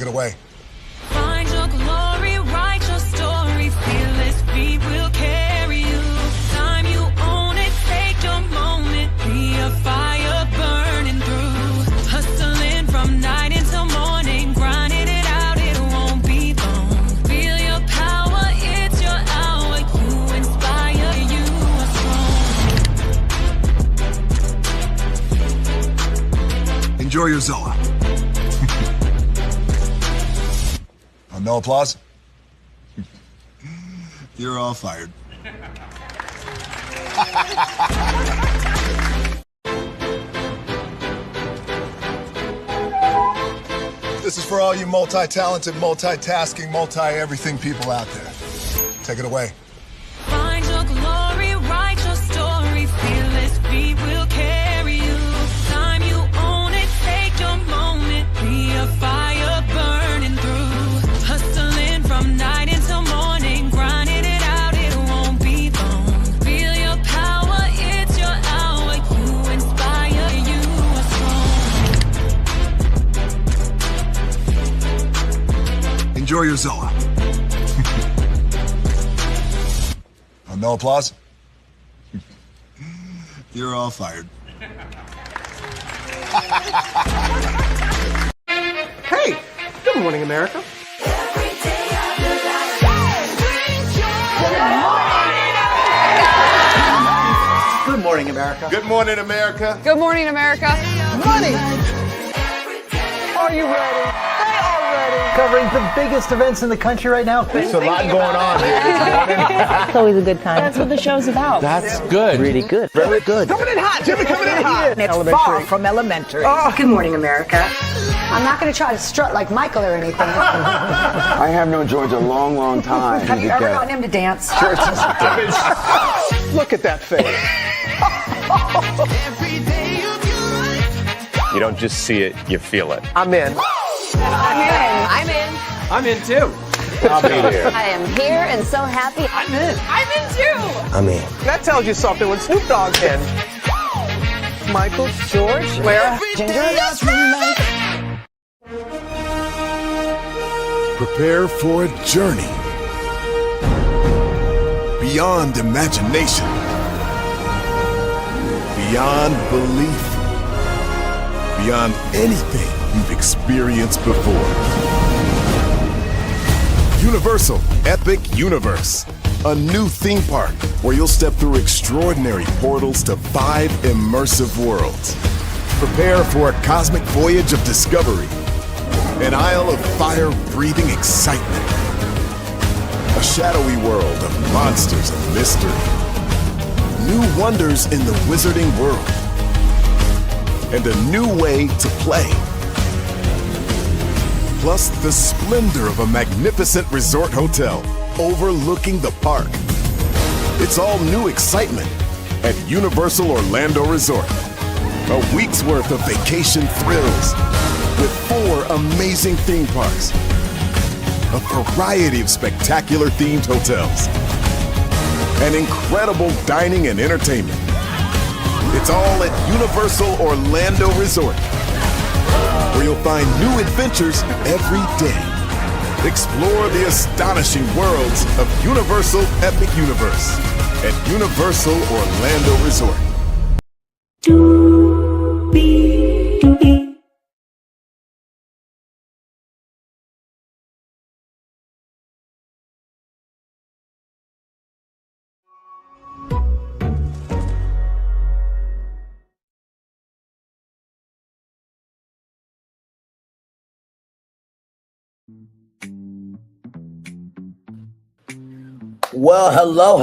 Take it away. Find your glory, write your story, fearless feet will carry you. Time you own it, take your moment, be a fire burning through. Hustling from night until morning, grinding it out, it won't be long. Feel your power, it's your hour, you inspire, you are strong. Enjoy your Zoa. No applause? You're all fired. This is for all you multi-talented, multitasking, multi-everything people out there. Take it away. Find your glory, write your story, fearless feet will carry you. Time you own it, take your moment, be a fire burning through. Hustling from night until morning, grinding it out, it won't be long. Feel your power, it's your hour, you inspire, you are strong. Enjoy your Zoa. No applause? You're all fired. Hey, good morning, America. Good morning, America. Good morning, America. Good morning, America. Money. Are you ready? They are ready. Covering the biggest events in the country right now. There's a lot going on here this morning. It's always a good time. That's what the show's about. That's good. Really good. Very good. Coming in hot, Jimmy, coming in hot. It's far from elementary. Oh, good morning, America. I'm not going to try to strut like Michael or anything. I have known George a long, long time. Have you ever gotten him to dance? Look at that face. You don't just see it, you feel it. I'm in. I'm in. I'm in too. I'll be there. I am here and so happy. I'm in. I'm in too. I'm in. That tells you something when Snoop Dogg's in. Michael, George, Lara, Ginger. Prepare for a journey beyond imagination, beyond belief, beyond anything you've experienced before. Universal Epic Universe, a new theme park where you'll step through extraordinary portals to 5 immersive worlds. Prepare for a cosmic voyage of discovery, an isle of fire-breathing excitement, a shadowy world of monsters and mystery, new wonders in the wizarding world, and a new way to play. Plus the splendor of a magnificent resort hotel overlooking the park. It's all new excitement at Universal Orlando Resort. A week's worth of vacation thrills with 4 amazing theme parks, a variety of spectacular themed hotels, and incredible dining and entertainment. It's all at Universal Orlando Resort, where you'll find new adventures every day. Explore the astonishing worlds of Universal Epic Universe at Universal Orlando Resort. Well, hello.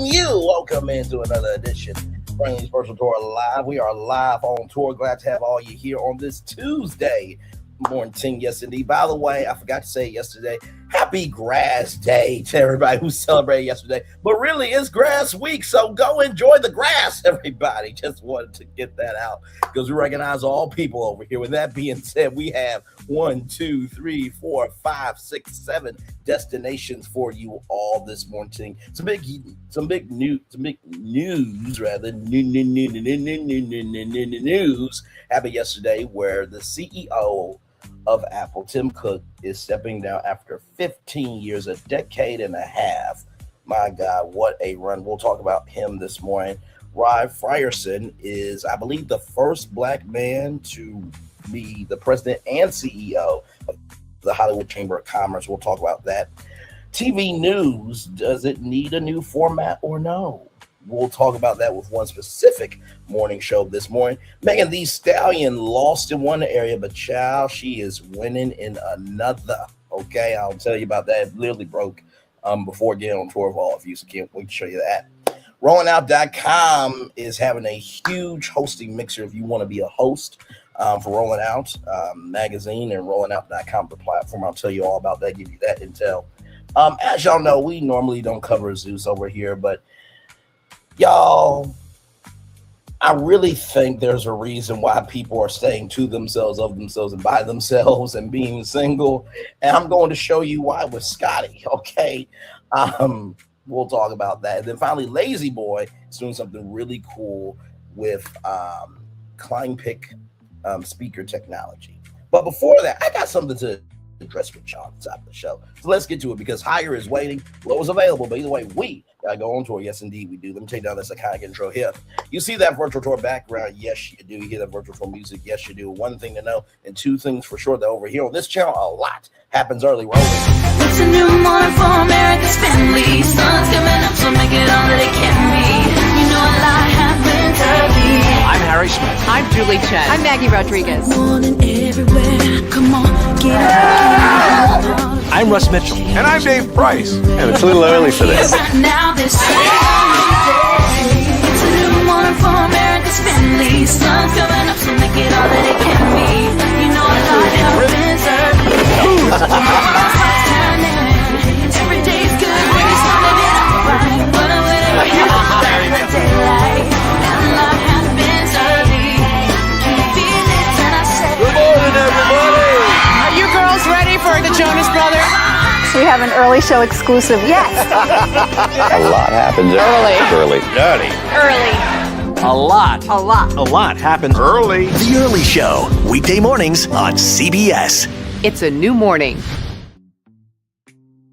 You. Welcome into another edition. Bringing Virtual Tour live. We are live on tour. Glad to have all you here on this Tuesday morning. Yes, indeed. By the way, I forgot to say yesterday, Happy grass day to everybody who celebrated yesterday. But really, it's grass week, so go enjoy the grass, everybody. Just wanted to get that out because we recognize all people over here. With that being said, we have 1, 2, 3, 4, 5, 6, 7 destinations for you all this morning. Some big news happened yesterday where the CEO of Apple, Tim Cook, is stepping down after 15 years, a decade and a half. My God, what a run. We'll talk about him this morning. Frierson is, I believe, the first black man to be the president and CEO of the Hollywood Chamber of Commerce. We'll talk about that. TV news, does it need a new format or no? We'll talk about that with one specific morning show this morning. Megan Thee Stallion lost in one area, but child, she is winning in another. Okay, I'll tell you about that. It literally broke before getting on tour of all of you, so can't wait to show you that. RollingOut.com is having a huge hosting mixer if you want to be a host for Rolling Out magazine, and RollingOut.com, the platform. I'll tell you all about that, give you that intel. As y'all know, we normally don't cover Zeus over here, but y'all, I really think there's a reason why people are staying to themselves, of themselves, and by themselves and being single. And I'm going to show you why with Scotty, okay? We'll talk about that. And then finally, Lazboy is doing something really cool with Klein Pick speaker technology. But before that, I got something to address with y'all at the top of the show. So let's get to it, because higher is waiting, low is available. But either way, we gotta go on tour. Yes, indeed, we do. Let me take down this iconic intro here. You see that virtual tour background? Yes, you do. You hear that virtual tour music? Yes, you do. One thing to know, and two things for sure, that over here on this channel, a lot happens early. It's a new morning for America's family. Sun's coming up, so make it all that it can be. You know a lot happens early. I'm Harry Smith. I'm Julie Chen. I'm Maggie Rodriguez. Morning everywhere. Come on, get up. I'm Russ Mitchell. And I'm Dave Price. And it's a little early for this. Right now, this it's a new morning for America's family. Sun's coming up, so make it all that it can be. You know a lot happens early. Every day's good when you're starting it out right. But I'm waiting for the daylight. And a lot happens early. Can you feel it when I say? Good morning, everybody. Are you girls ready for the Jonas Brothers? We have an early show exclusive. Yes. A lot happens early. A lot happens early. The Early Show, weekday mornings on CBS. It's a new morning.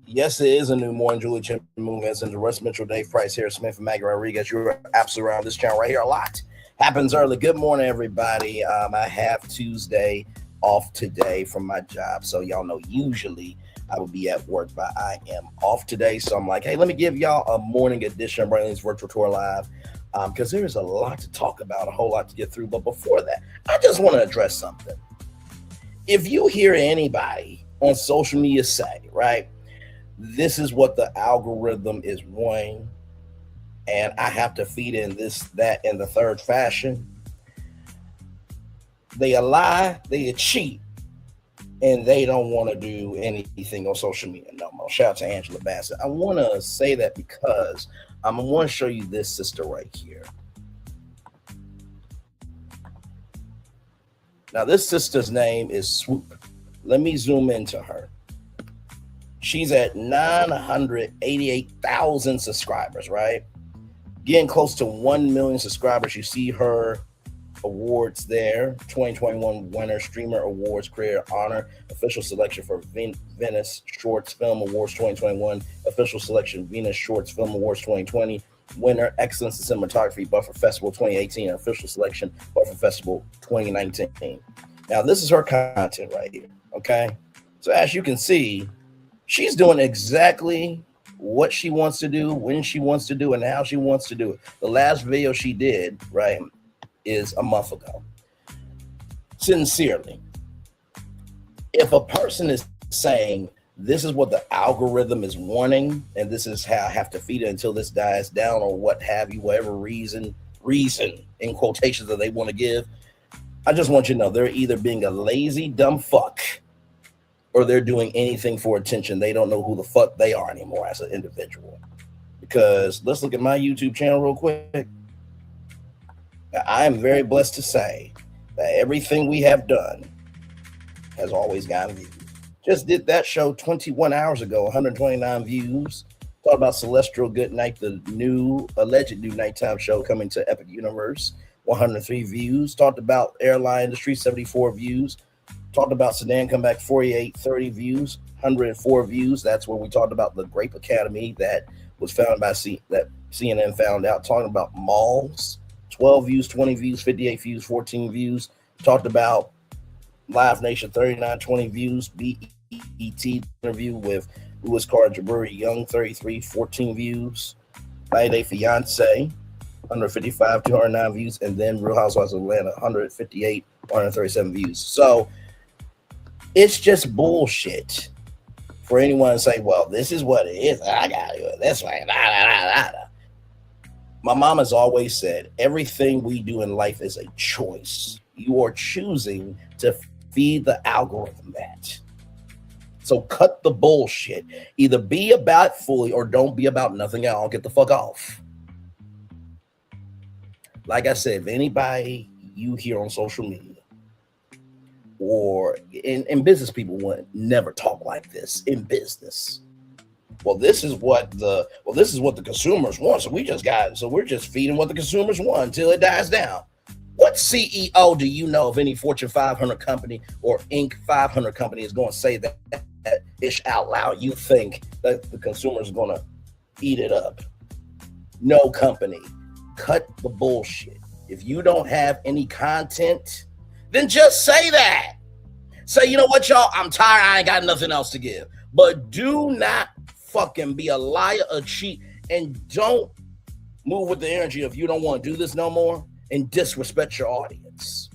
Yes, it is a new morning. Julie Chen, Movements, and Russ Mitchell, Dave Price, Harry Smith, and Maggie Rodriguez. You're absolutely around this channel right here. A lot happens early. Good morning, everybody. I have Tuesday off today from my job, so y'all know usually I would be at work, but I am off today. So I'm like, hey, let me give y'all a morning edition of Bringing this virtual tour live, because there is a lot to talk about, a whole lot to get through. But before that, I just want to address something. If you hear anybody on social media say, right, this is what the algorithm is wanting, and I have to feed in this, that, and the third fashion, they lie, they cheat, and they don't want to do anything on social media no more. Shout out to Angela Bassett. I want to say that because I want to show you this sister right here. Now, this sister's name is Swoop. Let me zoom into her. She's at 988,000 subscribers, right? Getting close to 1 million subscribers. You see her awards there. 2021 winner, Streamer Awards, Creator Honor, official selection for Venice Shorts Film Awards 2021, official selection Venus Shorts Film Awards 2020, winner, Excellence in Cinematography, Buffer Festival 2018, and official selection, Buffer Festival 2019. Now, this is her content right here, okay? So as you can see, she's doing exactly what she wants to do, when she wants to do, and how she wants to do it. The last video she did, right, is a month ago. Sincerely, if a person is saying this is what the algorithm is wanting, and this is how I have to feed it until this dies down, or what have you, whatever reason in quotations that they want to give, I just want you to know they're either being a lazy, dumb fuck, or they're doing anything for attention. They don't know who the fuck they are anymore as an individual. Because let's look at my YouTube channel real quick. Now, I am very blessed to say that everything we have done has always gotten views. Just did that show 21 hours ago, 129 views. Talked about Celestial Good Night, the alleged new nighttime show coming to Epic Universe, 103 views. Talked about Airline Industry, 74 views. Talked about Sedan Comeback, 48, 30 views, 104 views. That's where we talked about the Grape Academy that was found by that CNN found out. Talking about malls, 12 views, 20 views, 58 views, 14 views. Talked about Live Nation, 39, 20 views. BET interview with Louis Carter Jaburi Young, 33, 14 views. 90 Day Fiance, 155, 209 views. And then Real Housewives of Atlanta, 158, 137 views. So it's just bullshit for anyone to say, well, this is what it is. I got to do it this way. My mom has always said, everything we do in life is a choice. You are choosing to feed the algorithm that. So cut the bullshit. Either be about it fully or don't be about nothing at all. Get the fuck off. Like I said, if anybody you hear on social media or in business, people would never talk like this in business. Well, this is what the consumers want. So we're just feeding what the consumers want until it dies down. What CEO do you know of any Fortune 500 company or Inc. 500 company is going to say that ish out loud? You think that the consumer is going to eat it up? No company. Cut the bullshit. If you don't have any content, then just say that. Say, you know what, y'all? I'm tired. I ain't got nothing else to give. But do not fucking be a liar, a cheat, and don't move with the energy of you don't want to do this no more and disrespect your audience.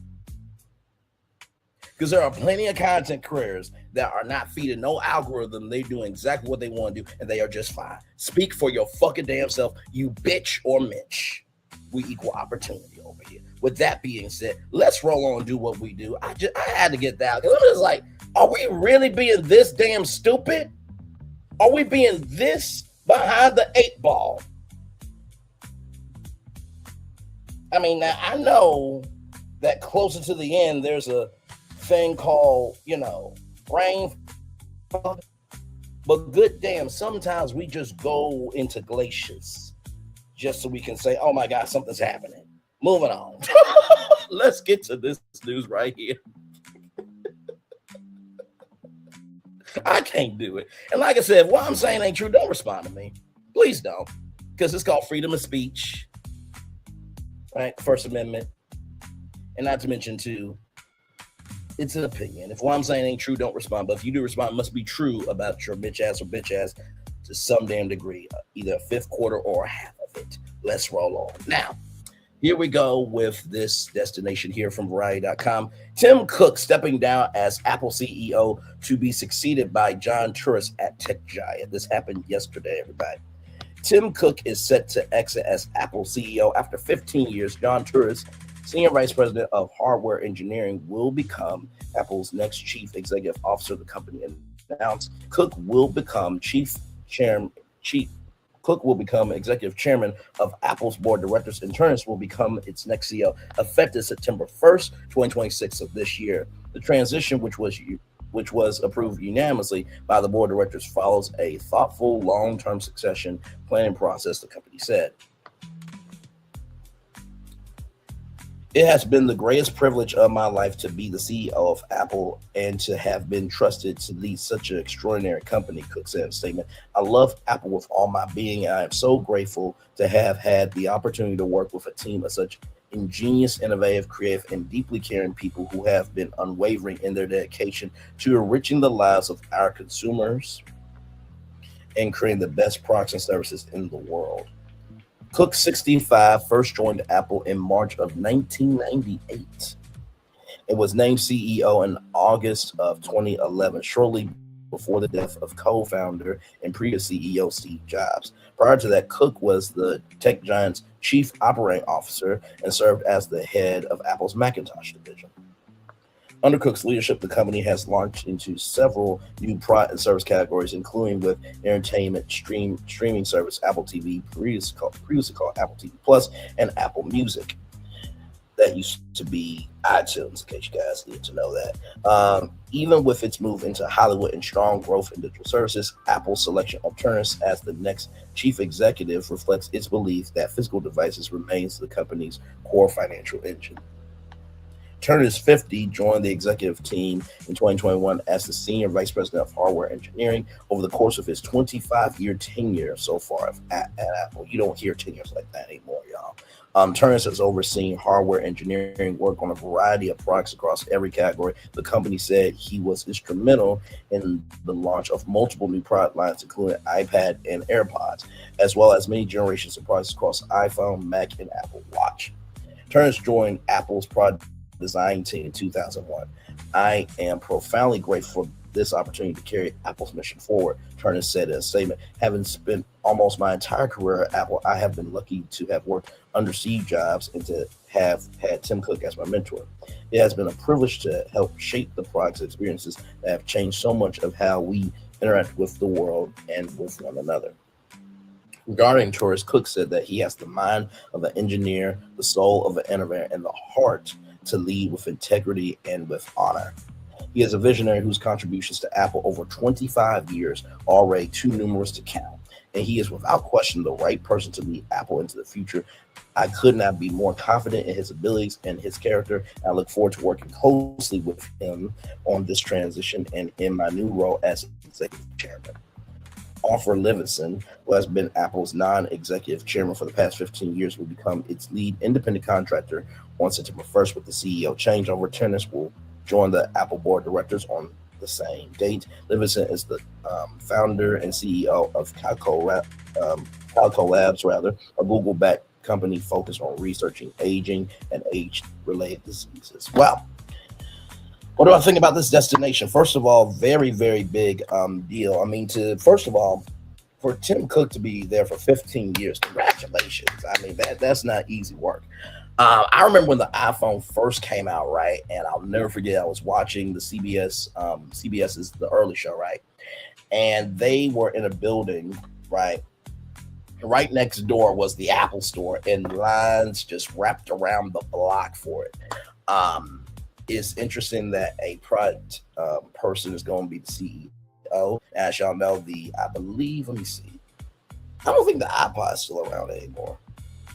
Because there are plenty of content creators that are not feeding no algorithm. They're doing exactly what they want to do, and they are just fine. Speak for your fucking damn self, you bitch or Mitch. We equal opportunity over here. With that being said, let's roll on and do what we do. I had to get that. Because I'm just like, are we really being this damn stupid? Are we being this behind the 8 ball? I mean, now I know that closer to the end, there's a thing called, brain fog. But good damn, sometimes we just go into glaciers just so we can say, oh my God, something's happening. Moving on. Let's get to this news right here. I can't do it. And like I said, if what I'm saying ain't true, don't respond to me. Please don't. Because it's called freedom of speech. Right? First Amendment. And not to mention, too, it's an opinion. If what I'm saying ain't true, don't respond. But if you do respond, it must be true about your bitch ass or bitch ass to some damn degree. Either a fifth quarter or a half of it. Let's roll on. Now, here we go with this destination here from Variety.com. Tim Cook stepping down as Apple CEO to be succeeded by John Turris at Tech Giant. This happened yesterday, everybody. Tim Cook is set to exit as Apple CEO after 15 years. John Turris, Senior Vice President of Hardware Engineering, will become Apple's next Chief Executive Officer. The company announced Cook will become Executive Chairman of Apple's Board of Directors, and Turris will become its next CEO effective September 1st, 2026 of this year. The transition, which was approved unanimously by the Board of Directors, follows a thoughtful, long-term succession planning process, the company said. It has been the greatest privilege of my life to be the CEO of Apple and to have been trusted to lead such an extraordinary company, Cook said in a statement. I love Apple with all my being, and I am so grateful to have had the opportunity to work with a team of such ingenious, innovative, creative, and deeply caring people who have been unwavering in their dedication to enriching the lives of our consumers and creating the best products and services in the world. Cook, 65, first joined Apple in March of 1998 and was named CEO in August of 2011, shortly before the death of co-founder and previous CEO Steve Jobs. Prior to that, Cook was the tech giant's chief operating officer and served as the head of Apple's Macintosh division. Under Cook's leadership, the company has launched into several new product and service categories, including with entertainment streaming service Apple TV, previously called Apple TV Plus, and Apple Music. That used to be iTunes, in case you guys need to know that. Even with its move into Hollywood and strong growth in digital services, Apple's selection of Turnus as the next chief executive reflects its belief that physical devices remains the company's core financial engine. Turnus 50 joined the executive team in 2021 as the senior vice president of hardware engineering over the course of his 25-year tenure so far at Apple. You don't hear tenures like that anymore, y'all. Turnus has overseen hardware engineering work on a variety of products across every category. The company said he was instrumental in the launch of multiple new product lines, including iPad and AirPods, as well as many generations of products across iPhone, Mac, and Apple Watch. Turnus joined Apple's product design team in 2001. I am profoundly grateful for this opportunity to carry Apple's mission forward, Turnus said in a statement. Having spent almost my entire career at Apple, I have been lucky to have worked under Steve Jobs and to have had Tim Cook as my mentor. It has been a privilege to help shape the products and experiences that have changed so much of how we interact with the world and with one another. Regarding Turnus, Cook said that he has the mind of an engineer, the soul of an innovator, and the heart to lead with integrity and with honor. He is a visionary whose contributions to Apple over 25 years are already too numerous to count, and he is without question the right person to lead Apple into the future. I could not be more confident in his abilities and his character, and I look forward to working closely with him on this transition and in my new role as executive chairman. Arthur Levinson, who has been Apple's non-executive chairman for the past 15 years, will become its lead independent contractor on September 1st with the CEO changeover. Turnus will join the Apple board of directors on the same date. Levinson is the founder and CEO of Calico Labs, a Google-backed company focused on researching aging and age-related diseases. Wow. What do I think about this destination? First of all, very, very big deal. I mean, first of all, for Tim Cook to be there for 15 years, congratulations. I mean, that's not easy work. I remember when the iPhone first came out, right? And I'll never forget, I was watching the CBS's The Early Show, right? And they were in a building, right? Right next door was the Apple store, and lines just wrapped around the block for it. It's interesting that a product person is going to be the CEO. As y'all know, I believe, let me see. I don't think the iPod is still around anymore.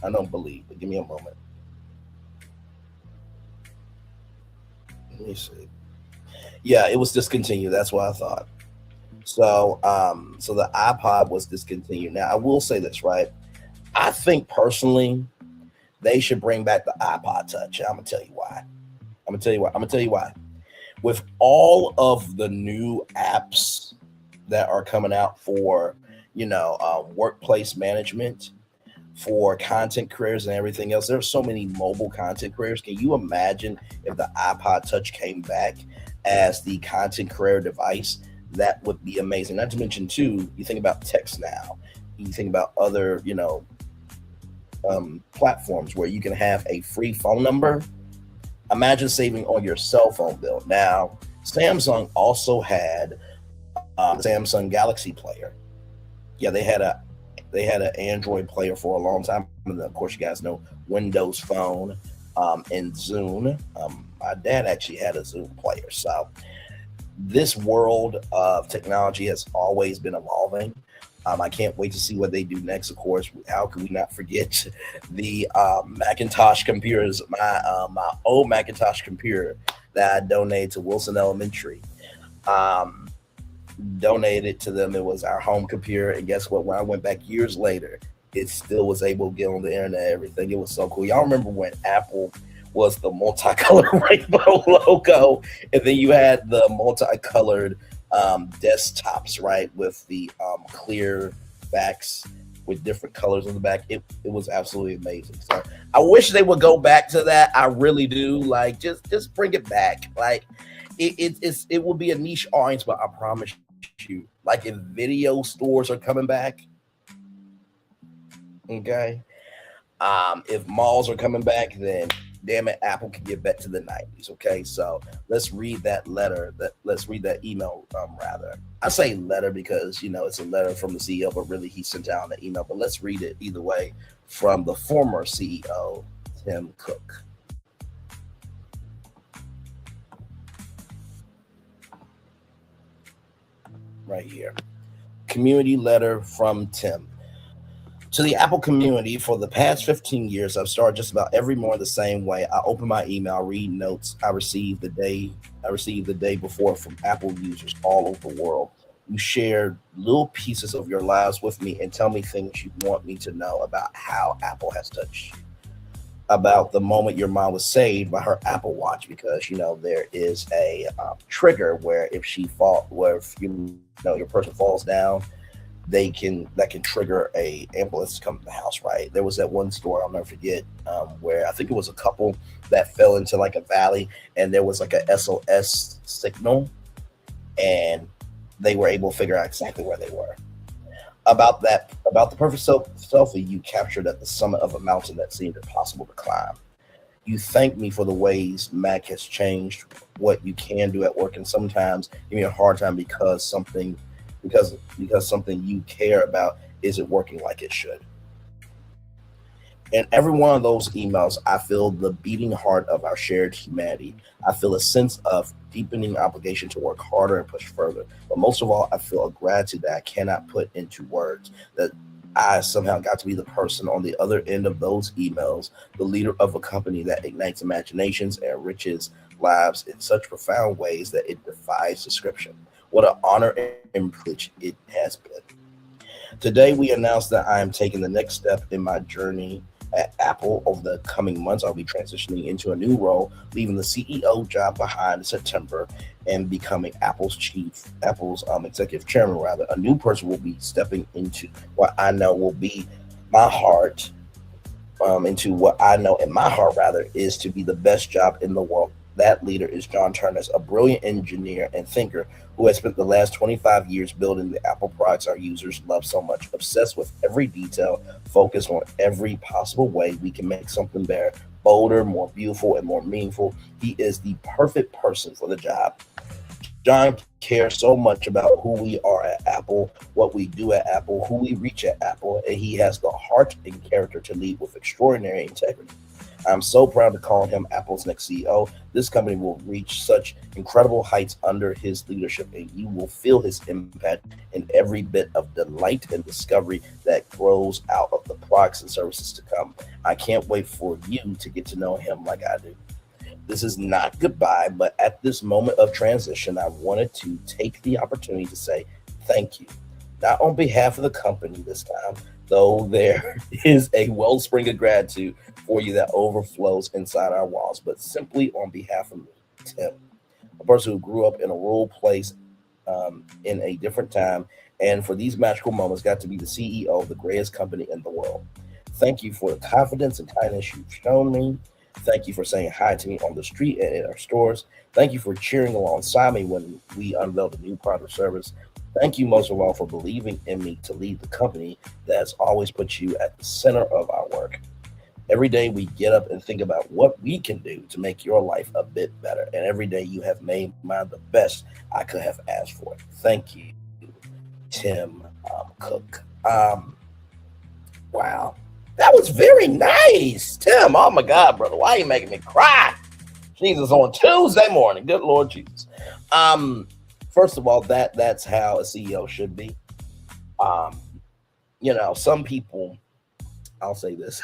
I don't believe, but give me a moment. Let me see. Yeah, it was discontinued. That's what I thought. So the iPod was discontinued. Now, I will say this, right? I think personally, they should bring back the iPod Touch. I'm gonna tell you why. I'm gonna tell you why. With all of the new apps that are coming out for, workplace management, for content creators and everything else, there's so many mobile content creators. Can you imagine if the iPod Touch came back as the content creator device? That would be amazing. Not to mention, too, you think about text now. You think about other, platforms where you can have a free phone number. Imagine saving on your cell phone bill. Now, Samsung also had Samsung Galaxy Player. Yeah, they had an Android player for a long time. And of course, you guys know Windows Phone and Zune. My dad actually had a Zune player. So this world of technology has always been evolving. I can't wait to see what they do next. Of course, how can we not forget the Macintosh computers? My old Macintosh computer that I donated to Wilson Elementary. Donated to them. It was our home computer, and guess what? When I went back years later, it still was able to get on the internet. Everything. It was so cool. Y'all remember when Apple was the multicolored rainbow logo, and then you had the multicolored desktops, right, with the clear backs with different colors on the back. It was absolutely amazing. So I wish they would go back to that. I really do. Like, just bring it back. Like, it will be a niche audience, but I promise you, like, if video stores are coming back, okay, if malls are coming back, then damn it, Apple can get back to the 90s. Okay, so let's read that letter. Let's read that email. Rather, I say letter because it's a letter from the CEO, but really he sent out an email. But let's read it either way from the former CEO, Tim Cook. Right here, community letter from Tim. To the Apple community, for the past 15 years, I've started just about every morning the same way. I open my email, read notes I received the day before from Apple users all over the world. You share little pieces of your lives with me and tell me things you want me to know about how Apple has touched you. About the moment your mom was saved by her Apple Watch, because there is a trigger where if your person falls down, that can trigger a ambulance to come to the house, right? There was that one story I'll never forget, where I think it was a couple that fell into like a valley, and there was like a SOS signal, and they were able to figure out exactly where they were. About the perfect selfie you captured at the summit of a mountain that seemed impossible to climb. You thank me for the ways Mac has changed what you can do at work, and sometimes give me a hard time because something you care about isn't working like it should. In every one of those emails, I feel the beating heart of our shared humanity. I feel a sense of deepening obligation to work harder and push further. But most of all, I feel a gratitude that I cannot put into words, that I somehow got to be the person on the other end of those emails, the leader of a company that ignites imaginations and enriches lives in such profound ways that it defies description. What an honor and privilege it has been. Today, we announced that I am taking the next step in my journey at Apple. Over the coming months, I'll be transitioning into a new role, leaving the CEO job behind in September and becoming Apple's executive chairman. Rather, a new person will be stepping into what I know will be my heart, into what I know in my heart, rather, is to be the best job in the world. That leader is John Turners, a brilliant engineer and thinker who has spent the last 25 years building the Apple products our users love so much, obsessed with every detail, focused on every possible way we can make something better, bolder, more beautiful, and more meaningful. He is the perfect person for the job. John cares so much about who we are at Apple, what we do at Apple, who we reach at Apple, and he has the heart and character to lead with extraordinary integrity. I'm so proud to call him Apple's next CEO. This company will reach such incredible heights under his leadership, and you will feel his impact in every bit of delight and discovery that grows out of the products and services to come. I can't wait for you to get to know him like I do. This is not goodbye, but at this moment of transition, I wanted to take the opportunity to say thank you, not on behalf of the company this time, though there is a wellspring of gratitude for you that overflows inside our walls, but simply on behalf of me, Tim, a person who grew up in a rural place in a different time, and for these magical moments got to be the CEO of the greatest company in the world. Thank you for the confidence and kindness you've shown me. Thank you for saying hi to me on the street and in our stores. Thank you for cheering alongside me when we unveiled a new product or service. Thank you most of all for believing in me to lead the company that has always put you at the center of our work. Every day we get up and think about what we can do to make your life a bit better. And every day you have made mine the best I could have asked for. Thank you, Tim Cook. Wow. That was very nice, Tim. Oh my God, brother. Why are you making me cry? Jesus, on Tuesday morning. Good Lord Jesus. First of all, that's how a CEO should be. Some people, I'll say this.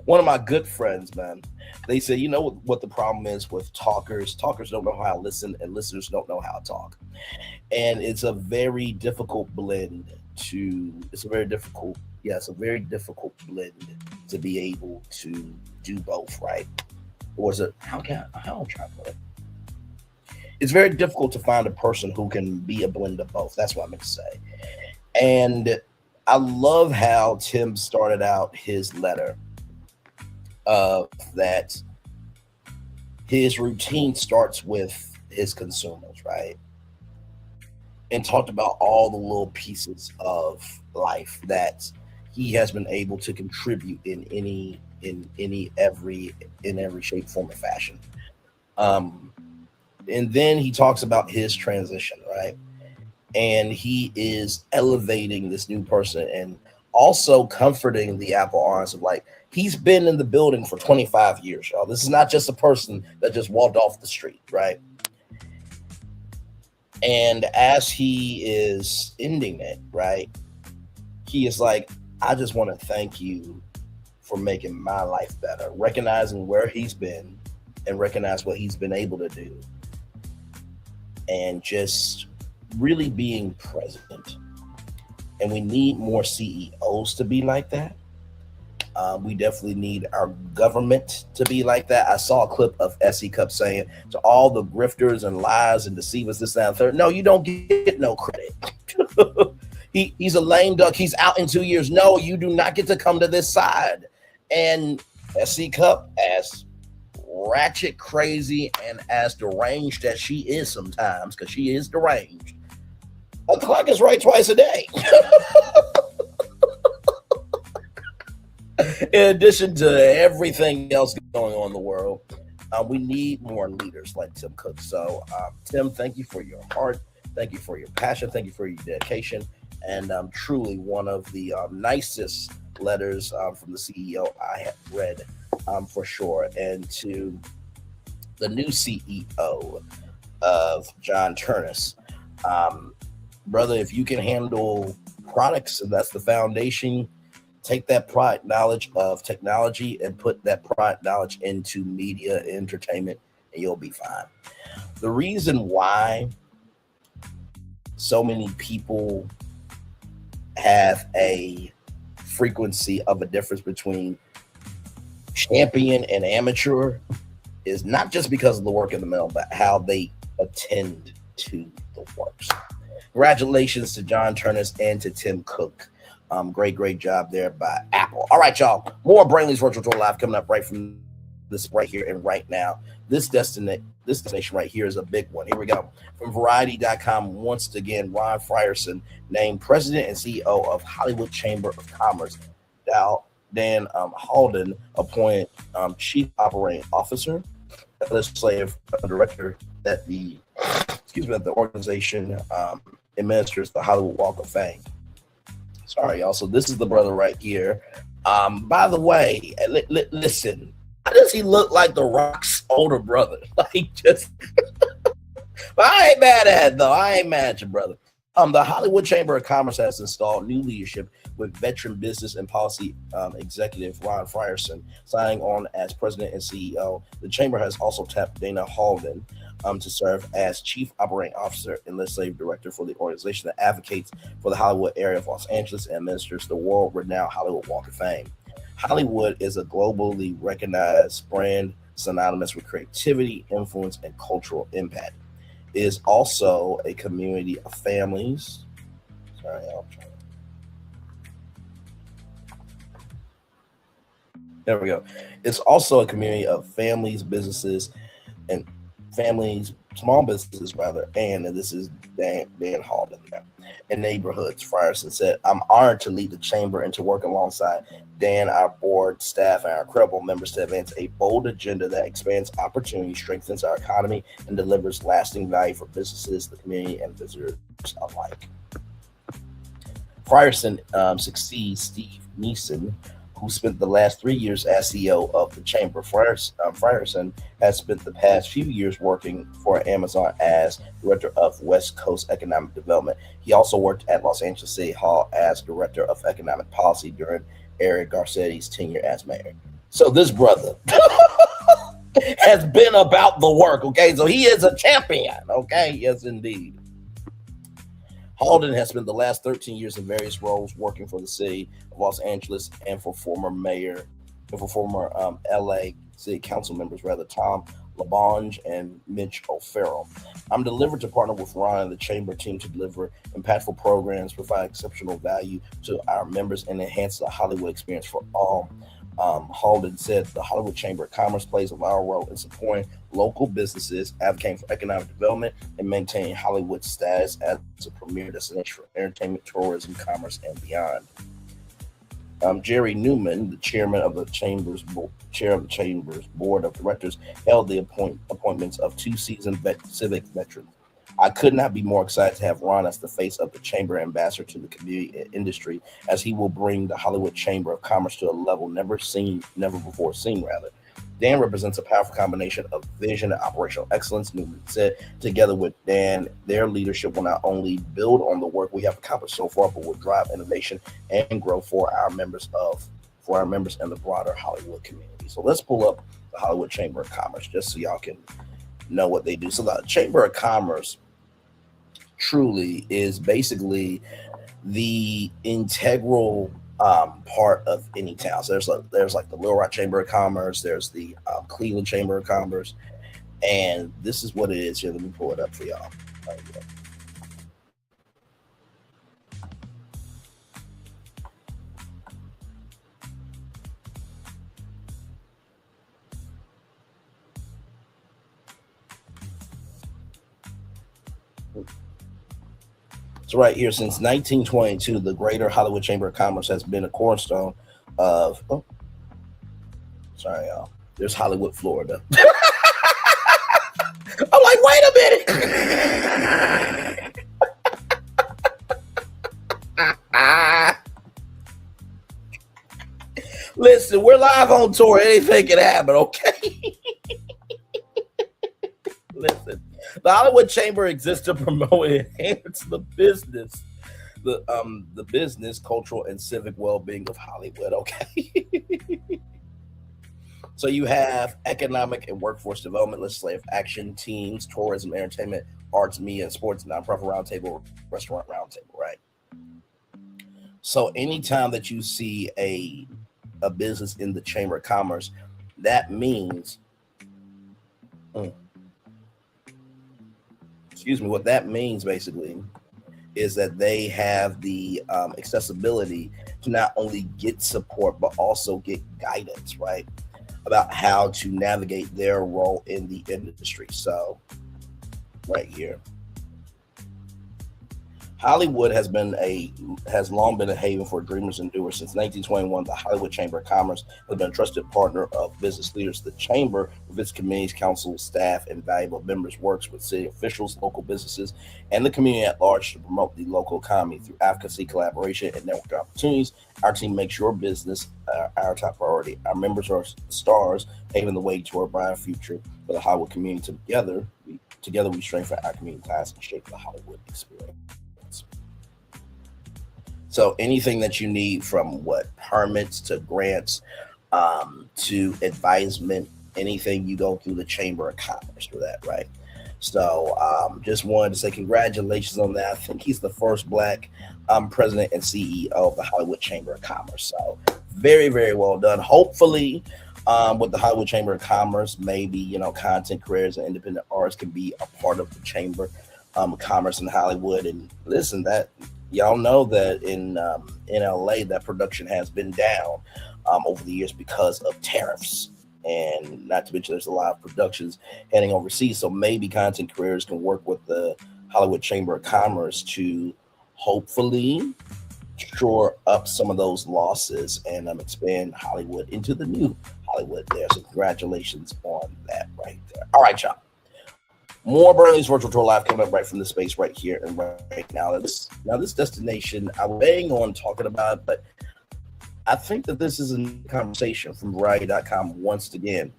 One of my good friends, man, they say, you know what the problem is with talkers? Talkers don't know how to listen, and listeners don't know how to talk. And it's a very difficult blend it's a very difficult blend to be able to do both, right? Or is it, how I'm trying to put it? It's very difficult to find a person who can be a blend of both. That's what I meant to say. And I love how Tim started out his letter that his routine starts with his consumers, right? And talked about all the little pieces of life that he has been able to contribute in any in every shape, form, or fashion. And then he talks about his transition, right? And he is elevating this new person and also comforting the Apple arms of like, he's been in the building for 25 years, y'all. This is not just a person that just walked off the street, right? And as he is ending it, right, he is like, I just want to thank you for making my life better, recognizing where he's been and recognize what he's been able to do, and just really being present. And we need more CEOs to be like that. We definitely need our government to be like that. I saw a clip of SE Cup saying to all the grifters and lies and deceivers, this, that, and third, no, you don't get no credit. He's a lame duck. He's out in 2 years. No, you do not get to come to this side. And SE Cup, as ratchet crazy and as deranged as she is sometimes, because she is deranged, the clock is right twice a day. In addition to everything else going on in the world, we need more leaders like Tim Cook. So, Tim, thank you for your heart. Thank you for your passion. Thank you for your dedication. And truly one of the nicest letters from the CEO I have read, for sure. And to the new CEO of John Turnus, brother, if you can handle products and that's the foundation, take that product knowledge of technology and put that product knowledge into media entertainment, and you'll be fine. The reason why so many people have a frequency of a difference between champion and amateur is not just because of the work in the middle, but how they attend to the works. Congratulations to John Turnus and to Tim Cook. Great job there by Apple. All right, y'all. More Brainley's Virtual Tour Live coming up right from this right here and right now. This destination right here is a big one. Here we go. From Variety.com, once again, Ron Frierson named President and CEO of Hollywood Chamber of Commerce. Dan Halden appointed Chief Operating Officer, legislative director at the organization administers the Hollywood Walk of Fame. Sorry, y'all. So this is the brother right here. By the way, listen, how does he look like The Rock's older brother? Like, just, but I ain't mad at it, though. I ain't mad at you, brother. The Hollywood Chamber of Commerce has installed new leadership with veteran business and policy executive Ron Frierson signing on as president and CEO. The chamber has also tapped Dana Halden to serve as chief operating officer and legislative director for the organization that advocates for the Hollywood area of Los Angeles and administers the world-renowned Hollywood Walk of Fame. Hollywood is a globally recognized brand synonymous with creativity, influence, and cultural impact. It is also a community of families. Sorry, there we go. It's also a community of families, businesses, and families, small businesses rather, and this is Dan Halden there, in neighborhoods. Frierson said, I'm honored to lead the chamber and to work alongside Dan, our board, staff, and our incredible members to advance a bold agenda that expands opportunity, strengthens our economy, and delivers lasting value for businesses, the community, and visitors alike. Frierson succeeds Steve Neeson, who spent the last 3 years as CEO of the chamber. Frierson has spent the past few years working for Amazon as director of West Coast Economic Development. He also worked at Los Angeles City Hall as director of economic policy during Eric Garcetti's tenure as mayor. So this brother has been about the work, okay? So he is a champion, okay? Yes, indeed. Halden has spent the last 13 years in various roles working for the city of Los Angeles and for former mayor and for former LA city council members, Tom LaBonge and Mitch O'Farrell. I'm delivered to partner with Ron and the chamber team to deliver impactful programs, provide exceptional value to our members, and enhance the Hollywood experience for all. Halden said the Hollywood Chamber of Commerce plays a vital role in supporting local businesses, advocating for economic development, and maintaining Hollywood's status as a premier destination for entertainment, tourism, commerce, and beyond. Jerry Newman, the chairman of the Chamber's board of directors, held the appointments of two seasoned civic veterans. I could not be more excited to have Ron as the face of the Chamber ambassador to the community and industry, as he will bring the Hollywood Chamber of Commerce to a level never before seen. Dan represents a powerful combination of vision and operational excellence. Newman said, together with Dan, their leadership will not only build on the work we have accomplished so far, but will drive innovation and growth for our members and the broader Hollywood community. So let's pull up the Hollywood Chamber of Commerce just so y'all can know what they do. So the Chamber of Commerce truly is basically the integral part of any town. So there's like the Little Rock Chamber of Commerce, there's the Cleveland Chamber of Commerce, and this is what it is here. Let me pull it up for y'all. So right here, since 1922, the Greater Hollywood Chamber of Commerce has been a cornerstone of, sorry, y'all. There's Hollywood, Florida. I'm like, wait a minute. Listen, we're live on tour. Anything can happen, okay? Listen. The Hollywood Chamber exists to promote and enhance the business, the business, cultural, and civic well-being of Hollywood. Okay. So you have economic and workforce development, legislative action, teams, tourism, entertainment, arts, media, and sports, nonprofit roundtable, restaurant roundtable, right? So anytime that you see a business in the Chamber of Commerce, that means what that means basically is that they have the accessibility to not only get support, but also get guidance, right, about how to navigate their role in the industry. So right here, Hollywood has long been a haven for dreamers and doers. Since 1921, the Hollywood Chamber of Commerce has been a trusted partner of business leaders. The Chamber, with its committees, council, staff, and valuable members, works with city officials, local businesses, and the community at large to promote the local economy through advocacy, collaboration, and network opportunities. Our team makes your business our top priority. Our members are stars, paving the way to a brighter future for the Hollywood community. Together we strengthen our community ties and shape the Hollywood experience. So anything that you need, from permits to grants to advisement, anything, you go through the Chamber of Commerce for that, right? So just wanted to say congratulations on that. I think he's the first Black president and CEO of the Hollywood Chamber of Commerce. So very, very well done. Hopefully with the Hollywood Chamber of Commerce, maybe, content creators and independent artists can be a part of the Chamber of Commerce in Hollywood. And listen, that y'all know that in LA, that production has been down over the years because of tariffs. And not to mention, there's a lot of productions heading overseas. So maybe content creators can work with the Hollywood Chamber of Commerce to hopefully shore up some of those losses and expand Hollywood into the new Hollywood there. So congratulations on that right there. All right, y'all. More Burnley's virtual tour live coming up right from the space right here and right now. This destination, I was bang on talking about it, but I think that this is a conversation from Variety.com once again.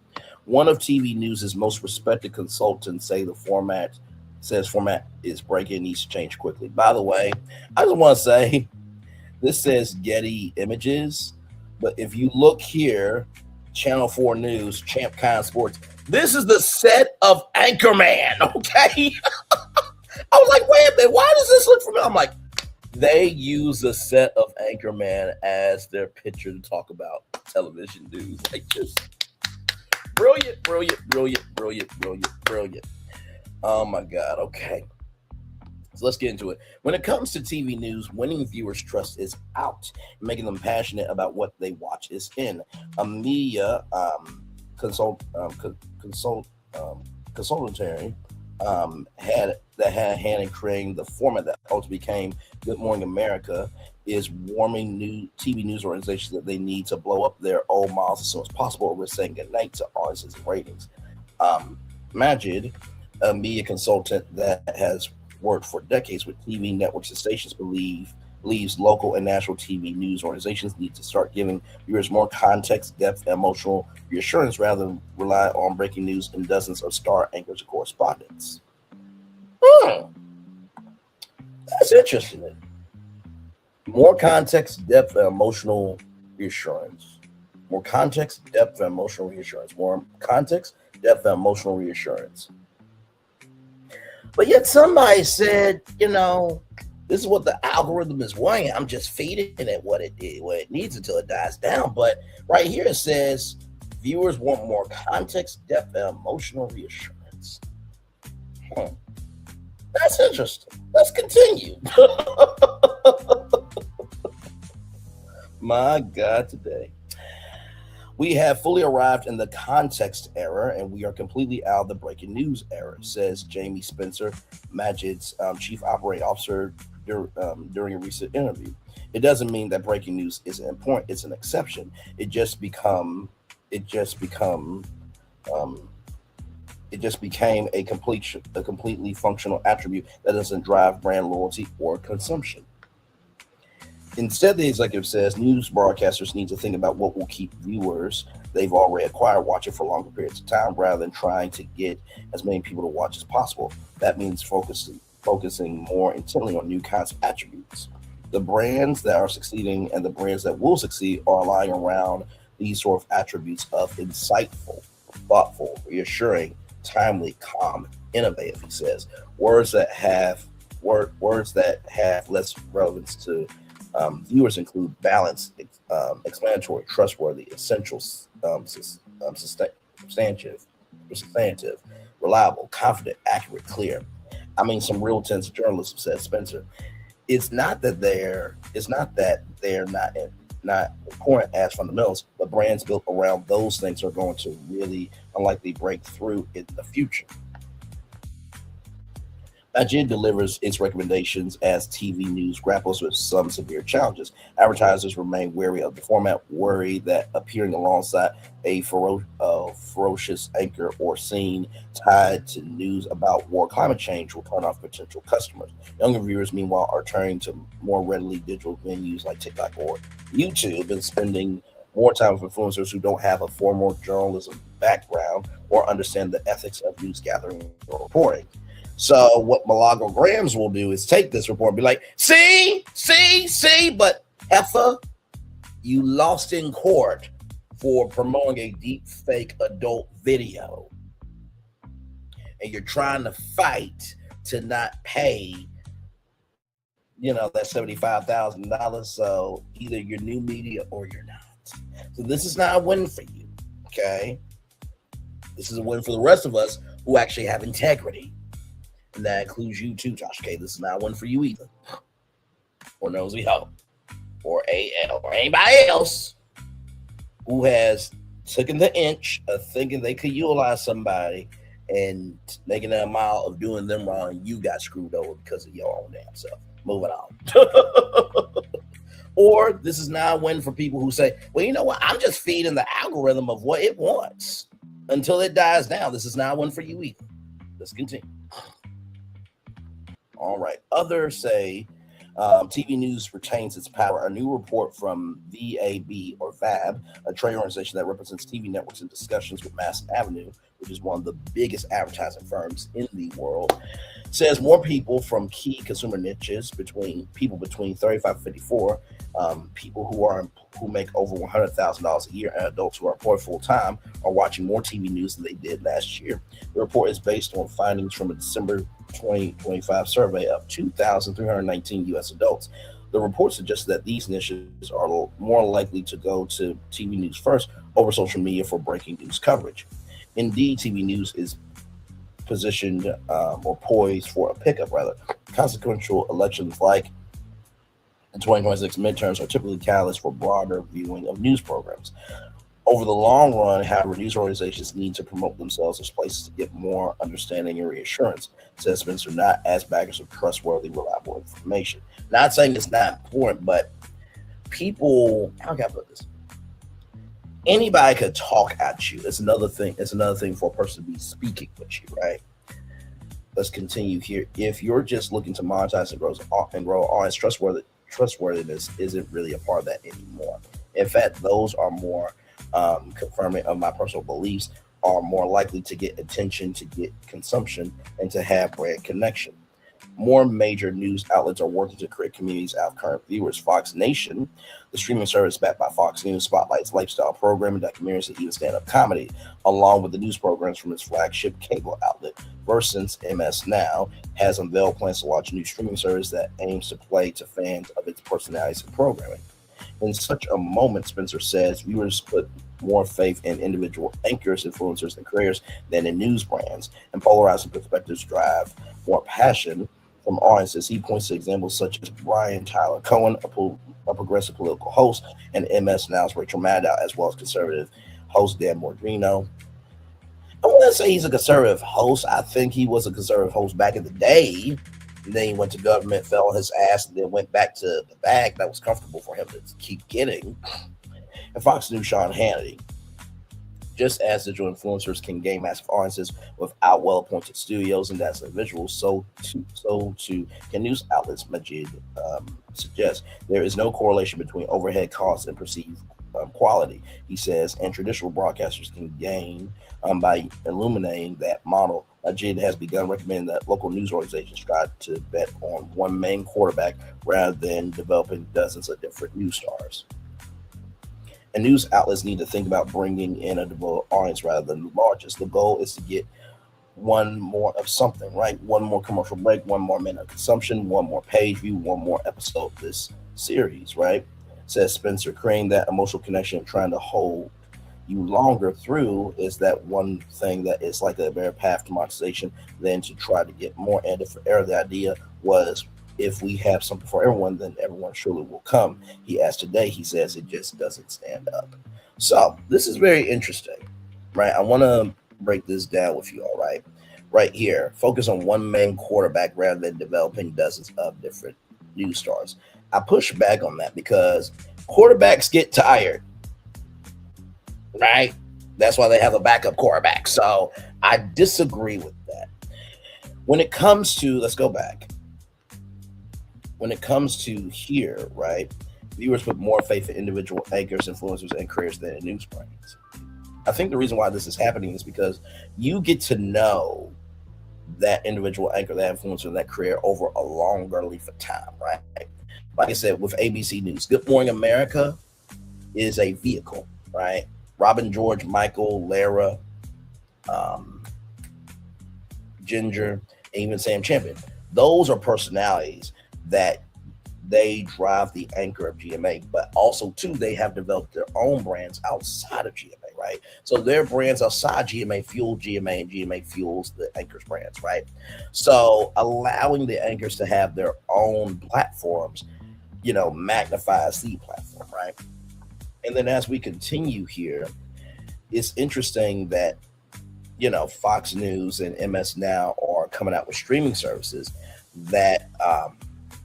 One of TV News' most respected consultants format is breaking, needs to change quickly. By the way, I just want to say, this says Getty Images, but if you look here, Channel 4 News, Champ Con Sports, this is the set of Anchorman, okay? I was like, wait a minute, why does this look familiar? I'm like, they use the set of Anchorman as their picture to talk about television news. Like, just brilliant. Oh my God, okay. So let's get into it. When it comes to TV news, winning viewers' trust is out. Making them passionate about what they watch is in. A media consultancy had a hand in creating the format that ultimately became Good Morning America is warning new TV news organizations that they need to blow up their old models as soon as possible, or we're saying goodnight to audiences and ratings. Majid, a media consultant that has worked for decades with TV networks and stations, believes local and national TV news organizations need to start giving viewers more context, depth, and emotional reassurance rather than rely on breaking news and dozens of star anchors and correspondents. That's interesting. More context, depth, and emotional reassurance. More context, depth, and emotional reassurance. More context, depth, and emotional reassurance. But yet somebody said, this is what the algorithm is wanting. I'm just feeding it what it needs until it dies down. But right here it says viewers want more context, depth, and emotional reassurance. That's interesting. Let's continue. My God, today. We have fully arrived in the context era, and we are completely out of the breaking news era, says Jamie Spencer, Majid's chief operating officer, during a recent interview. It doesn't mean that breaking news isn't important; it's an exception. It just became a completely functional attribute that doesn't drive brand loyalty or consumption. Instead, the executive says news broadcasters need to think about what will keep viewers they've already acquired watching for longer periods of time rather than trying to get as many people to watch as possible. That means focusing more intently on new kinds of attributes. The brands that are succeeding and the brands that will succeed are relying around these sort of attributes of insightful, thoughtful, reassuring, timely, calm, innovative, he says. Words that have less relevance to viewers include balanced, explanatory, trustworthy, essential, substantive, reliable, confident, accurate, clear. I mean, some real tense journalism, says Spencer. It's not that they're not important as fundamentals, but brands built around those things are going to really unlikely break through in the future. Majid delivers its recommendations as TV news grapples with some severe challenges. Advertisers remain wary of the format, worried that appearing alongside a ferocious anchor or scene tied to news about war, climate change will turn off potential customers. Younger viewers, meanwhile, are turning to more readily digital venues like TikTok or YouTube and spending more time with influencers who don't have a formal journalism background or understand the ethics of news gathering or reporting. So what Milagro Grams will do is take this report and be like, see, but Heffa, you lost in court for promoting a deep fake adult video. And you're trying to fight to not pay, that $75,000. So either you're new media or you're not. So this is not a win for you, okay? This is a win for the rest of us who actually have integrity. And that includes you too, Josh K. This is not one for you either. Or Nosy Ho. Or AL. Or anybody else who has taken the inch of thinking they could utilize somebody and making a mile of doing them wrong, and you got screwed over because of your own damn self. Moving on. Or this is not a win for people who say, well, you know what? I'm just feeding the algorithm of what it wants until it dies down. This is not one for you either. Let's continue. All right. Others say TV news retains its power. A new report from VAB or VAB, a trade organization that represents TV networks in discussions with Madison Avenue, which is one of the biggest advertising firms in the world, says more people from key consumer niches, between 35 and 54, people who make over $100,000 a year, and adults who are employed full time are watching more TV news than they did last year. The report is based on findings from a December 2025 survey of 2,319 U.S. adults. The report suggests that these niches are more likely to go to TV news first over social media for breaking news coverage. Indeed, TV news is positioned or poised for a pickup, rather. Consequential elections like the 2026 midterms are typically catalysts for broader viewing of news programs. Over the long run, however, news organizations need to promote themselves as places to get more understanding and reassurance, says Spencer, not as baggers of trustworthy, reliable information. Not saying it's not important, but people, how can I put this? Anybody could talk at you. It's another thing. It's another thing for a person to be speaking with you, right? Let's continue here. If you're just looking to monetize and grow audience, trustworthiness isn't really a part of that anymore. In fact, those are more confirming of my personal beliefs, are more likely to get attention, to get consumption, and to have brand connection. More major news outlets are working to create communities out of current viewers. Fox Nation, the streaming service backed by Fox News, spotlights lifestyle programming, documentaries, and even stand-up comedy, along with the news programs from its flagship cable outlet. Versus MS Now has unveiled plans to launch a new streaming service that aims to play to fans of its personalities and programming. In such a moment, Spencer says, viewers put more faith in individual anchors, influencers, and creators than in news brands, and polarizing perspectives drive more passion from audiences. He points to examples such as Brian Tyler Cohen, a progressive political host, and MS Now's Rachel Maddow, as well as conservative host Dan Bongino. I wouldn't say he's a conservative host. I think he was a conservative host back in the day. And then he went to government, fell on his ass, and then went back to the bag that was comfortable for him to keep getting. And Fox News, Sean Hannity. Just as digital influencers can gain massive audiences without well-appointed studios and as individuals, so too can news outlets, Majid suggests. There is no correlation between overhead costs and perceived quality, he says, and traditional broadcasters can gain by illuminating that model. Majid has begun recommending that local news organizations try to bet on one main quarterback rather than developing dozens of different news stars. And news outlets need to think about bringing in a devoted audience rather than the largest. The goal is to get one more of something, right? One more commercial break, one more minute of consumption, one more page view, one more episode of this series, right? Says Spencer, creating that emotional connection and trying to hold you longer through is that one thing that is like a better path to monetization than to try to get more. And if ever the idea was, if we have something for everyone, then everyone surely will come. He asked today, he says it just doesn't stand up. So this is very interesting, right? I want to break this down with you all, right? Right here, focus on one main quarterback rather than developing dozens of different news stars. I push back on that because quarterbacks get tired, right? That's why they have a backup quarterback. So I disagree with that. When it comes to, let's go back. When it comes to here, right, viewers put more faith in individual anchors, influencers, and creators than in news brands. I think the reason why this is happening is because you get to know that individual anchor, that influencer, that creator over a longer length of time, right? Like I said, with ABC News, Good Morning America is a vehicle, right? Robin George, Michael, Lara, Ginger, and even Sam Champion. Those are personalities that they drive the anchor of GMA, but also too, they have developed their own brands outside of GMA, right? So their brands outside GMA fuel GMA, and GMA fuels the anchors brands, right? So allowing the anchors to have their own platforms, you know, magnifies the platform, right? And then as we continue here, it's interesting that, you know, Fox News and MS Now are coming out with streaming services that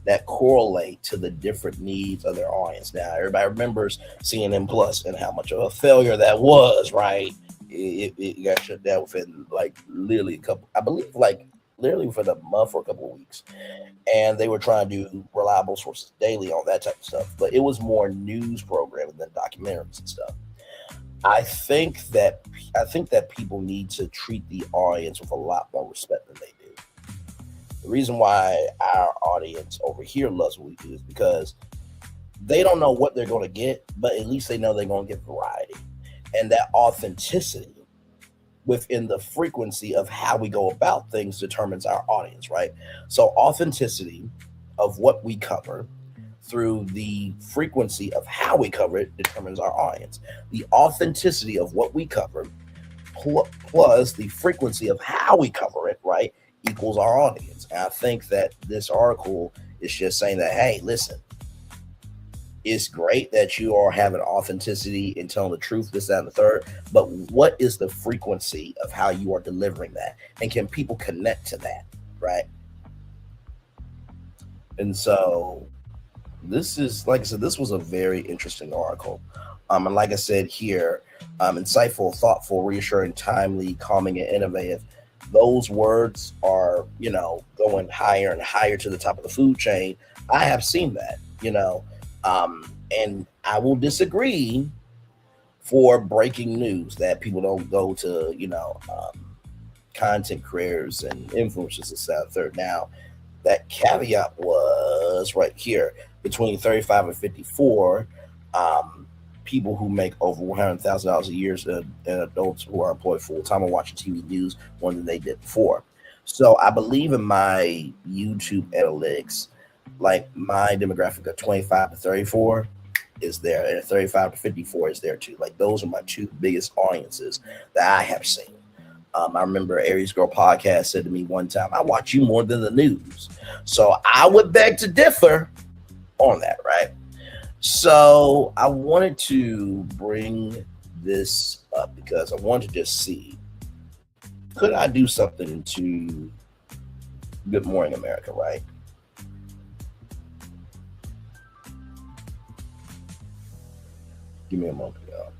that correlate to the different needs of their audience. Now, everybody remembers CNN Plus and how much of a failure that was, right? It got shut down within like literally a couple, I believe like literally within a month or a couple of weeks. And they were trying to do reliable sources daily on that type of stuff. But it was more news programming than documentaries and stuff. I think that people need to treat the audience with a lot more respect than they do. The reason why our audience over here loves what we do is because they don't know what they're going to get, but at least they know they're going to get variety. And that authenticity within the frequency of how we go about things determines our audience, right? So authenticity of what we cover through the frequency of how we cover it determines our audience. The authenticity of what we cover plus the frequency of how we cover it, right, equals our audience. And I think that this article is just saying that, hey, listen, it's great that you are having authenticity and telling the truth, this, that, and the third. But what is the frequency of how you are delivering that? And can people connect to that, right? And so this is, like I said, this was a very interesting article. And like I said here, insightful, thoughtful, reassuring, timely, calming, and innovative. Those words are, going higher and higher to the top of the food chain. I have seen that, and I will disagree for breaking news that people don't go to, content creators and influencers and stuff. Now, that caveat was right here between 35 and 54. People who make over $100,000 a year and adults who are employed full time are watching TV news more than they did before. So I believe in my YouTube analytics, like my demographic of 25 to 34 is there, and 35 to 54 is there too. Like those are my two biggest audiences that I have seen. I remember Aries Girl Podcast said to me one time, I watch you more than the news. So I would beg to differ on that, right? So I wanted to bring this up because I wanted to just see, could I do something to Good Morning America, right? Give me a moment, y'all.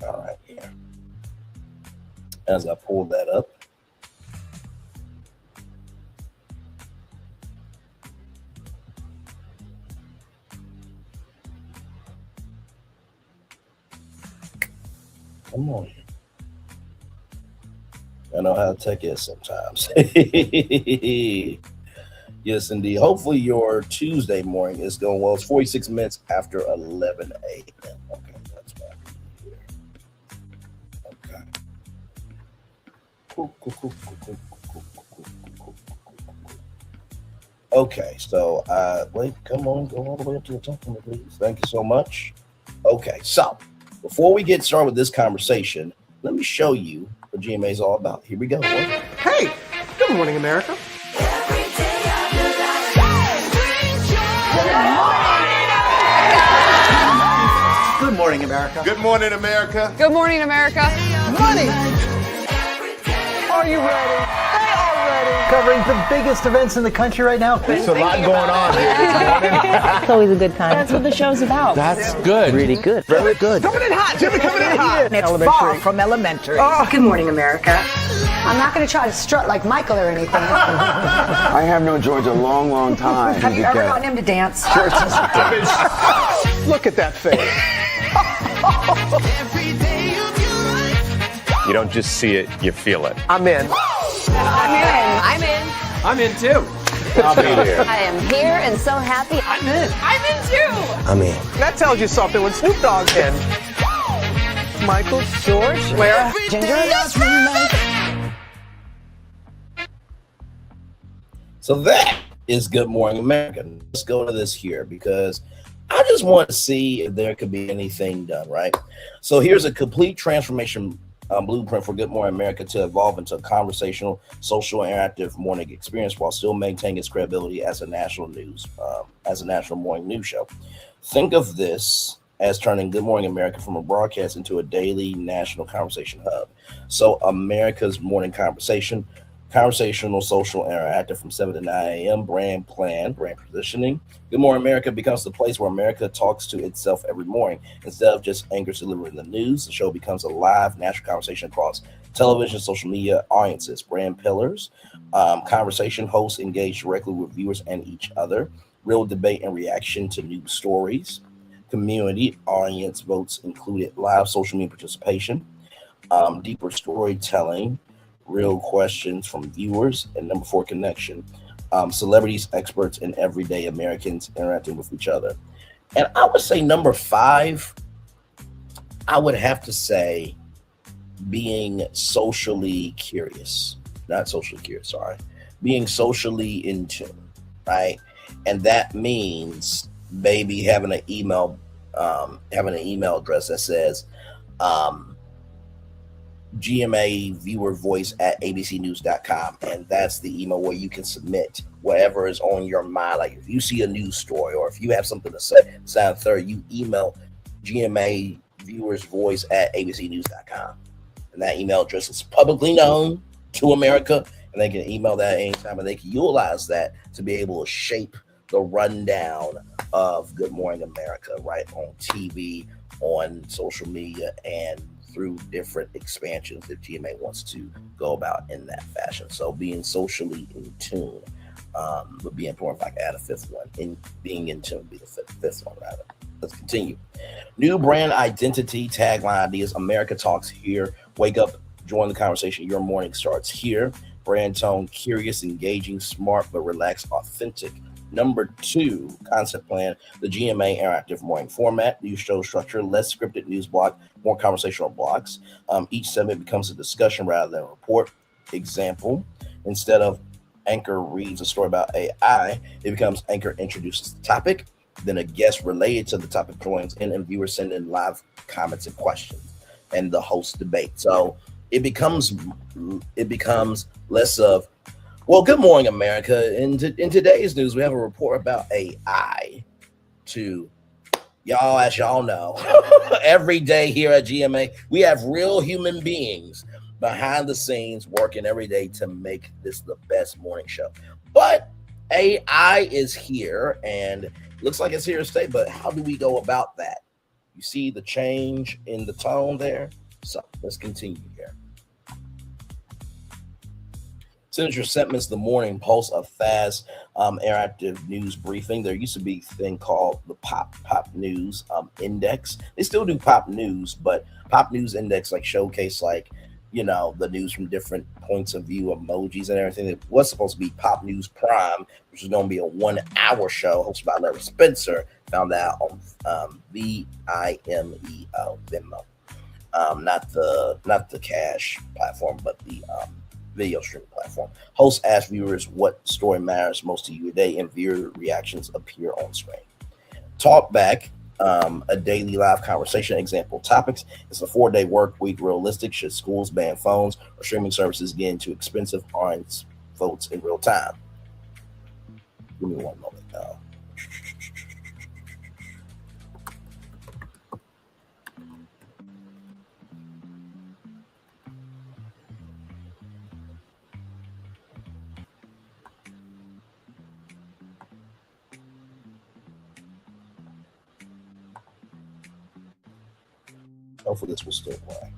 All right, here. As I pull that up. Come on. I know how tech is sometimes. Yes, indeed. Hopefully your Tuesday morning is going well. It's 46 minutes after 11 a.m. Okay, that's fine. Okay. Cool. Okay, so wait, come on, go all the way up to the top for me, please. Thank you so much. Okay, so before we get started with this conversation, let me show you what GMA is all about. Here we go. Hey, Good Morning America. Good morning, America. Good morning, America. Good morning, America. Money. Are you ready? They are ready. Covering the biggest events in the country right now. There's a lot going on here this morning. It's always a good time. That's what the show's about. That's good. Really good. Very good. Coming in hot, Jimmy, coming in hot. It's far from elementary. Oh. Good morning, America. I'm not going to try to strut like Michael or anything. I have known George a long, long time. Have you ever gotten him to dance? Look at that face. You don't just see it, you feel it. I'm in. I'm in. I'm in too. I'll be there. I am here and so happy. I'm in too. I'm in. That tells you something when Snoop Dogg's in. Michael, George, where? Ginger. So that is Good Morning America. Let's go to this here because I just want to see if there could be anything done, right? So here's a complete transformation blueprint for Good Morning America to evolve into a conversational, social, interactive morning experience while still maintaining its credibility as a national morning news show. Think of this as turning Good Morning America from a broadcast into a daily national conversation hub. So America's morning conversation, conversational, social, interactive from 7 to 9 a.m., brand plan, brand positioning. Good Morning America becomes the place where America talks to itself every morning. Instead of just anchors delivering the news, the show becomes a live national conversation across television, social media, audiences, brand pillars, conversation hosts engage directly with viewers and each other, real debate and reaction to news stories, community, audience votes included, live social media participation, deeper storytelling, real questions from viewers, and number 4, connection. Celebrities, experts, and everyday Americans interacting with each other. And I would say number 5, I would have to say being socially curious. Not socially curious, sorry. Being socially in tune, right? And that means maybe having an email having an email address that says GMA viewer voice at abcnews.com, and that's the email where you can submit whatever is on your mind. Like if you see a news story or if you have something to say, sound third, you email GMA viewers voice at abcnews.com, and that email address is publicly known to America, and they can email that anytime, and they can utilize that to be able to shape the rundown of Good Morning America, right, on TV, on social media, and through different expansions that GMA wants to go about in that fashion. So being socially in tune would be important. If I could add a fifth one, in being in tune would be the fifth one, rather. Let's continue. New brand identity, tagline ideas. America talks here. Wake up, join the conversation. Your morning starts here. Brand tone, curious, engaging, smart, but relaxed, authentic. Number 2, concept plan, the GMA interactive morning format, new show structure, less scripted news block, more conversational blocks. Each segment becomes a discussion rather than a report. Example, instead of Anchor reads a story about AI, it becomes Anchor introduces the topic, then a guest related to the topic joins in, and viewers send in live comments and questions, and the host debate. So it becomes less of, well, good morning, America. In today's news, we have a report about AI. To y'all, as y'all know, every day here at GMA, we have real human beings behind the scenes working every day to make this the best morning show. But AI is here, and looks like it's here to stay. But how do we go about that? You see the change in the tone there? So let's continue here. Senator Sentments, the Morning Pulse, a fast interactive news briefing. There used to be a thing called the Pop News Index. They still do Pop News, but Pop News Index like showcase like, you know, the news from different points of view, emojis and everything. It was supposed to be Pop News Prime, which was going to be a 1-hour show hosted by Larry Spencer. Found that on Vimeo, not the cash platform, but the video streaming platform. Host asks viewers what story matters most to you today, and viewer reactions appear on screen. Talk back, a daily live conversation. Example topics: it's a 4-day work week realistic? Should schools ban phones, or streaming services getting too expensive? Orange votes in real time. Give me one moment now. Hopefully this will still play.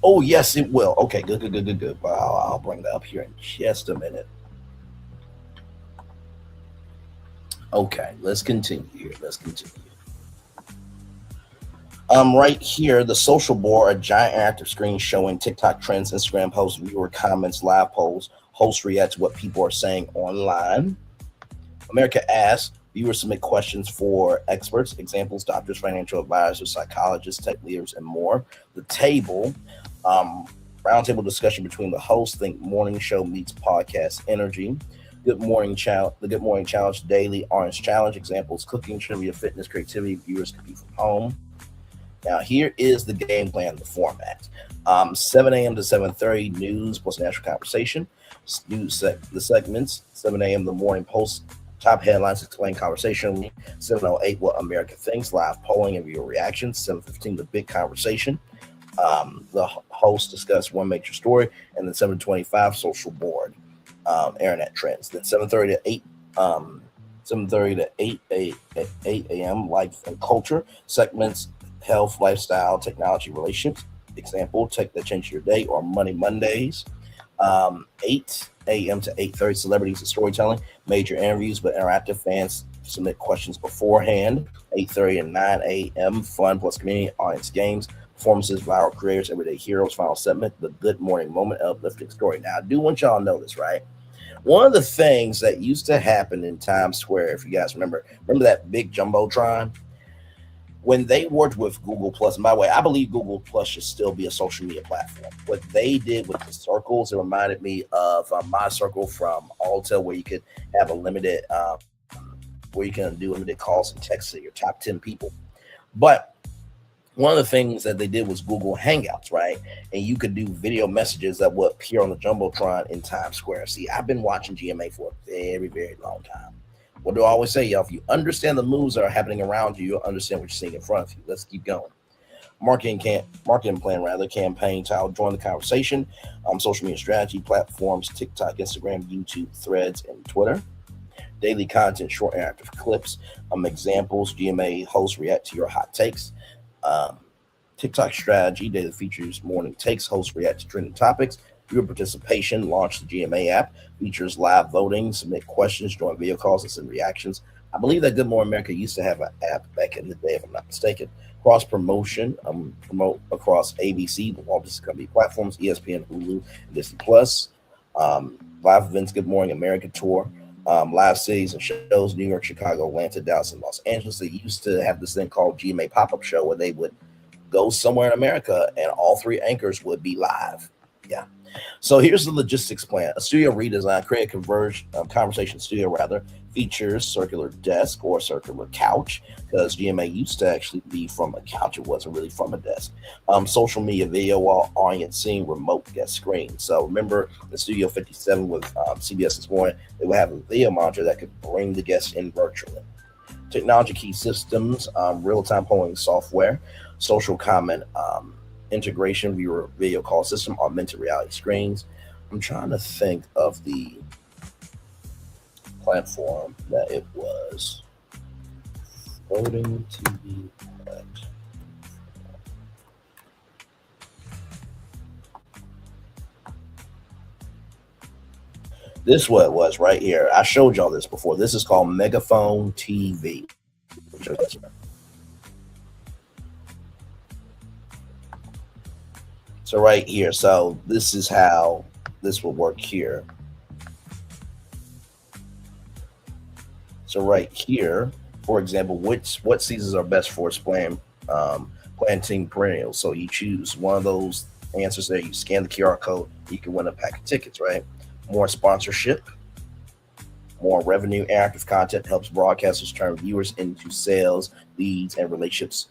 Oh, yes, it will. Okay, good. I'll bring that up here in just a minute. Okay, let's continue here. Right here, the social board, a giant interactive screen showing TikTok trends, Instagram posts, viewer comments, live polls. Hosts react to what people are saying online. America asks, viewers submit questions for experts, examples, doctors, financial advisors, psychologists, tech leaders, and more. The table, roundtable discussion between the hosts. Think morning show meets podcast energy. The Good Morning Challenge, daily orange challenge. Examples: cooking, trivia, fitness, creativity. Viewers compete from home. Now, here is the game plan, the format. 7 a.m. to 7:30, news plus national conversation. The segments: 7 a.m. the morning post, top headlines explain conversation. 7:08, what America thinks, live polling and viewer reactions. 7:15, the big conversation. The host discuss one major story, and then 7:25, social board. Internet trends. Then 7:30 to 8 a.m. life and culture segments: health, lifestyle, technology, relationships. Example: tech that changed your day, or Money Mondays. 8 a.m. to 8:30, celebrities and storytelling. Major interviews, but interactive. Fans submit questions beforehand. 8:30 and 9 a.m. fun plus community, audience games. Performances, viral creators, everyday heroes. Final segment: the good morning moment, uplifting story. Now, I do want y'all to know this, right? One of the things that used to happen in Times Square, if you guys remember that big jumbotron, when they worked with Google Plus, and by the way, I believe Google Plus should still be a social media platform. What they did with the circles, it reminded me of my circle from Altel, where you could have a limited, where you can do limited calls and texts to your top 10 people. But one of the things that they did was Google Hangouts, right? And you could do video messages that would appear on the jumbotron in Times Square. See, I've been watching GMA for a very, very long time. What do I always say, y'all? If you understand the moves that are happening around you, you'll understand what you're seeing in front of you. Let's keep going. Marketing plan, campaign title, join the conversation. Social media strategy platforms, TikTok, Instagram, YouTube, Threads, and Twitter. Daily content, short interactive clips, examples, GMA hosts react to your hot takes. TikTok strategy, daily features, morning takes, hosts react to trending topics. Viewer participation, launch the GMA app, features live voting, submit questions, join video calls, and send reactions. I believe that Good Morning America used to have an app back in the day, if I'm not mistaken. Cross promotion, promote across ABC, the Walt Disney Company platforms, ESPN, Hulu, and Disney Plus. Live events, Good Morning America tour. Live cities and shows, New York, Chicago, Atlanta, Dallas, and Los Angeles. They used to have this thing called GMA pop-up show where they would go somewhere in America and all three anchors would be live. Yeah. So here's the logistics plan. A studio redesign, create a conversation studio rather, features circular desk or circular couch, because GMA used to actually be from a couch. It wasn't really from a desk. Social media video while audience seeing remote guest screen. So remember the Studio 57 with CBS This Morning, they would have a video monitor that could bring the guests in virtually. Technology key systems, real-time polling software, social comment, integration, viewer video call system, augmented reality screens. I'm trying to think of the platform that it was. Voting TV platform. This is what it was right here. I showed y'all this before. This is called Megaphone TV. So right here, so this is how this will work here. So right here, for example, what seasons are best for planting perennials? So you choose one of those answers there. You scan the QR code, you can win a pack of tickets, right? More sponsorship, more revenue. Interactive content helps broadcasters turn viewers into sales, leads, and relationships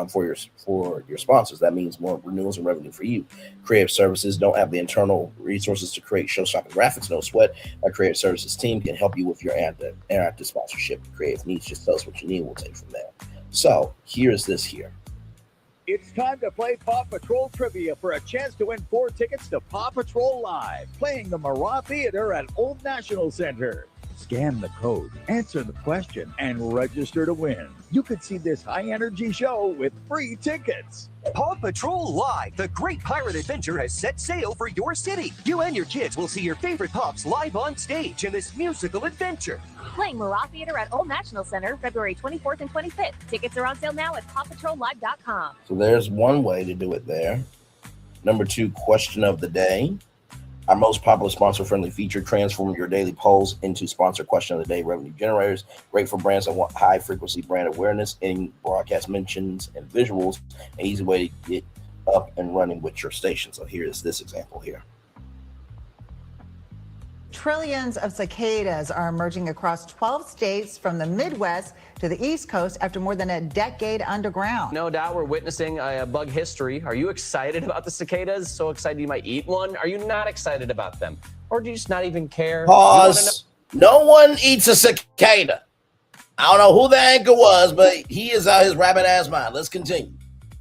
for your sponsors. That means more renewals and revenue for you. Creative services don't have the internal resources to create show-stopping graphics. No sweat. Our creative services team can help you with your interactive sponsorship creative needs. Just tell us what you need. We'll take from there. So here's this here. It's time to play Paw Patrol Trivia for a chance to win 4 tickets to Paw Patrol Live, playing the Marat Theater at Old National Center. Scan the code, answer the question, and register to win. You could see this high-energy show with free tickets. Paw Patrol Live, the great pirate adventure has set sail for your city. You and your kids will see your favorite pups live on stage in this musical adventure. Playing Marat Theater at Old National Center, February 24th and 25th. Tickets are on sale now at PawPatrolLive.com. So there's one way to do it there. Number 2, question of the day. Our most popular sponsor-friendly feature, transform your daily polls into sponsor question of the day revenue generators. Great for brands that want high-frequency brand awareness, in broadcast mentions and visuals. An easy way to get up and running with your station. So here's this example here. Trillions of cicadas are emerging across 12 states from the Midwest to the East Coast after more than a decade underground. No doubt we're witnessing a bug history. Are you excited about the cicadas? So excited you might eat one? Are you not excited about them? Or do you just not even care? Pause. No one eats a cicada. I don't know who the anchor was, but he is out his rabbit ass mind. Let's continue.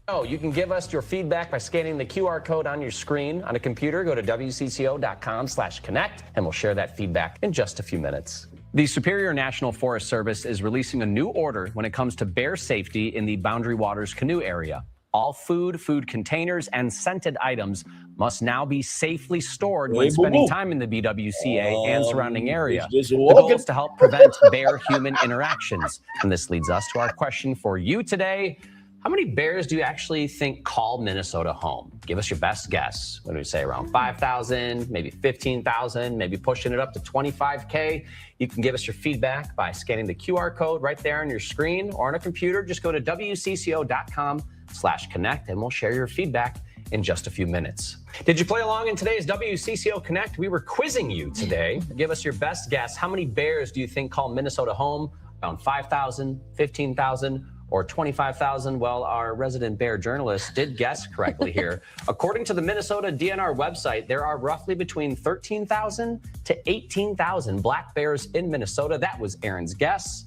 Oh, you can give us your feedback by scanning the QR code on your screen on a computer. Go to wcco.com/connect, and we'll share that feedback in just a few minutes. The Superior National Forest Service is releasing a new order when it comes to bear safety in the Boundary Waters canoe area. All food containers, and scented items must now be safely stored when spending time in the BWCA and surrounding area. The goal is to help prevent bear-human interactions. And this leads us to our question for you today. How many bears do you actually think call Minnesota home? Give us your best guess. What do we say, around 5,000, maybe 15,000, maybe pushing it up to 25K? You can give us your feedback by scanning the QR code right there on your screen or on a computer. Just go to WCCO.com/connect and we'll share your feedback in just a few minutes. Did you play along in today's WCCO Connect? We were quizzing you today. Give us your best guess. How many bears do you think call Minnesota home? Around 5,000, 15,000, or 25,000? Well, our resident bear journalist did guess correctly here. According to the Minnesota DNR website, there are roughly between 13,000 to 18,000 black bears in Minnesota. That was Aaron's guess.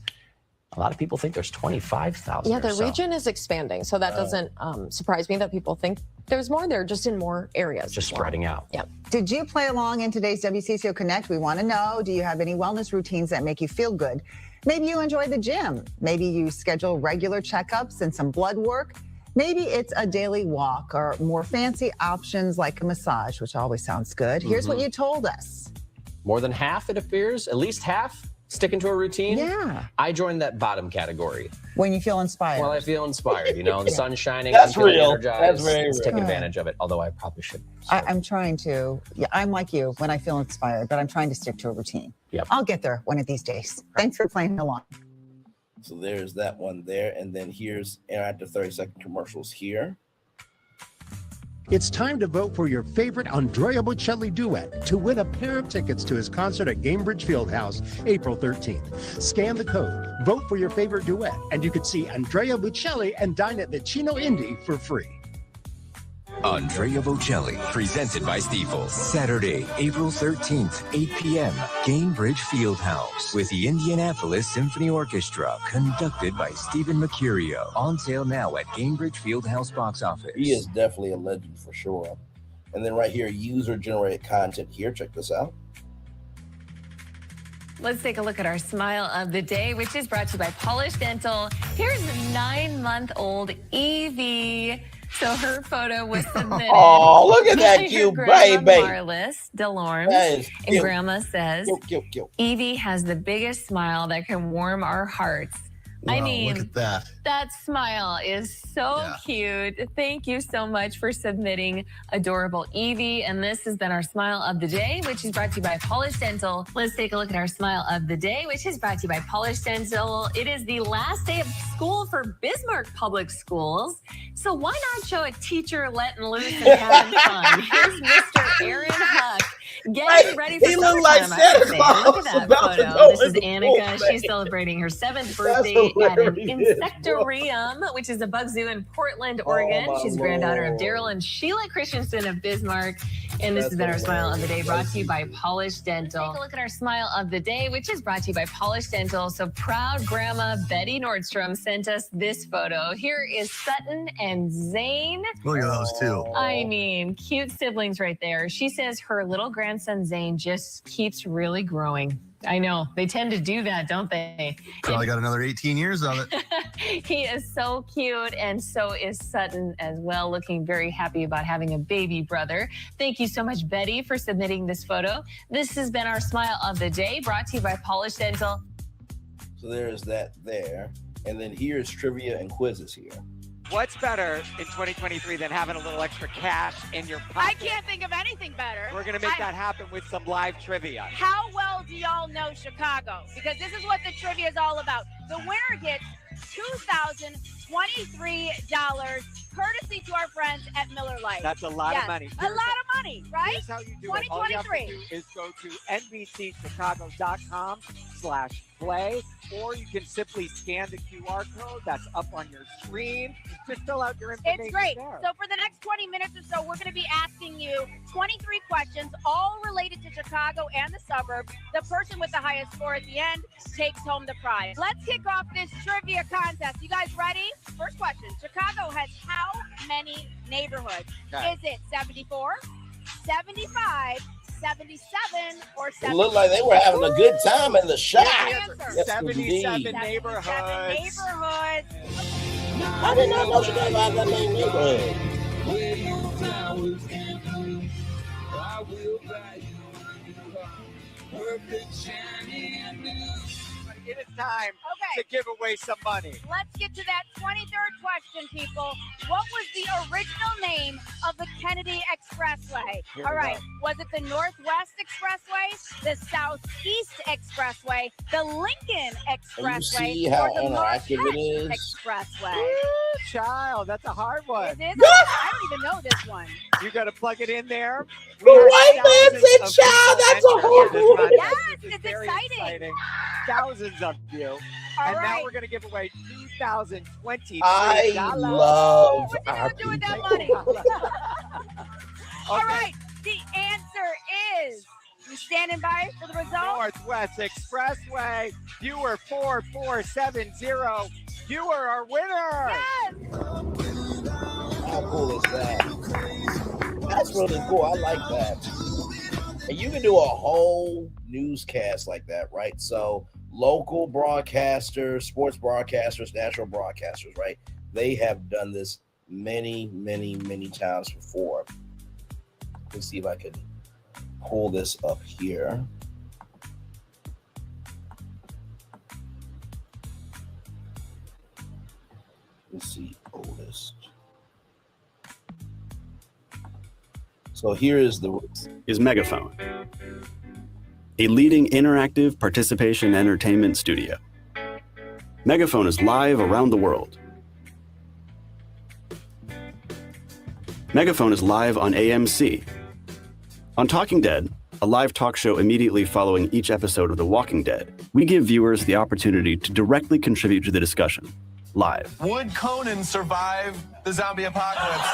A lot of people think there's 25,000. Yeah, the region is expanding, so that doesn't surprise me that people think there's more. They're just in more areas. Just spreading out. Yep. Did you play along in today's WCCO Connect? We want to know, do you have any wellness routines that make you feel good? Maybe you enjoy the gym. Maybe you schedule regular checkups and some blood work. Maybe it's a daily walk or more fancy options like a massage, which always sounds good. Here's what you told us. More than half, it appears, at least half, sticking to a routine. Yeah. I joined that bottom category. When you feel inspired. Well, I feel inspired, you know, the sun's shining. That's I'm feeling real. energized. That's very Let's take real. advantage of it, although I probably should. I'm trying to. Yeah, I'm like you when I feel inspired, but I'm trying to stick to a routine. Yep. I'll get there one of these days. Thanks for playing along. So there's that one there. And then here's after 30-second commercials here. It's time to vote for your favorite Andrea Bocelli duet to win a pair of tickets to his concert at Gamebridge Fieldhouse, April 13th. Scan the code, vote for your favorite duet, and you can see Andrea Bocelli and dine at the Chino Indy for free. Andrea Bocelli, presented by Stifel. Saturday, April 13th, 8 p.m., Gamebridge Fieldhouse, with the Indianapolis Symphony Orchestra, conducted by Stephen Mercurio. On sale now at Gamebridge Fieldhouse box office. He is definitely a legend for sure. And then right here, user-generated content here. Check this out. Let's take a look at our smile of the day, which is brought to you by Polish Dental. Here's 9-month-old Evie. So her photo was submitted. Oh, look at that by her cute grandma, baby. Marlis Delorme. That is And cute. Grandma says, Cute. Evie has the biggest smile that can warm our hearts. I Wow, mean, look at that. smile is so cute. Thank you so much for submitting adorable Evie. And this has been our smile of the day, which is brought to you by Polish Dental. Let's take a look at our smile of the day, which is brought to you by Polish Dental. It is the last day of school for Bismarck Public Schools. So why not show a teacher letting loose and having fun? Here's Mr. Aaron Huck getting ready for He looked like summertime, I Santa say. Claus Look at that about to photo. go This is in the Annika. pool, She's man. celebrating her 7th That's birthday at an hilarious, insectarium, which is a bug zoo in Portland, Oregon. my She's granddaughter of Lord. Daryl and Sheila Christensen of Bismarck. And this has been our smile of the day, brought to you by Polish Dental. Take a look at our smile of the day, which is brought to you by Polish Dental. So proud grandma Betty Nordstrom sent us this photo. Here is Sutton and Zane. Look at those two. I mean, cute siblings right there. She says her little grandson Zane just keeps really growing. I know. They tend to do that, don't they? Probably got another 18 years of it. He is so cute, and so is Sutton as well, looking very happy about having a baby brother. Thank you so much, Betty, for submitting this photo. This has been our smile of the day, brought to you by Polish Dental. So there's that there. And then here's trivia and quizzes here. What's better in 2023 than having a little extra cash in your pocket? I can't think of anything better. We're going to make that happen with some live trivia. How well do y'all know Chicago? Because this is what the trivia is all about. The winner gets $2,023 courtesy to our friends at Miller Lite. That's a lot of money. A lot of money, right? Here's how you do it. All you have to 2023. do is go to nbcchicago.com/play, or you can simply scan the QR code that's up on your screen. Just fill out your information. It's great. there. So for the next 20 minutes or so, we're going to be asking you 23 questions, all related to Chicago and the suburbs. The person with the highest score at the end takes home the prize. Let's kick off this trivia contest. You guys ready? First question. Chicago has how many neighborhoods? Okay. Is it 74, 75, 77, or 70? It looked like they were having a good time in the shop. Answer. Yes, 77 indeed. neighborhoods. 77 neighborhoods. I did not know Chicago had that many neighborhoods. It is time to give away some money. Let's get to that 23rd question. question, people. What was the original name of the Kennedy Expressway? All right. Was it the Northwest Expressway, the Southeast Expressway, the Lincoln Expressway, see how or the interactive it is? Expressway? Ooh, child, that's a hard one. It is. I don't even know this one. You got to plug it in there. The white man said, child, that's a horrible one. Yes, it's very exciting. Thousands of you. All and right. now we're going to give away 2020. I love What our you gonna do with that people. money? All right. The answer is. You standing by for the result? Northwest Expressway. Viewer 4470. You are our winner. Yes. How cool is that? That's really cool. I like that. And you can do a whole newscast like that, right? So local broadcasters, sports broadcasters, national broadcasters, right? They have done this many, many, many times before. Let's see if I can pull this up here. Let's see, oldest. So here is Megaphone, a leading interactive participation entertainment studio. Megaphone is live around the world. Megaphone is live on AMC. On Talking Dead, a live talk show immediately following each episode of The Walking Dead, we give viewers the opportunity to directly contribute to the discussion, live. Would Conan survive the zombie apocalypse?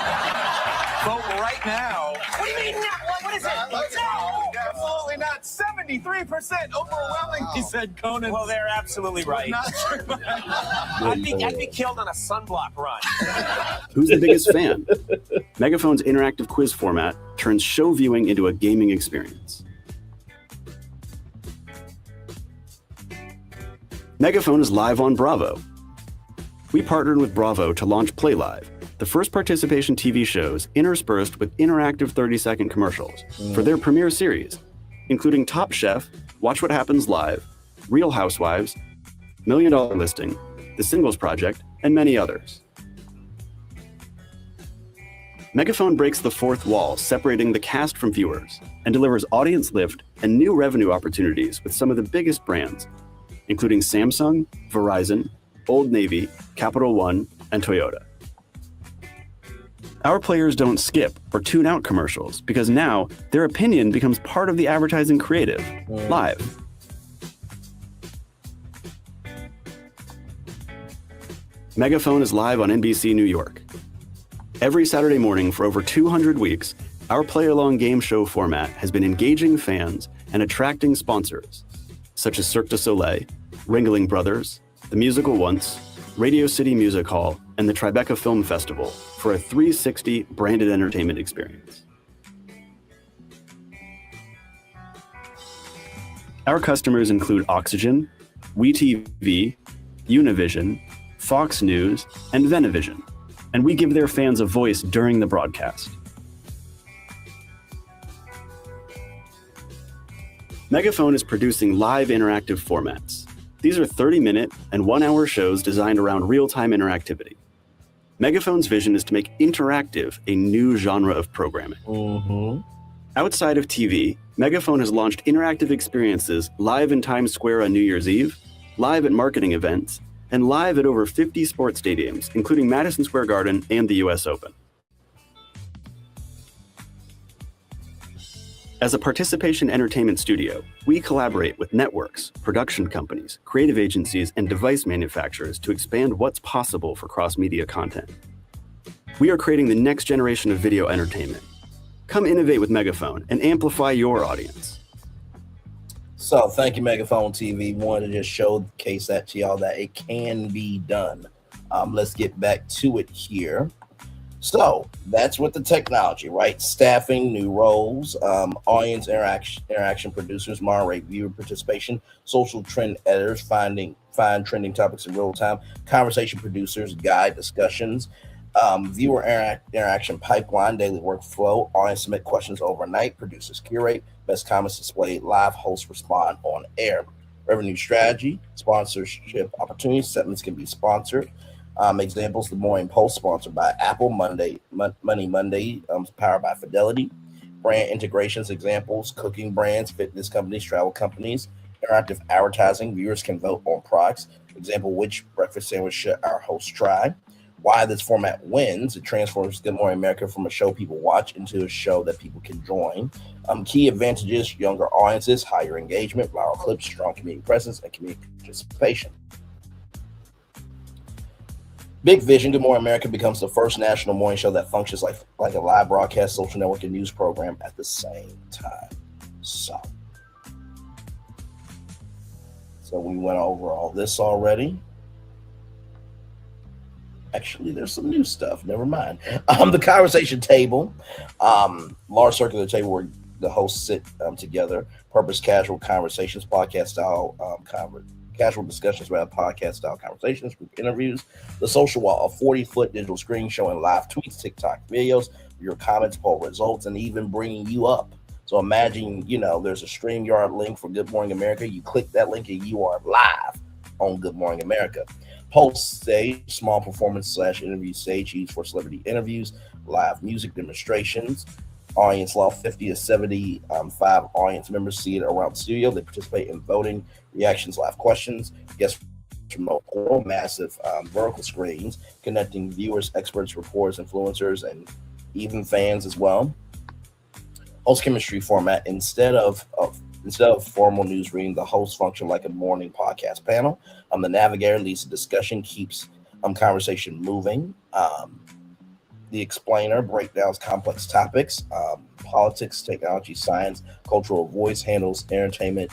Vote right now. What do you mean? What is it? No, absolutely not. 73% overwhelming. He said Conan. Well, they're absolutely right. Not survive. I'd be killed on a sunblock run. Who's the biggest fan? Megaphone's interactive quiz format turns show viewing into a gaming experience. Megaphone is live on Bravo. We partnered with Bravo to launch Play Live, the first participation TV shows interspersed with interactive 30-second commercials for their premiere series, including Top Chef, Watch What Happens Live, Real Housewives, $1 Million Listing, The Singles Project, and many others. Megaphone breaks the fourth wall, separating the cast from viewers, and delivers audience lift and new revenue opportunities with some of the biggest brands, including Samsung, Verizon, Old Navy, Capital One, and Toyota. Our players don't skip or tune out commercials because now their opinion becomes part of the advertising creative, live. Megaphone is live on NBC New York. Every Saturday morning for over 200 weeks, our play-along game show format has been engaging fans and attracting sponsors, such as Cirque du Soleil, Ringling Brothers, The Musical Once, Radio City Music Hall, and the Tribeca Film Festival for a 360 branded entertainment experience. Our customers include Oxygen, WeTV, Univision, Fox News, and Venevision, and we give their fans a voice during the broadcast. Megaphone is producing live interactive formats. These are 30-minute and 1-hour shows designed around real-time interactivity. Megaphone's vision is to make interactive a new genre of programming. Outside of TV, Megaphone has launched interactive experiences live in Times Square on New Year's Eve, live at marketing events, and live at over 50 sports stadiums, including Madison Square Garden and the US Open. As a participation entertainment studio, we collaborate with networks, production companies, creative agencies, and device manufacturers to expand what's possible for cross-media content. We are creating the next generation of video entertainment. Come innovate with Megaphone and amplify your audience. So thank you, Megaphone TV. Wanted to just showcase that to y'all that it can be done. Let's get back to it here. So that's with the technology, right? Staffing, new roles, audience interaction producers, moderate viewer participation, social trend editors, find trending topics in real time, conversation producers, guide discussions, viewer interaction pipeline, daily workflow, audience submit questions overnight, producers curate, best comments displayed live, hosts respond on air. Revenue strategy, sponsorship opportunities, segments can be sponsored. Examples: the Morning Post, sponsored by Apple. Money Monday, powered by Fidelity. Brand integrations examples: cooking brands, fitness companies, travel companies. Interactive advertising: viewers can vote on products. Example: which breakfast sandwich should our host try? Why this format wins: it transforms Good Morning America from a show people watch into a show that people can join. Key advantages: younger audiences, higher engagement, viral clips, strong community presence, and community participation. Big vision: Good Morning America becomes the first national morning show that functions like a live broadcast, social network, and news program at the same time. So we went over all this already. Actually, there's some new stuff. Never mind. The conversation table, large circular table where the hosts sit together. Purpose: casual conversations, podcast style casual discussions, rather podcast style conversations, group interviews. The social wall, a 40-foot digital screen showing live tweets, TikTok videos, your comments, poll results, and even bringing you up. So imagine, there's a StreamYard link for Good Morning America. You click that link and you are live on Good Morning America. Post stage, small performance / interview stage used for celebrity interviews, live music demonstrations. Audience law: 50 to 75 audience members seated around the studio. They participate in voting, reactions, live questions. Guest remote portal, massive vertical screens connecting viewers, experts, reporters, influencers, and even fans as well. Host chemistry format: instead of formal news reading, the hosts function like a morning podcast panel. The navigator leads the discussion, keeps conversation moving. The explainer breakdowns complex topics, politics, technology, science, cultural voice, handles entertainment,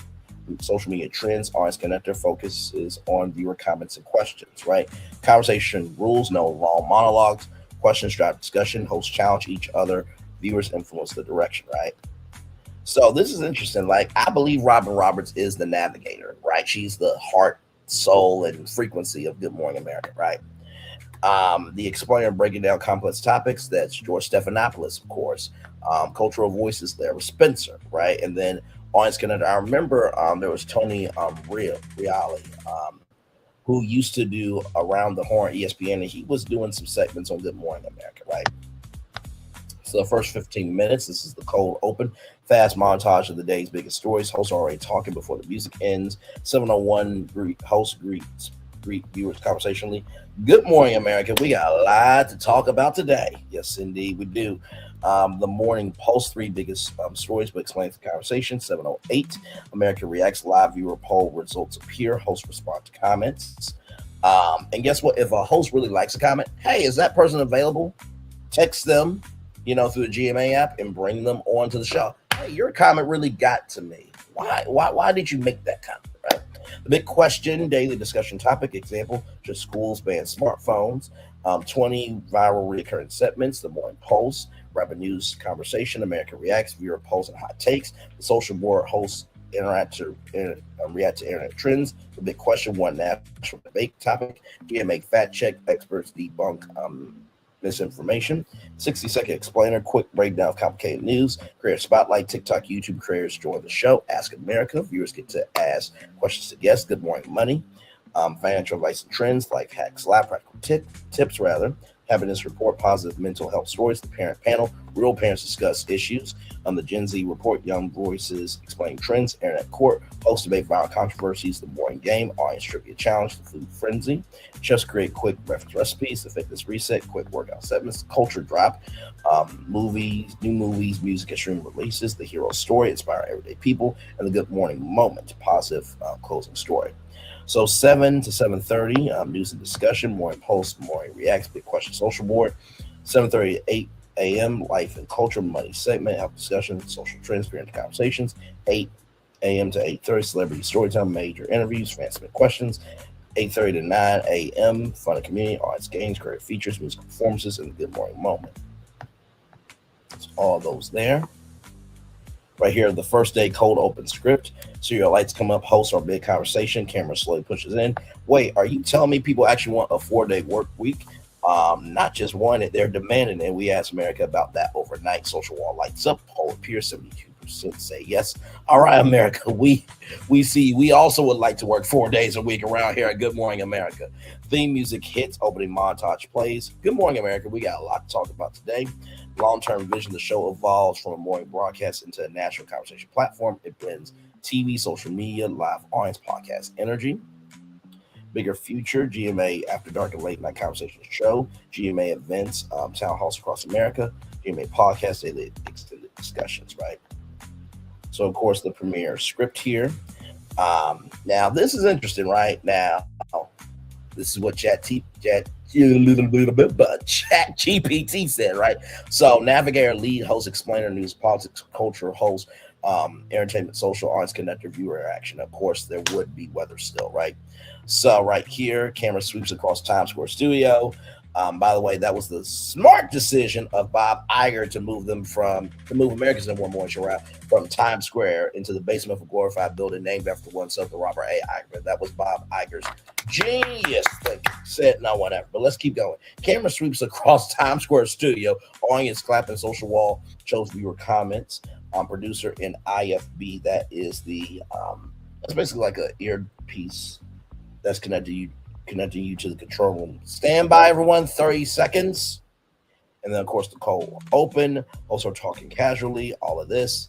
social media trends. Audience connector focuses on viewer comments and questions, right? Conversation rules: no long monologues, questions drive discussion, hosts challenge each other, viewers influence the direction, right? So this is interesting. Like, I believe Robin Roberts is the navigator, right? She's the heart, soul, and frequency of Good Morning America, right? The explainer breaking down complex topics, that's George Stephanopoulos, of course. Cultural voices there with Spencer, right? And then audience connector. I remember there was Tony Reale, who used to do Around the Horn ESPN, and he was doing some segments on Good Morning America, right? So the first 15 minutes, this is the cold open, fast montage of the day's biggest stories. Hosts are already talking before the music ends. 7:01, host greet viewers conversationally. Good Morning America, we got a lot to talk about today. Yes, indeed, we do. The Morning Post, 3 biggest stories, but explains the conversation. 7:08, America reacts, live viewer poll results appear. Hosts respond to comments. And guess what? If a host really likes a comment, hey, is that person available? Text them, through the GMA app and bring them on to the show. Hey, your comment really got to me. Why did you make that comment, right? The big question, daily discussion topic, example, should schools ban smartphones? 20 viral recurring segments, the Morning Post, rapid news conversation, America reacts, viewer polls and hot takes. The social board hosts react to internet trends. The big question, one national debate topic. GMA fact check, experts debunk misinformation. 60-second explainer, quick breakdown of complicated news. Creator spotlight, TikTok, YouTube creators join the show. Ask America, viewers get to ask questions to guests. Good Morning Money. Financial advice and trends, life hacks, live practical tips. Happiness report, positive mental health stories. The parent panel, real parents discuss issues. The Gen Z report, young voices explain trends. Internet court, host debate viral controversies. The Morning Game, audience trivia challenge. The Food Frenzy, just create quick reference recipes. The Fitness Reset, quick workout segments. Culture drop, new movies, music and streaming releases. The Hero Story, inspire everyday people. And the Good Morning Moment, positive closing story. So 7 to 7:30, news and discussion, Morning Post, Morning Reacts, big question, social board. 7:30 to 8 a.m., life and culture, money segment, health discussion, social trends, parent conversations. 8 a.m. to 8:30, celebrity storytime, major interviews, fancy questions. 8:30 to 9 a.m., fun and community, arts, games, creative features, musical performances, and the Good Morning Moment. It's all those there. Right here, the first day cold open script. So your lights come up, hosts or big conversation, camera slowly pushes in. Wait, are you telling me people actually want a 4-day work week? Not just one, they're demanding it. We asked America about that overnight. Social wall lights up, poll appears, 72% 98% say yes. All right, America, we see we also would like to work 4 days a week around here at Good Morning America. Theme music hits, opening montage plays. Good Morning America, we got a lot to talk about today. Long-term vision, the show evolves from a morning broadcast into a national conversation platform. It blends TV, social media, live audience, podcast energy. Bigger future, GMA After Dark and Late Night Conversation show, GMA events, town halls across America, GMA podcast, daily extended discussions, right? So, of course, the premiere script here. Now, this is interesting, right? Now, this is what Chat GPT said, right? So, navigator, lead host, explainer, news, politics, culture, host, entertainment, social, arts, connector, viewer action. Of course, there would be weather still, right? So right here, camera sweeps across Times Square studio. By the way, that was the smart decision of Bob Iger to move America's Number One Morning Show route from Times Square into the basement of a glorified building named after oneself, the Robert A. Iger. That was Bob Iger's genius thinking. Said no, whatever. But let's keep going. Camera sweeps across Times Square studio. Audience clapping, social wall shows viewer comments. Producer in IFB. That is the that's basically like an earpiece that's connecting you to the control room. Stand by, everyone, 30 seconds. And then, of course, the cold open. Also talking casually, all of this.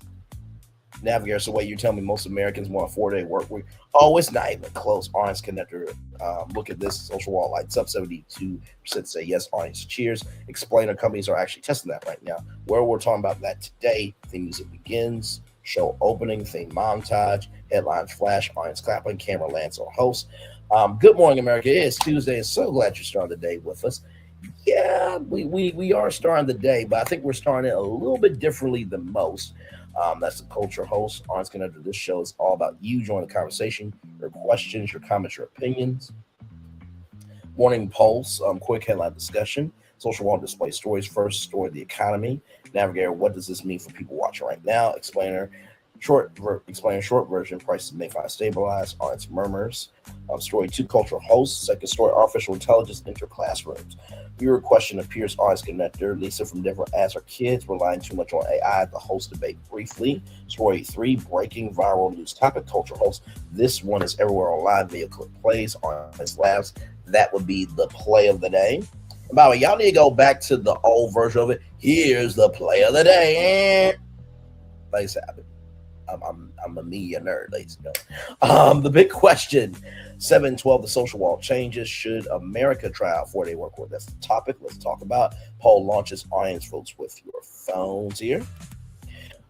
Navigator, so wait, you tell me most Americans want a 4-day work week. Oh, it's not even close. Audience connector. Look at this. Social wall lights up. 72% say yes. Audience cheers. Explainer companies are actually testing that right now. Where we're talking about that today. Theme music begins. Show opening. Theme montage. Headlines flash. Audience clapping. Camera lands on host. Good morning, America. It is Tuesday. So glad you're starting the day with us. Yeah, we are starting the day, but I think we're starting it a little bit differently than most. That's the culture host. Audience Connector. This show is all about you joining the conversation, your questions, your comments, your opinions. Morning Pulse, quick headline discussion. Social wall display stories. First story, the economy. Navigator, what does this mean for people watching right now? Explainer, short version, prices may find stabilized. Audience murmurs. Story 2, cultural hosts. Second story, artificial intelligence enter classrooms. Viewer question appears. Audience Connector. Lisa from Denver asks, are kids relying too much on AI? The host debate briefly. Story 3, breaking viral news topic. Cultural host. This one is everywhere online. Video clip plays. Audience labs. That would be the play of the day. And by the way, y'all need to go back to the old version of it. Here's the play of the day. Like I said, I'm a media nerd, ladies and gentlemen. The big question, 7/12, the social wall changes. Should America try out 4-day work week? That's the topic. Let's talk about. Poll launches. Audience votes with your phones here.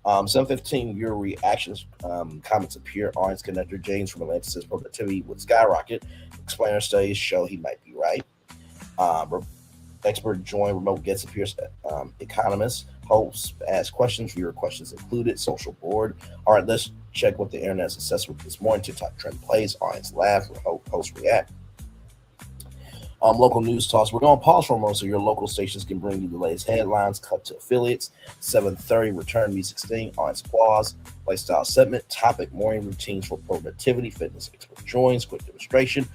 7:15, viewer reactions. Comments appear. Audience Connector. James from Atlanta says productivity would skyrocket. Explainer studies show he might be right. Expert join. Remote guest appears. Economist. Hosts ask questions. Viewer questions included. Social board. All right, let's check what the internet's assessed with this morning. TikTok trend plays. Audience laugh. Hosts react. Local news toss. We're going to pause for a moment so your local stations can bring you the latest headlines. Cut to affiliates. 7:30, return music sting. Audience applause. Lifestyle segment. Topic, morning routines for productivity. Fitness expert joins. Quick demonstration.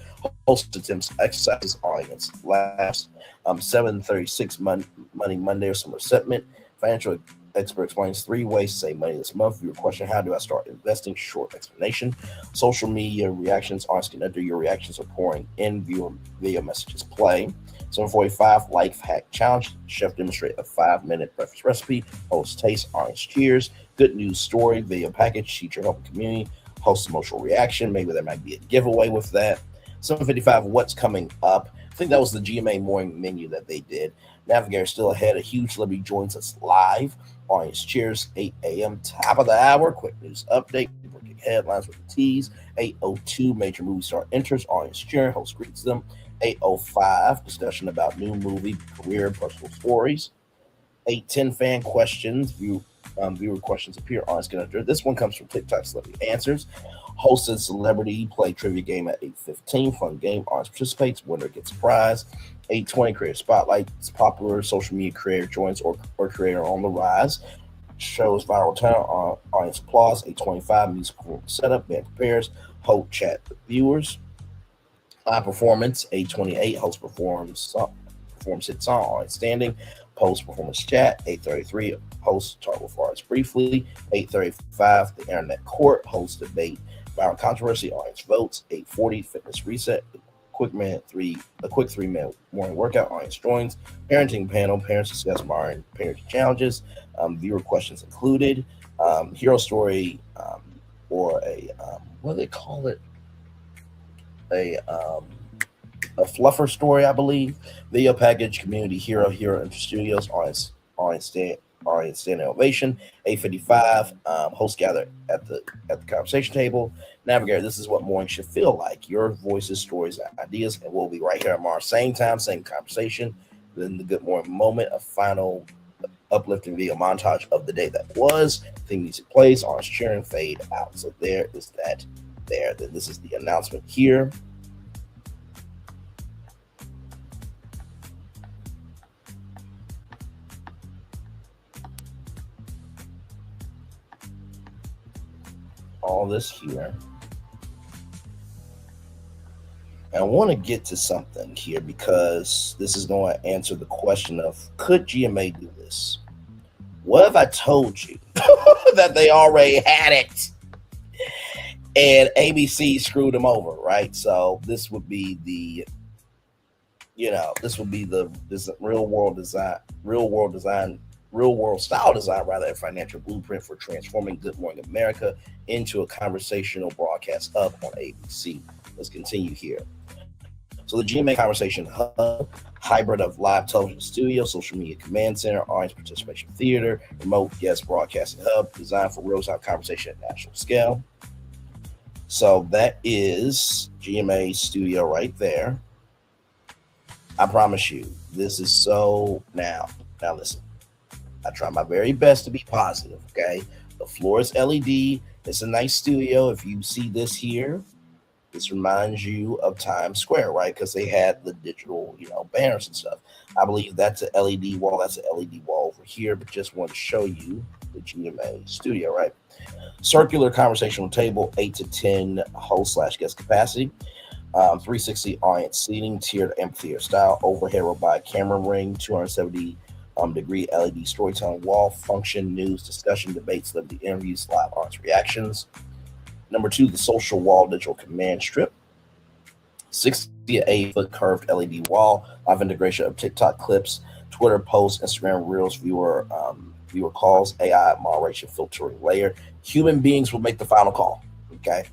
Host attempts exercises. Audience laughs. 7:36, Money Monday or summer segment. Financial expert explains 3 ways to save money this month. Viewer question, how do I start investing? Short explanation. Social media reactions. Audience Connector, your reactions are pouring in. Viewer video messages play. 7:45, life hack challenge. Chef demonstrate a 5-minute breakfast recipe. Host taste. Audience cheers. Good news story. Video package. Teacher helping community. Host emotional reaction. Maybe there might be a giveaway with that. 7:55, what's coming up? I think that was the GMA morning menu that they did. Navigator still ahead. A huge celebrity joins us live. Audience cheers. 8 a.m. top of the hour. Quick news update. Breaking headlines with the tease. 8:02, major movie star enters. Audience cheering. Host greets them. 8:05, discussion about new movie, career, personal stories. 8:10, fan questions. Viewer questions appear. Audience Connector. This one comes from TikTok Celebrity Answers. Hosted celebrity play trivia game at 8:15. Fun game. Audience participates. Winner gets a prize. 8:20, creator spotlight. It's popular social media creator joins or creator on the rise. Shows viral talent. Audience applause. 8:25, music performance setup. Band prepares. Host chat with viewers. Live performance. 8:28, host performs hit song. Audience standing. post-performance chat. 8:33, host talk with Frierson briefly. 8:35, the internet court, host debate, viral controversy, audience votes. 8:40, fitness reset. A quick 3-minute morning workout, audience joins. Parenting panel, parents discuss modern parenting challenges. Viewer questions included. Hero story, or a what do they call it? A fluffer story, I believe. Video package, community hero into studios, audience standing ovation. 8:55, host gather at the conversation table. Navigator, this is what morning should feel like. Your voices, stories, and ideas, and we'll be right here tomorrow, same time, same conversation. Then the good morning moment, a final uplifting video montage of the day that was. Theme music plays, orange cheering, fade out. So there is that there. Then this is the announcement here. All this here. And I want to get to something here because this is going to answer the question of, could GMA do this? What if I told you that they already had it and ABC screwed them over, right? So this would be the, this real world style design, rather, a financial blueprint for transforming Good Morning America into a conversational broadcast hub on ABC. Let's continue here. So the GMA Conversation Hub, hybrid of live television studio, social media command center, audience participation theater, remote guest broadcasting hub, designed for real-time conversation at national scale. So that is GMA studio right there. I promise you, this is so now listen. I try my very best to be positive, okay? The floor is LED. It's a nice studio. If you see this here, this reminds you of Times Square, right? Because they had the digital, banners and stuff. I believe that's an LED wall. That's an LED wall over here, but just want to show you the GMA studio, right? Circular conversational table, 8 to 10 host/guest capacity. 360 audience seating, tiered amphitheater style, overhead robotic camera ring, 270 degree LED storytelling wall, function, news, discussion, debates, celebrity interviews, live audience reactions. Number 2, the social wall digital command strip, 68-foot curved LED wall, live integration of TikTok clips, Twitter posts, Instagram reels, viewer calls, AI moderation filtering layer. Human beings will make the final call. Okay.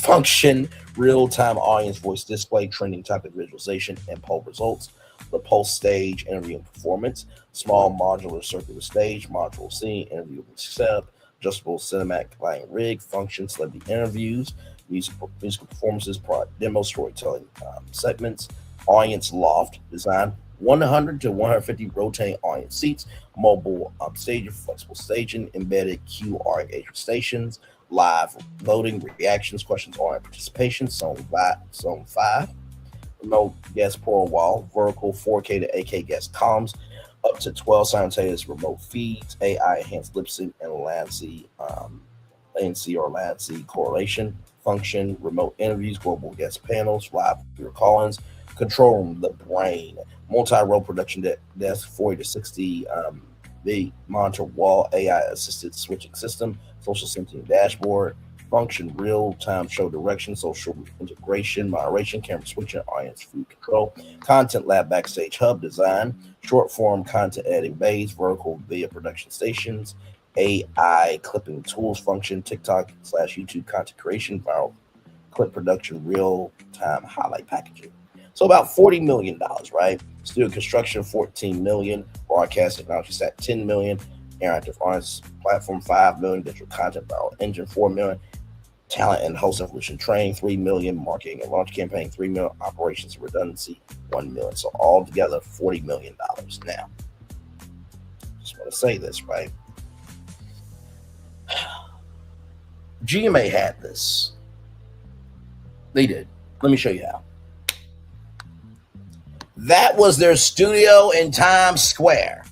Function, real-time audience voice display, trending topic visualization, and poll results. The post stage, interview and performance, small modular circular stage, module scene, interview setup, adjustable cinematic lighting rig, function, celebrity interviews, musical performances, product demo, storytelling segments, audience loft design, 100 to 150 rotating audience seats, mobile staging, flexible staging, embedded QR engagement stations, live voting, reactions, questions, audience participation, zone 5. Remote guest portal wall, vertical 4K to 8K guest columns, up to 12 simultaneous remote feeds, AI enhanced lip sync and ANC correlation, function, remote interviews, global guest panels, live viewer call-ins, control room, the brain, multi-role production desk, 40 to 60 the monitor wall, AI assisted switching system, social syncing dashboard, function, real-time show direction, social integration, moderation, camera switching, audience feed control, content lab, backstage hub design, short-form content editing bays, vertical video production stations, AI clipping tools function, TikTok/YouTube content creation, viral clip production, real-time highlight packaging. So about $40 million, right? Studio construction, $14 million, broadcast technology stack, $10 million, interactive audience platform, $5 million, digital content viral engine, $4 million, talent and host evolution training, $3 million, marketing and launch campaign, $3 million, operations and redundancy, $1 million. So all together, $40 million. Now, just want to say this, right? GMA had this. They did. Let me show you how. That was their studio in Times Square.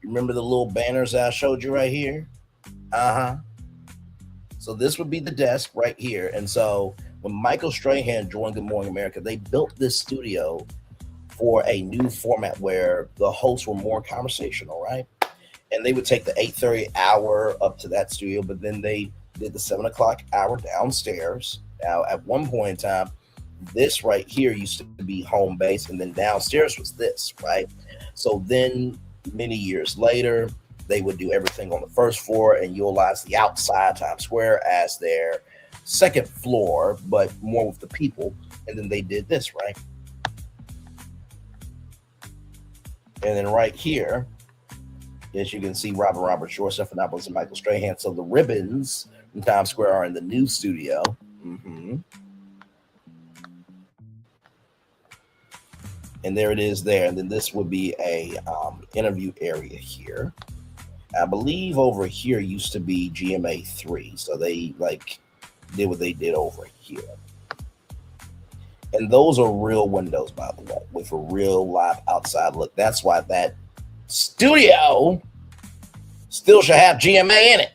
Remember the little banners that I showed you right here? So this would be the desk right here. And so when Michael Strahan joined Good Morning America, they built this studio for a new format where the hosts were more conversational, right? And they would take the 8:30 hour up to that studio, but then they did the 7 o'clock hour downstairs. Now, at one point in time, this right here used to be home base, and then downstairs was this, right? So then many years later, they would do everything on the first floor and utilize the outside Times Square as their second floor, but more with the people. And then they did this, right? And then right here, as you can see, Robert Shore, Stephanopoulos, and Michael Strahan. So the ribbons in Times Square are in the new studio. And there it is there. And then this would be a interview area here. I believe over here used to be GMA 3. So they did what they did over here. And those are real windows, by the way, with a real live outside look. That's why that studio still should have GMA in it.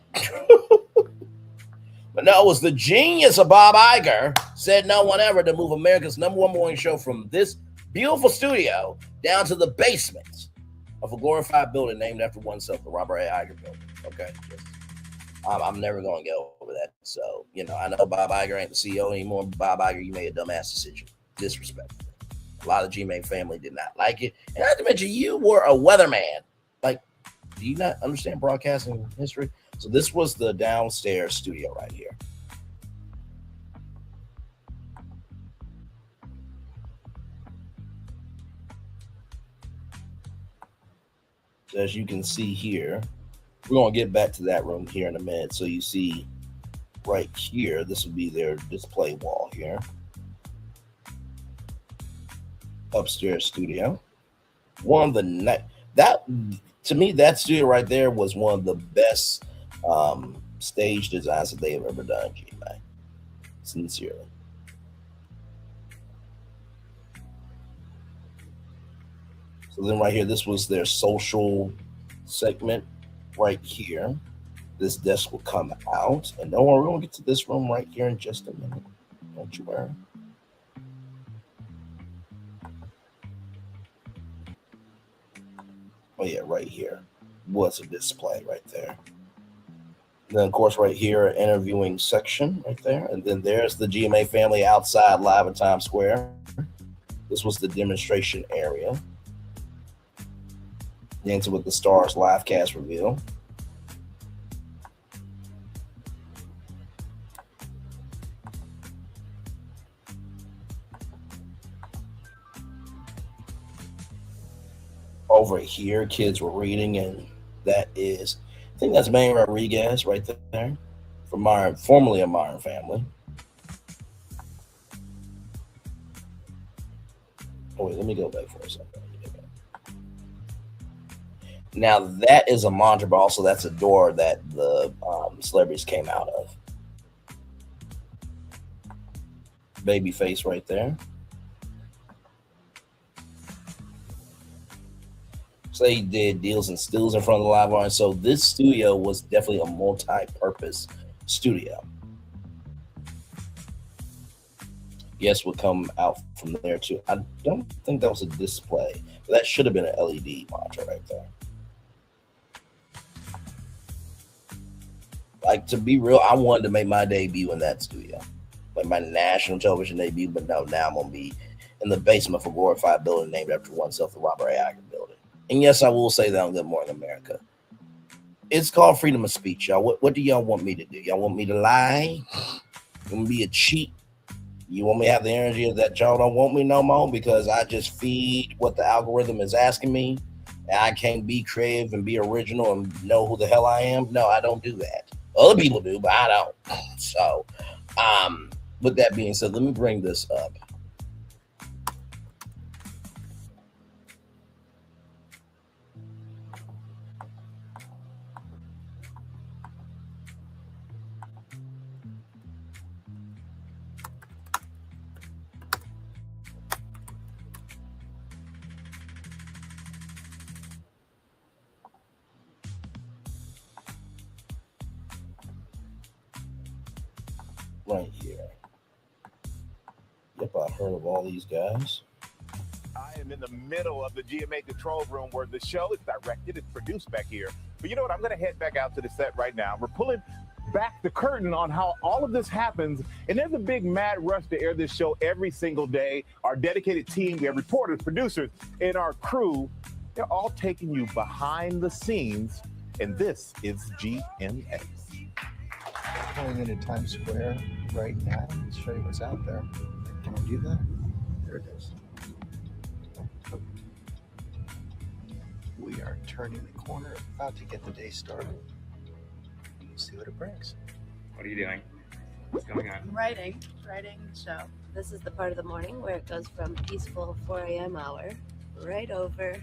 But no, it was the genius of Bob Iger said no one ever to move America's #1 morning show from this beautiful studio down to the basement of a glorified building named after oneself, the Robert A. Iger building. Okay. I'm never going to go over that. So, I know Bob Iger ain't the CEO anymore. But Bob Iger, you made a dumbass decision. Disrespectful. A lot of the GMA family did not like it. And not to mention, you were a weatherman. Like, do you not understand broadcasting history? So this was the downstairs studio right here. So as you can see here, we're going to get back to that room here in a minute. So you see right here, this would be their display wall here. Upstairs studio. One of the to me, that studio right there was one of the best stage designs that they have ever done, GMA. Sincerely. So then right here, this was their social segment right here. This desk will come out. And don't worry, we're going to get to this room right here in just a minute. Don't you worry. Oh yeah, right here was a display right there. And then of course right here, interviewing section right there. And then there's the GMA family outside live in Times Square. This was the demonstration area. Into with the Stars live cast reveal. Over here, kids were reading, and that is, I think that's Manny Rodriguez right there, from formerly a Martin family. Oh wait, let me go back for a second. Now that is a mantra, but also that's a door that the celebrities came out of. Babyface right there. So they did deals and stills in front of the live audience. So this studio was definitely a multi-purpose studio. Guests would come out from there too. I don't think that was a display. That should have been an LED monitor right there. Like, to be real, I wanted to make my debut in that studio, like my national television debut. But no, now I'm gonna be in the basement of a glorified building named after oneself, the Robert A. Iger building. And yes, I will say that on Good Morning America. It's called freedom of speech, y'all. What do y'all want me to do? Y'all want me to lie? You want me to be a cheat? You want me to have the energy that y'all don't want me no more because I just feed what the algorithm is asking me and I can't be creative and be original and know who the hell I am? No, I don't do that. Other people do, but I don't. So, with that being said, let me bring this up. Right here. Yep, I heard of all these guys. I I am in the middle of the GMA control room where the show is directed. It's produced back here. But you know what? I'm going to head back out to the set right now. We're pulling back the curtain on how all of this happens. And there's a big mad rush to air this show every single day. Our dedicated team, we have reporters, producers, and our crew, they're all taking you behind the scenes. And this is GMA. Pulling into Times Square right now. Let's show you what's out there. Can we do that? There it is. We are turning the corner, about to get the day started. We'll see what it brings. What are you doing? What's going on? Writing the show. This is the part of the morning where it goes from peaceful 4 a.m. hour right over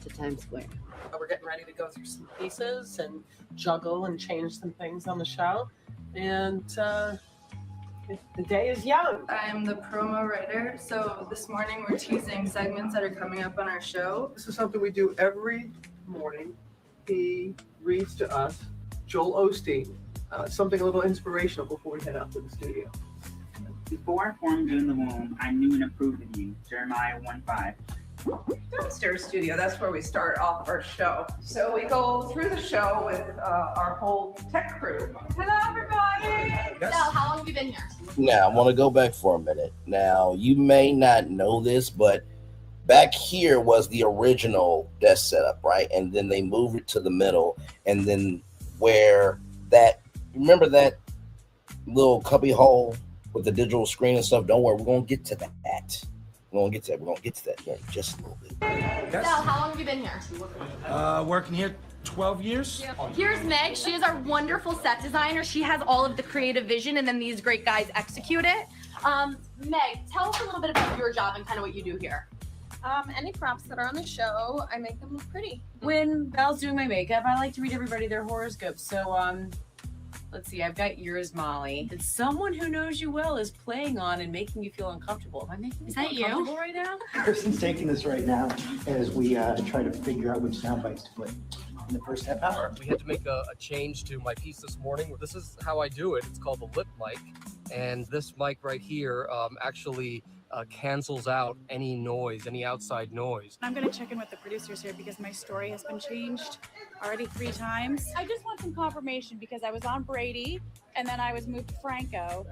to Times Square. We're getting ready to go through some pieces and juggle and change some things on the show. And the day is young. I am the promo writer, so this morning we're teasing segments that are coming up on our show. This is something we do every morning. He reads to us Joel Osteen, something a little inspirational before we head out to the studio. Before I formed you in the womb, I knew and approved of you. Jeremiah 1:5. Downstairs studio, that's where we start off our show. So we go through the show with our whole tech crew. Hello, everybody. Yes. So, how long have you been here? Now, I want to go back for a minute. Now, you may not know this, but back here was the original desk setup, right? And then they moved it to the middle. And then where that, remember that little cubby hole with the digital screen and stuff? Don't worry, we're going to get to that. We're going to get to that here in just a little bit. So, how long have you been here? Working here 12 years. Here's Meg. She is our wonderful set designer. She has all of the creative vision, and then these great guys execute it. Meg, tell us a little bit about your job and kind of what you do here. Any props that are on the show, I make them look pretty. When Belle's doing my makeup, I like to read everybody their horoscopes. So, let's see, I've got yours, Molly. It's someone who knows you well is playing on and making you feel uncomfortable. Am I making you feel uncomfortable right now? Person's taking this right now as we try to figure out which sound bites to put in the first half hour. We had to make a change to my piece this morning. This is how I do it. It's called the lip mic. And this mic right here actually cancels out any noise, any outside noise. I'm going to check in with the producers here because my story has been changed already 3 times. I just want some confirmation because I was on Brady and then I was moved to Franco.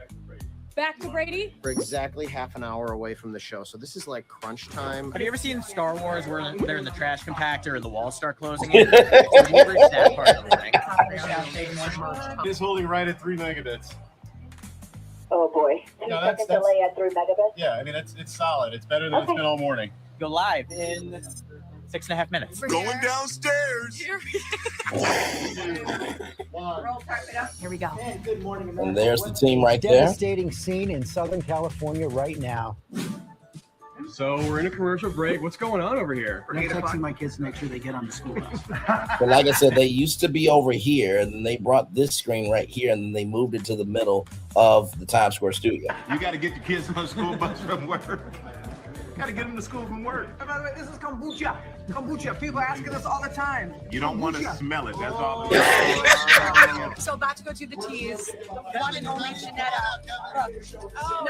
Back to Brady? We're exactly half an hour away from the show, so this is like crunch time. Have you ever seen Star Wars where they're in the trash compactor and the walls start closing in? So we reached that part of the thing. It's holding right at 3 megabits. Oh boy. No, Second delay at 3 megabits? Yeah, I mean, it's solid. It's better than it's been all morning. Go live in 6.5 minutes. Going downstairs. Here we go. Good morning, And there's the team right there. Devastating scene in Southern California right now. So we're in a commercial break. What's going on over here? I'm texting my kids to make sure they get on the school bus. But like I said, they used to be over here, and then they brought this screen right here, and then they moved it to the middle of the Times Square studio. You got to get the kids on the school bus from work. Got to get them to school from work. Hey, by the way, this is kombucha. Kombucha. People are asking us all the time. You don't want to smell it. That's all. So about to go to the teas. One and only Janetta.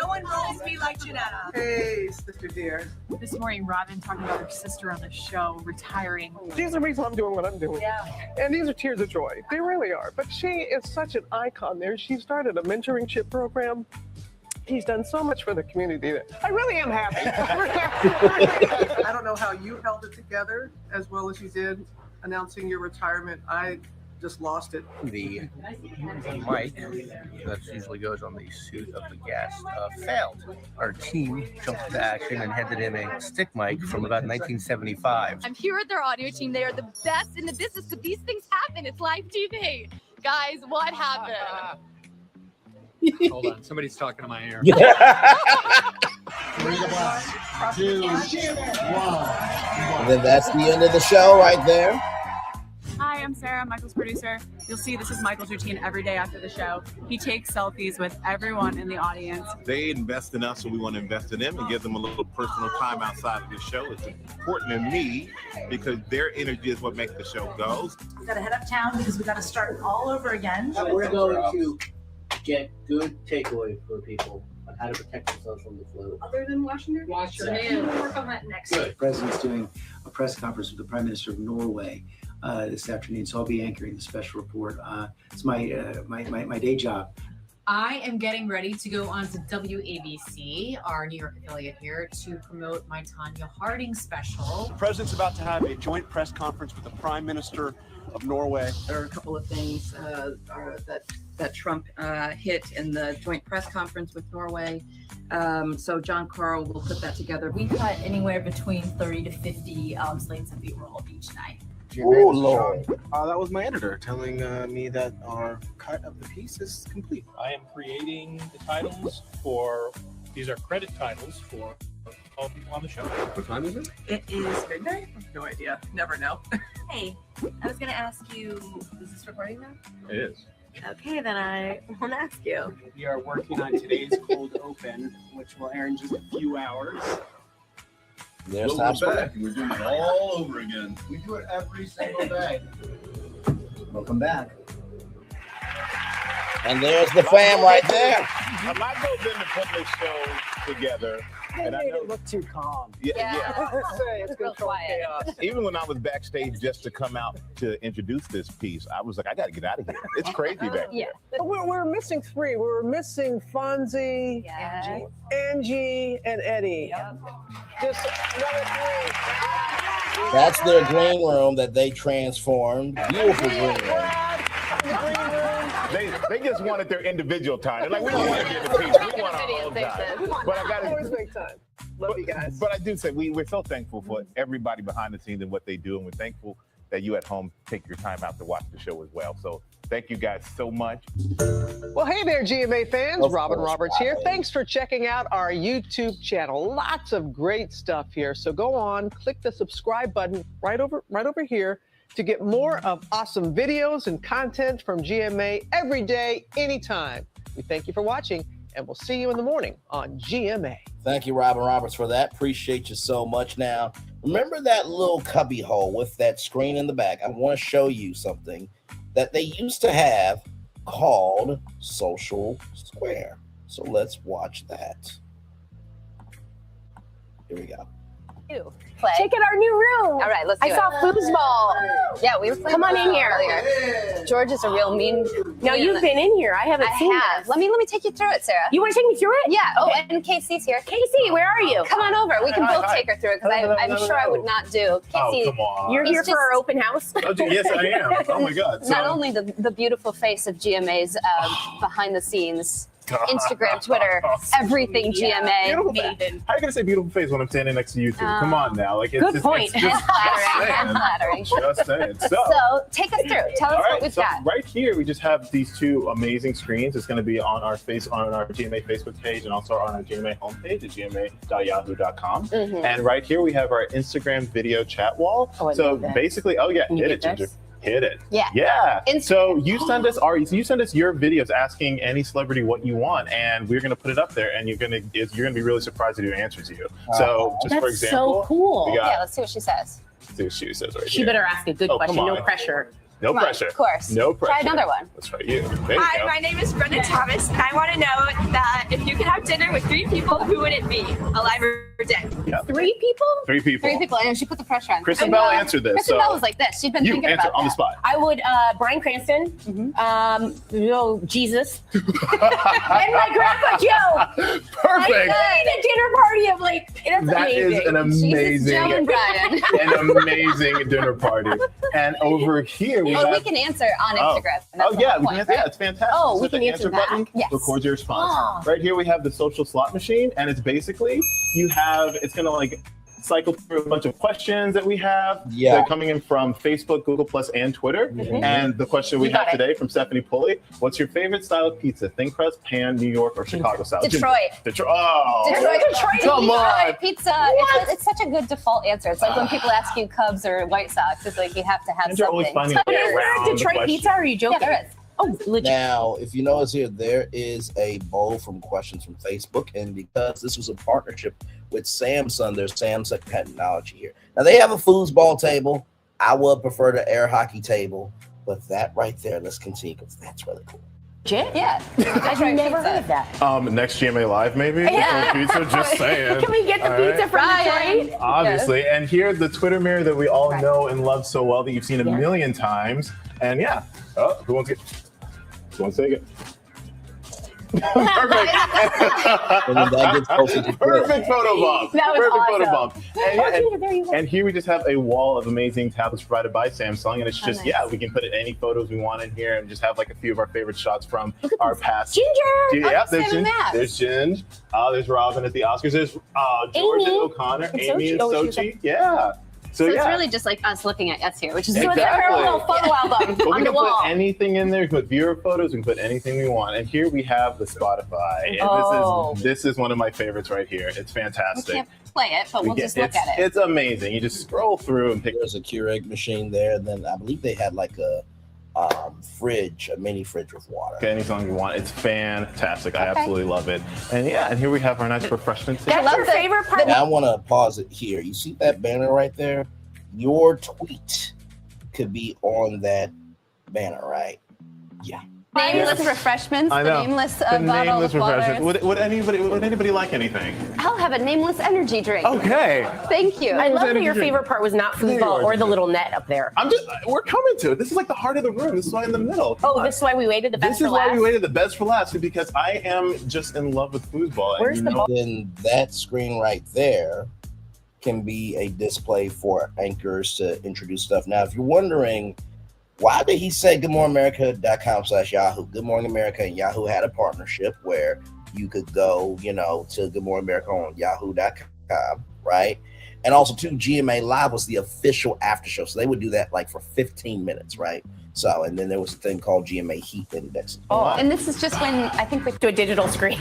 No one rolls me like Janetta. Hey, sister dear. This morning, Robin talking about her sister on the show retiring. She's the reason I'm doing what I'm doing. Yeah. And these are tears of joy. They really are. But she is such an icon there. She started a mentorship program. He's done so much for the community that I really am happy. I don't know how you held it together as well as you did announcing your retirement. I just lost it. The mic that usually goes on the suit of the guest failed. Our team jumped into action and handed in a stick mic from about 1975. I'm here with their audio team. They are the best in the business, but these things happen. It's live TV. Guys, what happened? Hold on, somebody's talking to my ear. 3 to black. 2, 1. And then that's the end of the show right there. Hi, I'm Sarah, Michael's producer. You'll see this is Michael's routine every day after the show. He takes selfies with everyone in the audience. They invest in us, so we want to invest in them and give them a little personal time outside of the show. It's important to me because their energy is what makes the show go. We got to head uptown because we got to start all over again. We're going to get good takeaway for people. on how to protect themselves from the flu. Other than washing your hands. Wash your hands. We'll work on that next. Good. The president's doing a press conference with the Prime Minister of Norway this afternoon, so I'll be anchoring the special report. It's my day job. I am getting ready to go on to WABC, our New York affiliate here, to promote my Tanya Harding special. The president's about to have a joint press conference with the Prime Minister of Norway. There are a couple of things that Trump hit in the joint press conference with Norway. So John Carl will put that together. We cut anywhere between 30 to 50 slates of B-roll each night. Oh, Lord. That was my editor telling me that our cut of the piece is complete. I am creating the titles these are credit titles for all people on the show. What time is it? It is midnight? No idea. Never know. Hey, I was going to ask you, is this recording now? It is. Okay, then I won't ask you. We are working on today's cold open, which will air in just a few hours. There's Times Square. We're doing it all over again. We do it every single day. Welcome back. And there's the fam right there. A lot goes into putting this show together. They And I made know, it look too calm. yeah. It's controlled chaos. Even when I was backstage just to come out to introduce this piece, I was like, I got to get out of here. It's crazy back Yeah. there. We're missing three. We were missing Fonzie, Angie, and Eddie. Just another three. That's their green room that they transformed. Beautiful green room. They just wanted their individual time. They're like, we don't want to get the piece. We want our own time. But I got Always make time. Love you guys. But I do say we're so thankful for everybody behind the scenes and what they do, and we're thankful that you at home take your time out to watch the show as well. So thank you guys so much. Well, hey there, GMA fans. Of Robin course, Roberts here. Robin. Thanks for checking out our YouTube channel. Lots of great stuff here. So go on, click the subscribe button right over here to get more of awesome videos and content from GMA every day, anytime. We thank you for watching, and we'll see you in the morning on GMA. Thank you, Robin Roberts, for that. Appreciate you so much. Now, remember that little cubby hole with that screen in the back? I want to show you something that they used to have called Social Square. So let's watch that. Here we go. Play. Check out our new room. All right, let's do I saw foosball. Yeah, we were playing. Come on in here. Earlier. George is a real mean. No, you've been in here. I haven't seen this. Let me take you through it, Sarah. You want to take me through it? Yeah. Oh, and Casey's here. Casey, where are you? Come on over. We can both take her through it because I'm sure I would not do. Casey, come on. You're here for our open house. Yes, I am. Oh my God. Not only the beautiful face of GMA's behind the scenes. Instagram, Twitter, everything GMA. How are you gonna say beautiful face when I'm standing next to you two? Come on now, like good point. It's flattering. Just saying. So take us through. Tell us what we've got. Right here, we just have these two amazing screens. It's going to be on our GMA Facebook page and also on our GMA homepage at gma.yahoo.com. And right here, we have our Instagram video chat wall. So basically, hit it, Ginger. Hit it. Yeah. So you send us your videos asking any celebrity what you want, and we're gonna put it up there, and you're gonna be really surprised at who answers you. So just for example, so cool. Let's see what she says. Let's see what she says right She here. better ask a good question. No pressure. No pressure. Of course. No pressure. Try another one. Let's try you. There you Hi, go. my name is Brenda Thomas, and I want to know that if you could have dinner with 3 people, who would it be, alive or dead? Yeah. 3 people? 3 people. 3 people. And she put the pressure on. Kristen Bell answered this. Kristen so Bell was like this. She'd been you thinking answer about on the that. spot. I would Bryan Cranston, Jesus, and my grandpa Joe. Perfect. I need a dinner party of that's That amazing. is an amazing, Jesus, Joe and Brian. an amazing dinner party. And over here we have. we can answer on Instagram. That's Yeah, the we point, can, right? yeah, it's fantastic. Oh, So we the can answer that. button Yes. records your response. Oh. Right here we have the social slot machine, and it's basically it's gonna cycle through a bunch of questions that we have. Yeah. They're coming in from Facebook, Google Plus, and Twitter. And the question we have today from Stephanie Pulley: what's your favorite style of pizza? Thin crust, pan, New York, or Chicago style? Detroit. Detroit. Oh. Detroit Come on. pizza. It's such a good defold answer. It's like when people ask you Cubs or White Sox, it's like you have to have And you're always something. finding a way Is there around a the Detroit question. pizza? Or are you joking? Yeah, there is. Oh, legit. Now, if you notice here, there is a bowl from questions from Facebook, and because this was a partnership with Samsung, there's Samsung technology here. Now, they have a foosball table. I would prefer the air hockey table, but that right there, let's continue because that's really cool. Yeah. I've never heard of that. Next GMA Live, maybe? Yeah. Or pizza, just saying. Can we get the pizza from Detroit? Obviously. Yes. And here's the Twitter mirror that we all know and love so well that you've seen a million times. And yeah. Oh, who wants to take it? Perfect. Perfect photo bomb. That was Perfect awesome. photo bomb. And, There you go. and here we just have a wall of amazing tablets provided by Samsung, and it's just we can put any photos we want in here, and just have like a few of our favorite shots from our past. Ginger. Yeah, there's Ginger. There's Ginge. There's Robin at the Oscars. There's George and O'Connor, Amy and Sochi. Yeah. So it's really just like us looking at us here, which is Exactly. our little photo album But we on the can wall. put anything in there. We can put viewer photos. We can put anything we want. And here we have the Spotify. And this is one of my favorites right here. It's fantastic. We can't play it, but we'll just look at it. It's amazing. You just scroll through and pick. There's a Keurig machine there, and then I believe they had like a fridge, a mini fridge with water. Okay, anything you want. It's fantastic. I absolutely love it. And yeah, and here we have our nice refreshments. That's your favorite part. Now I want to pause it here. You see that banner right there? Your tweet could be on that banner, right? Yeah. Nameless refreshments, I the know. nameless The bottle nameless of refreshments. waters. Would anybody like anything? I'll have a nameless energy drink. Okay. Thank you. I love that your favorite part was not foosball or the little net up there. We're coming to it. This is like the heart of the room. This is why in the middle. Oh, this is why we waited the best This for is why last? we waited the best for last, because I am just in love with foosball. Where's the ball? Then that screen right there can be a display for anchors to introduce stuff. Now, if you're wondering, why did he say goodmorningamerica.com/Yahoo? Good Morning America and Yahoo had a partnership where you could go, to Good Morning America on yahoo.com, right? And also, too, GMA Live was the official after show. So they would do that like for 15 minutes, right? So, and then there was a thing called GMA Heat Index. And this is just when I think we do a digital screen.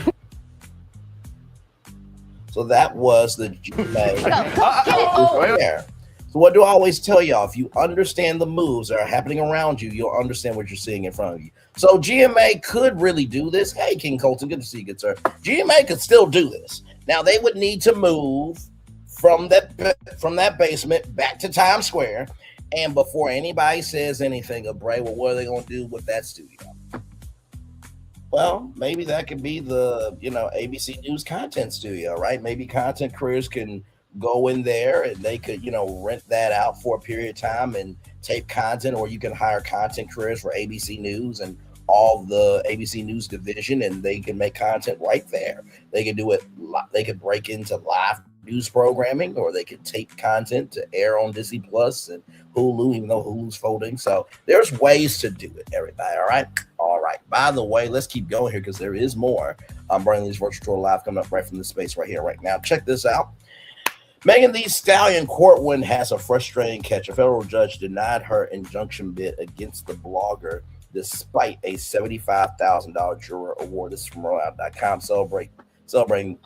So that was the GMA. Go. There. So what do I always tell y'all? If you understand the moves that are happening around you, you'll understand what you're seeing in front of you. So GMA could really do this. Hey, King Colton, good to see you, good sir. GMA could still do this. Now they would need to move from that basement back to Times Square. And before anybody says anything of Bray, well, what are they going to do with that studio? Well, maybe that could be the, ABC News content studio, right? Maybe content creators can go in there and they could, rent that out for a period of time and tape content, or you can hire content creators for ABC News and all the ABC News division, and they can make content right there. They could do it. They could break into live news programming, or they could tape content to air on Disney Plus and Hulu, even though Hulu's folding. So there's ways to do it, everybody. All right. By the way, let's keep going here because there is more. I'm bringing these virtual tour live coming up right from the space right here, right now. Check this out. Megan Thee Stallion court win has a frustrating catch. A federal judge denied her injunction bid against the blogger despite a $75,000 juror award. This is from rollout.com. Celebrating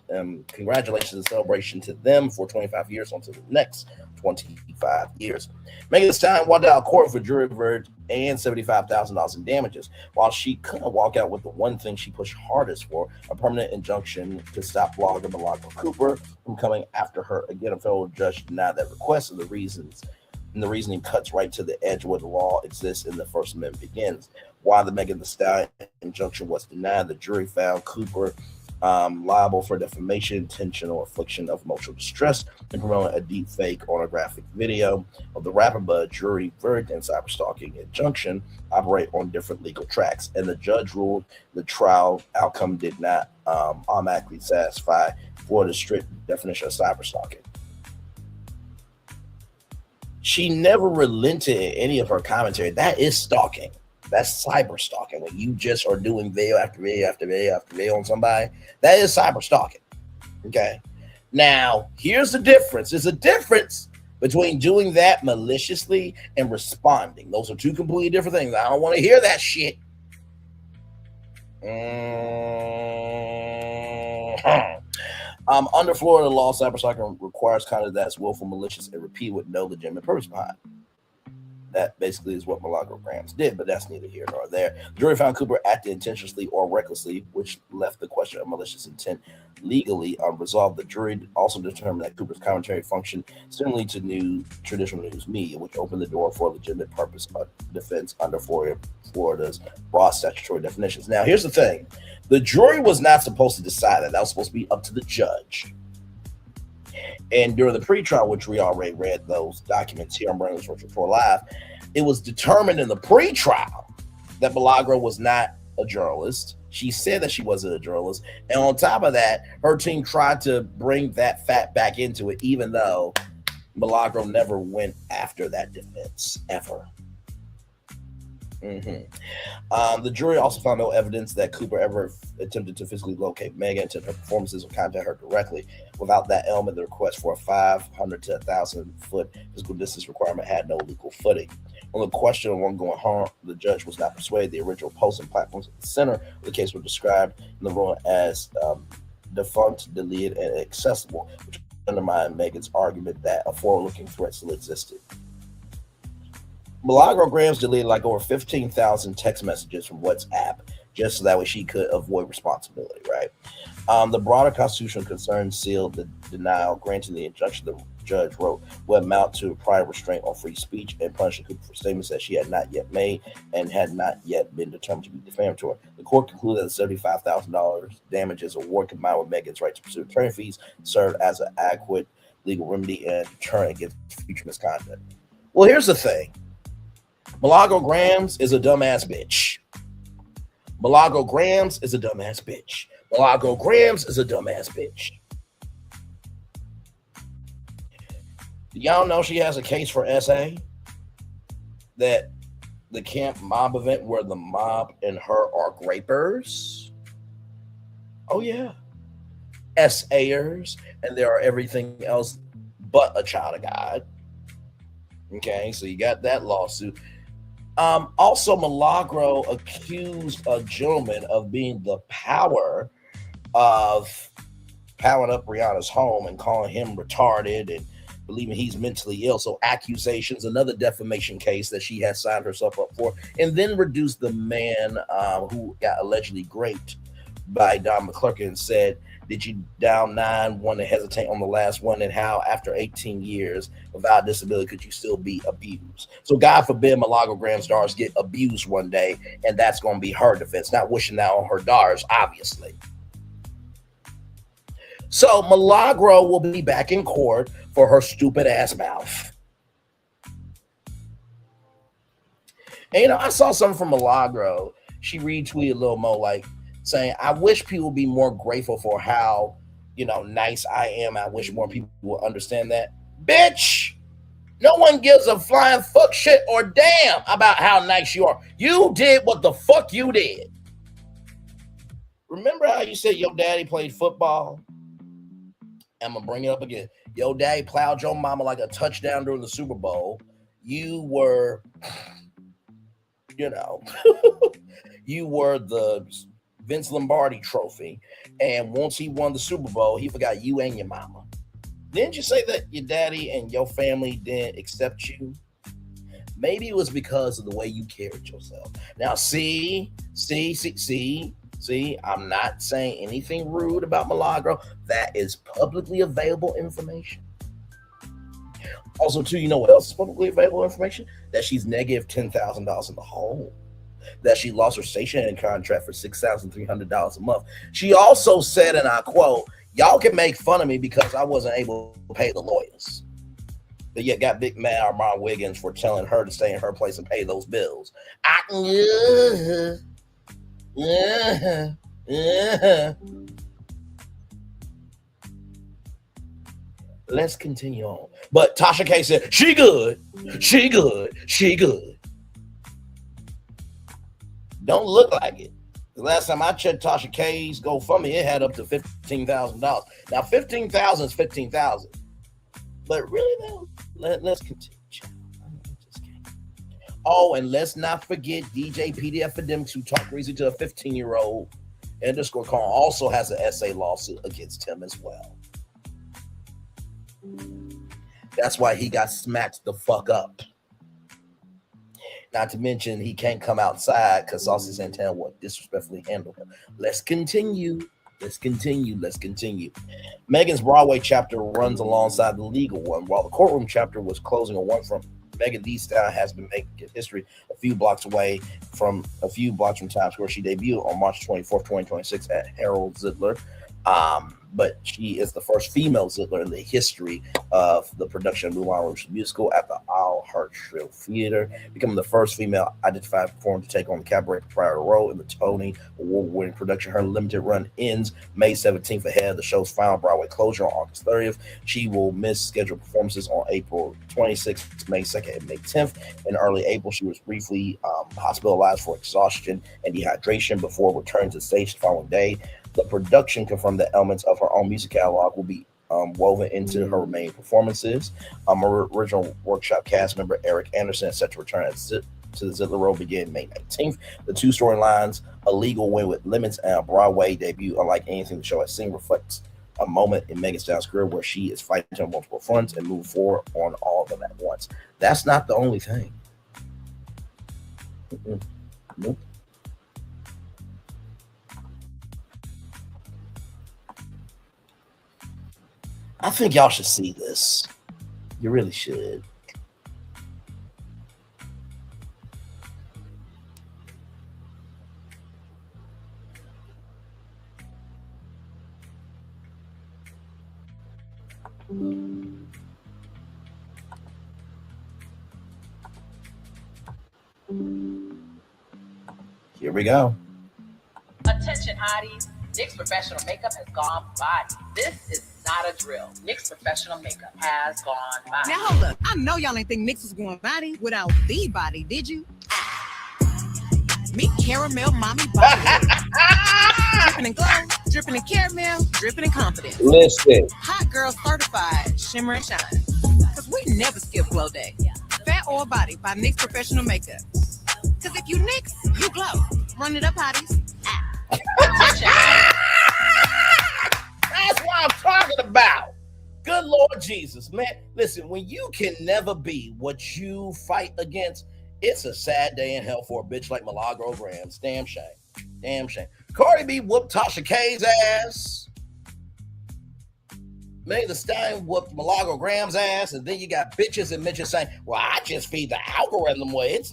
congratulations and celebration to them for 25 years onto the next 25 years. Megan Thee Stallion walked out of court for jury verdict and $75,000 in damages, while she couldn't walk out with the one thing she pushed hardest for, a permanent injunction to stop blogger Milagro Cooper from coming after her. Again, a federal judge denied that request, and the reasoning cuts right to the edge where the law exists and the First Amendment begins. While the Megan Thee Stallion injunction was denied, the jury found Cooper liable for defamation, intentional infliction of emotional distress, and promoting a deep fake pornographic video of the rapper. But jury verdict and cyberstalking injunction operate on different legal tracks, and the judge ruled the trial outcome did not automatically satisfy Florida's strict definition of cyberstalking. She never relented in any of her commentary. That is stalking. That's cyber stalking. When you just are doing video after video after video after video on somebody, that is cyber stalking. Okay. Now, here's the difference. There's a difference between doing that maliciously and responding. Those are two completely different things. I don't want to hear that shit. Under Florida law, cyber stalking requires conduct that's willful, malicious, and repeated with no legitimate purpose behind. That basically is what Milagro Grams did, but that's neither here nor there. The jury found Cooper acted intentionally or recklessly, which left the question of malicious intent legally unresolved. The jury also determined that Cooper's commentary functioned similarly to traditional news media, which opened the door for a legitimate purpose of defense under Florida's broad statutory definitions. Now, here's the thing. The jury was not supposed to decide that. That was supposed to be up to the judge. And during the pretrial, which we already read those documents here on Brandon's Virtual Tour Live, it was determined in the pretrial that Milagro was not a journalist. She said that she wasn't a journalist. And on top of that, her team tried to bring that fact back into it, even though Milagro never went after that defense, ever. The jury also found no evidence that Cooper ever attempted to physically locate Megan, attend her performances, or contact her directly. Without that element, the request for a 500 to 1,000 foot physical distance requirement had no legal footing. On the question of ongoing harm, the judge was not persuaded. The original posts and platforms at the center of the case were described in the ruling as defunct, deleted, and inaccessible, which undermined Megan's argument that a forward-looking threat still existed. Milagro Grams deleted like over 15,000 text messages from WhatsApp just so that way she could avoid responsibility, right? The broader constitutional concern sealed the denial, granting the injunction the judge wrote would amount to prior restraint on free speech and punishing Cooper for statements that she had not yet made and had not yet been determined to be defamatory. The court concluded that the $75,000 damages award combined with Megan's right to pursue attorney fees served as an adequate legal remedy and deterrent against future misconduct. Well, here's the thing. Milagro Grams is a dumbass bitch. Milagro Grams is a dumbass bitch. Milagro Grams is a dumbass bitch. Do y'all know she has a case for SA? That the camp mob event where the mob and her are grapers? Oh, yeah. SAers, and there are everything else but a child of God. Okay, so you got that lawsuit. Also, Milagro accused a gentleman of being the power of powering up Rihanna's home and calling him retarded and believing he's mentally ill. So accusations, another defamation case that she has signed herself up for, and then reduced the man who got allegedly raped by Don McClurkin and said, did you down 9, want to hesitate on the last one, and how after 18 years without disability could you still be abused? So God forbid Milagro Grams' daughters get abused one day, and that's going to be her defense. Not wishing that on her daughters, obviously. So Milagro will be back in court for her stupid ass mouth. And you know, I saw something from Milagro. She retweeted Lil Mo like saying, I wish people would be more grateful for how, you know, nice I am. I wish more people would understand that. Bitch, no one gives a flying fuck shit or damn about how nice you are. You did what the fuck you did. Remember how you said your daddy played football? I'm going to bring it up again. Your daddy plowed your mama like a touchdown during the Super Bowl. You were, you know, you were the Vince Lombardi trophy. And once he won the Super Bowl, he forgot you and your mama. Didn't you say that your daddy and your family didn't accept you? Maybe it was because of the way you carried yourself. Now, see, I'm not saying anything rude about Milagro. That is publicly available information. Also, too, you know what else is publicly available information? That she's negative $10,000 in the hole. That she lost her stationing contract for $6,300 a month. She also said, and I quote, y'all can make fun of me because I wasn't able to pay the lawyers. But yet got big mad at Armand Wiggins for telling her to stay in her place and pay those bills. Let's continue on. But Tasha K said, she good. Don't look like it. The last time I checked Tasha K's GoFundMe, it had up to $15,000. Now, $15,000 is $15,000. But really, though, let's continue. Oh, and let's not forget DJ PDF Academics, who talked crazy to a 15-year-old _ Khan, also has an SA lawsuit against him as well. That's why he got smacked the fuck up. Not to mention he can't come outside because Saucy Santana will disrespectfully handle him. Let's continue. Megan's Broadway chapter runs alongside the legal one, while the courtroom chapter was closing a one from Megan Thee Stallion has been making history a few blocks from Times Square. She debuted on March 24th, 2026 at Harold Zidler. But she is the first female Zidler in the history of the production of Moulin Rouge musical at the Al Hartsfield Theater, becoming the first female identified performer to take on the cabaret proprietor role in the Tony Award-winning production. Her limited run ends May 17th ahead of the show's final Broadway closure on August 30th. She will miss scheduled performances on April 26th, May 2nd, and May 10th. In early April, she was briefly hospitalized for exhaustion and dehydration before returning to the stage the following day. The production confirmed that elements of her own music catalog will be woven into her remaining performances. Original workshop cast member Eric Anderson is set to return to the Zidler role beginning May 19th. The two storylines, A Legal Win with Lemons and a Broadway debut, unlike anything the show has seen, reflects a moment in Megan Thee Stallion's career where she is fighting on multiple fronts and moving forward on all of them at once. That's not the only thing. Nope. I think y'all should see this. You really should. Here we go. Attention, hotties. NYX Professional Makeup has gone body. This is not a drill. NYX Professional Makeup has gone body. Now hold up. I know y'all ain't think NYX was going body without the body, did you? Meet Caramel Mommy Body. Dripping in glow, dripping in caramel, dripping in confidence. Listen. Hot girl certified, shimmer and shine. Cause we never skip glow day. Fat or body by NYX Professional Makeup. Cause if you NYX, you glow. Run it up, hotties. That's what I'm talking about. Good Lord Jesus, man. Listen, when you can never be what you fight against, it's a sad day in hell for a bitch like Milagro Grams. Damn shame. Damn shame. Cardi B whooped Tasha K's ass. Megan Thee Stallion whooped Milagro Graham's ass, and then you got bitches and bitches saying, well, I just feed the algorithm where it's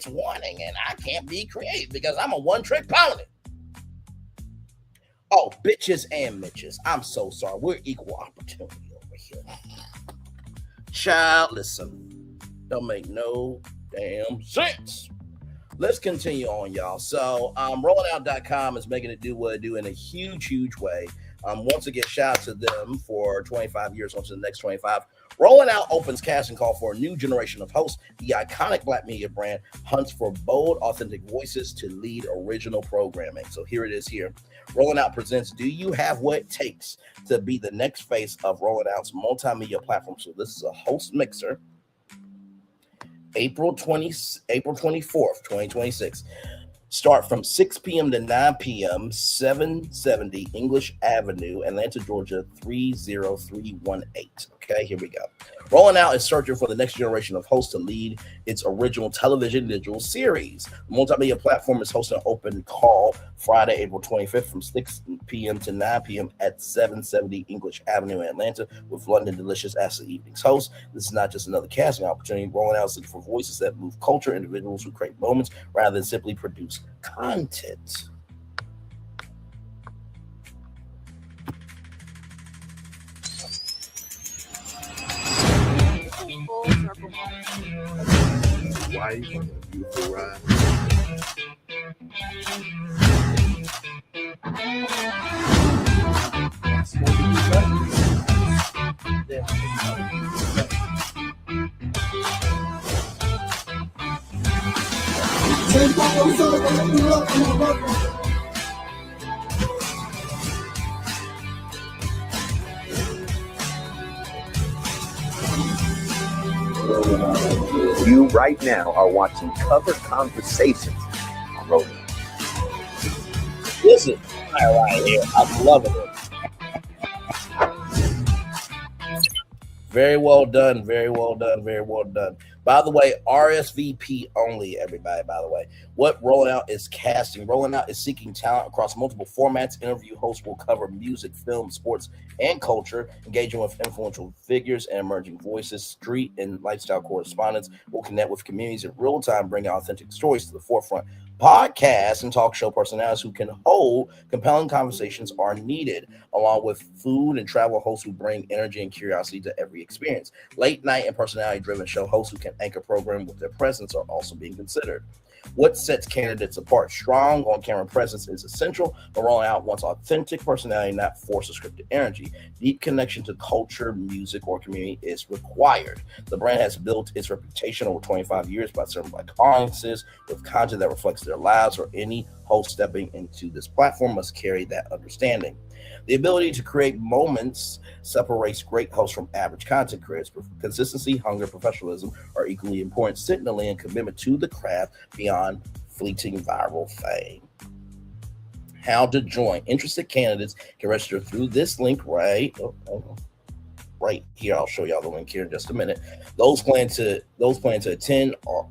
wanting, and I can't be creative because I'm a one-trick pony. Oh, bitches and Mitches. I'm so sorry. We're equal opportunity over here. Child, listen. Don't make no damn sense. Let's continue on, y'all. So, rollingout.com is making it do what it do in a huge, huge way. Once again, shout out to them for 25 years on to the next 25. Rolling Out opens casting call for a new generation of hosts. The iconic Black media brand hunts for bold, authentic voices to lead original programming. So here it is here. Rolling Out presents, do you have what it takes to be the next face of Rolling Out's multimedia platform? So this is a host mixer. April 24th, 2026. Start from 6 p.m. to 9 p.m., 770 English Avenue, Atlanta, Georgia, 30318. Okay, here we go. Rolling Out is searching for the next generation of hosts to lead its original television digital series. The multimedia platform is hosting an open call Friday, April 25th from 6 p.m. to 9 p.m. at 770 English Avenue in Atlanta with London Delicious as the evening's host. This is not just another casting opportunity. Rolling Out is looking for voices that move culture, individuals who create moments rather than simply produce content. Why you gonna beautiful ride? You right now are watching Cover Conversations on Rolling. This is right here. I'm loving it. Very well done. Very well done. Very well done. By the way, RSVP only, everybody, by the way. What Rolling Out is casting. Rolling Out is seeking talent across multiple formats. Interview hosts will cover music, film, sports, and culture, engaging with influential figures and emerging voices. Street and lifestyle correspondents will connect with communities in real time, bringing authentic stories to the forefront. Podcasts and talk show personalities who can hold compelling conversations are needed, along with food and travel hosts who bring energy and curiosity to every experience. Late night and personality-driven show hosts who can anchor program with their presence are also being considered. What sets candidates apart? Strong on-camera presence is essential, but Rolling Out wants authentic personality, not forced or scripted energy. Deep connection to culture, music, or community is required. The brand has built its reputation over 25 years by serving black audiences with content that reflects their lives, or any host stepping into this platform must carry that understanding. The ability to create moments separates great hosts from average content creators. Consistency, hunger, professionalism are equally important, signaling a commitment to the craft beyond fleeting viral fame. How to join. Interested candidates can register through this link right here. I'll show y'all the link here in just a minute. Those planning to attend are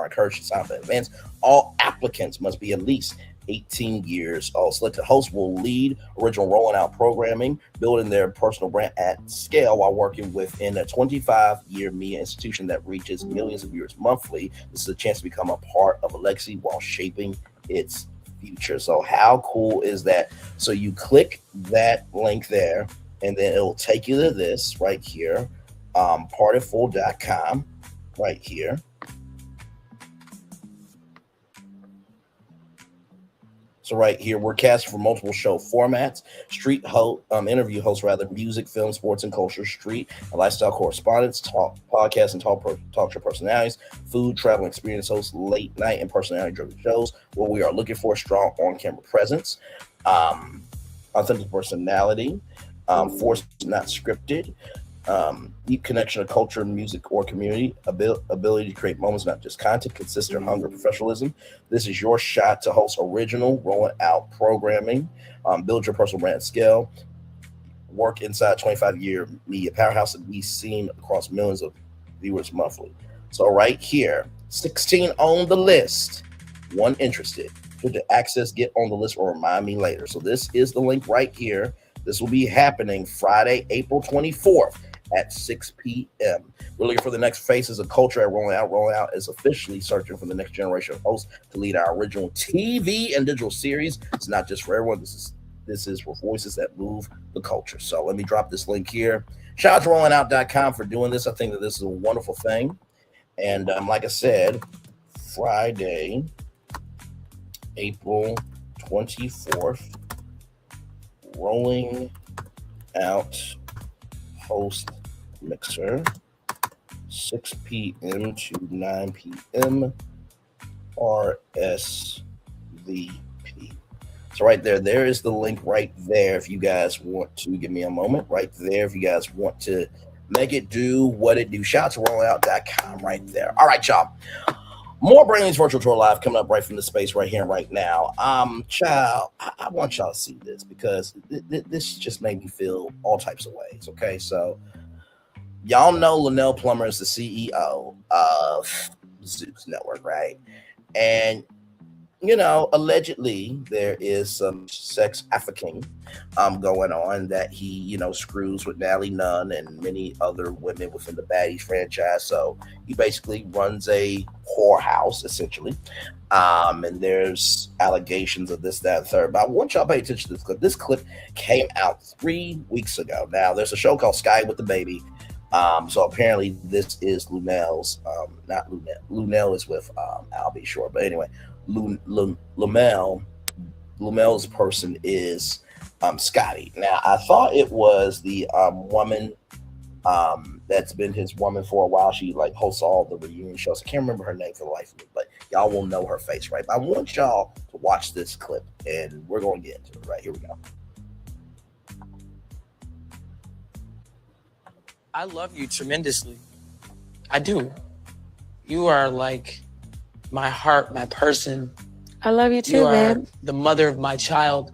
encouraged to sign up in advance. All applicants must be at least 18 years old. Selected hosts will lead original Rolling Out programming, building their personal brand at scale while working within a 25-year media institution that reaches millions of viewers monthly. This is a chance to become a part of a legacy while shaping its future. So how cool is that? So you click that link there, and then it'll take you to this right here, partyful.com right here. So right here, we're casting for multiple show formats: street interview hosts, music, film, sports, and culture; street and lifestyle correspondents; podcast and talk show personalities; food, travel, and experience hosts; late night and personality-driven shows where we are looking for a strong on-camera presence, authentic personality, forced, not scripted, deep connection to culture, music, or community; ability to create moments, not just content; consistent hunger, professionalism. This is your shot to host original Rolling Out programming, build your personal brand scale, work inside 25-year media powerhouse, and be seen across millions of viewers monthly. So right here, 16 on the list, 1 interested. Should the access get on the list or remind me later? So this is the link right here. This will be happening Friday, April 24th at 6 p.m. We're looking for the next faces of culture at Rolling Out. Rolling Out is officially searching for the next generation of hosts to lead our original TV and digital series. It's not just for everyone. This is for voices that move the culture. So let me drop this link here. Shout out to rollingout.com for doing this. I think that this is a wonderful thing. And like I said, Friday, April 24th, Rolling Out host mixer, 6 p.m. to 9 p.m. RSVP. So right there is the link right there. If you guys want to give me a moment right there, if you guys want to make it do what it do, shout out to rollingout.com right there. All right, y'all. More Brainley's Virtual Tour Live coming up right from the space right here and right now. Child, I want y'all to see this because this just made me feel all types of ways. Okay, so y'all know Linnell Plummer is the CEO of Zeus Network, right? And you know, allegedly there is some sex trafficking going on that he, you know, screws with Nally Nunn and many other women within the Baddies franchise. So he basically runs a whorehouse, essentially. And there's allegations of this, that, and third. But I want y'all to pay attention to this clip. This clip came out 3 weeks ago. Now, there's a show called Sky with the Baby. So apparently this is Lunell's, not Lunell. Lunell is with I'll be sure. But anyway, Lumel's person is Scotty. Now, I thought it was the woman that's been his woman for a while. She like hosts all the reunion shows. I can't remember her name for the life of me, but y'all will know her face, right? But I want y'all to watch this clip, and we're going to get into it. Right, here we go. I love you tremendously. I do. You are like my heart, my person. I love you too, you are man. the mother of my child.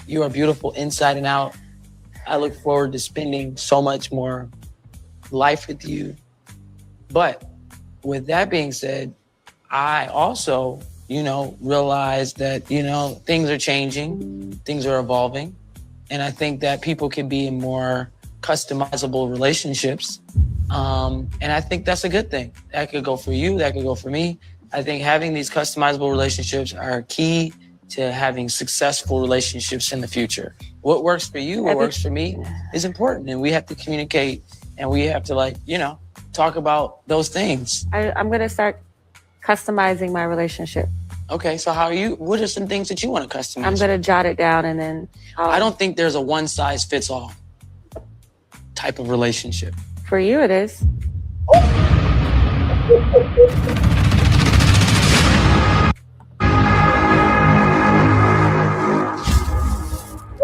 You are beautiful inside and out. I look forward to spending so much more life with you. But with that being said, I also, realize that, things are changing, things are evolving. And I think that people can be in more customizable relationships. And I think that's a good thing. That could go for you, that could go for me. I think having these customizable relationships are key to having successful relationships in the future. What works for you, what works for me is important. And we have to communicate and we have to talk about those things. I'm gonna start customizing my relationship. Okay, so what are some things that you want to customize? I'm gonna jot it down and then I don't think there's a one size fits all type of relationship. For you it is.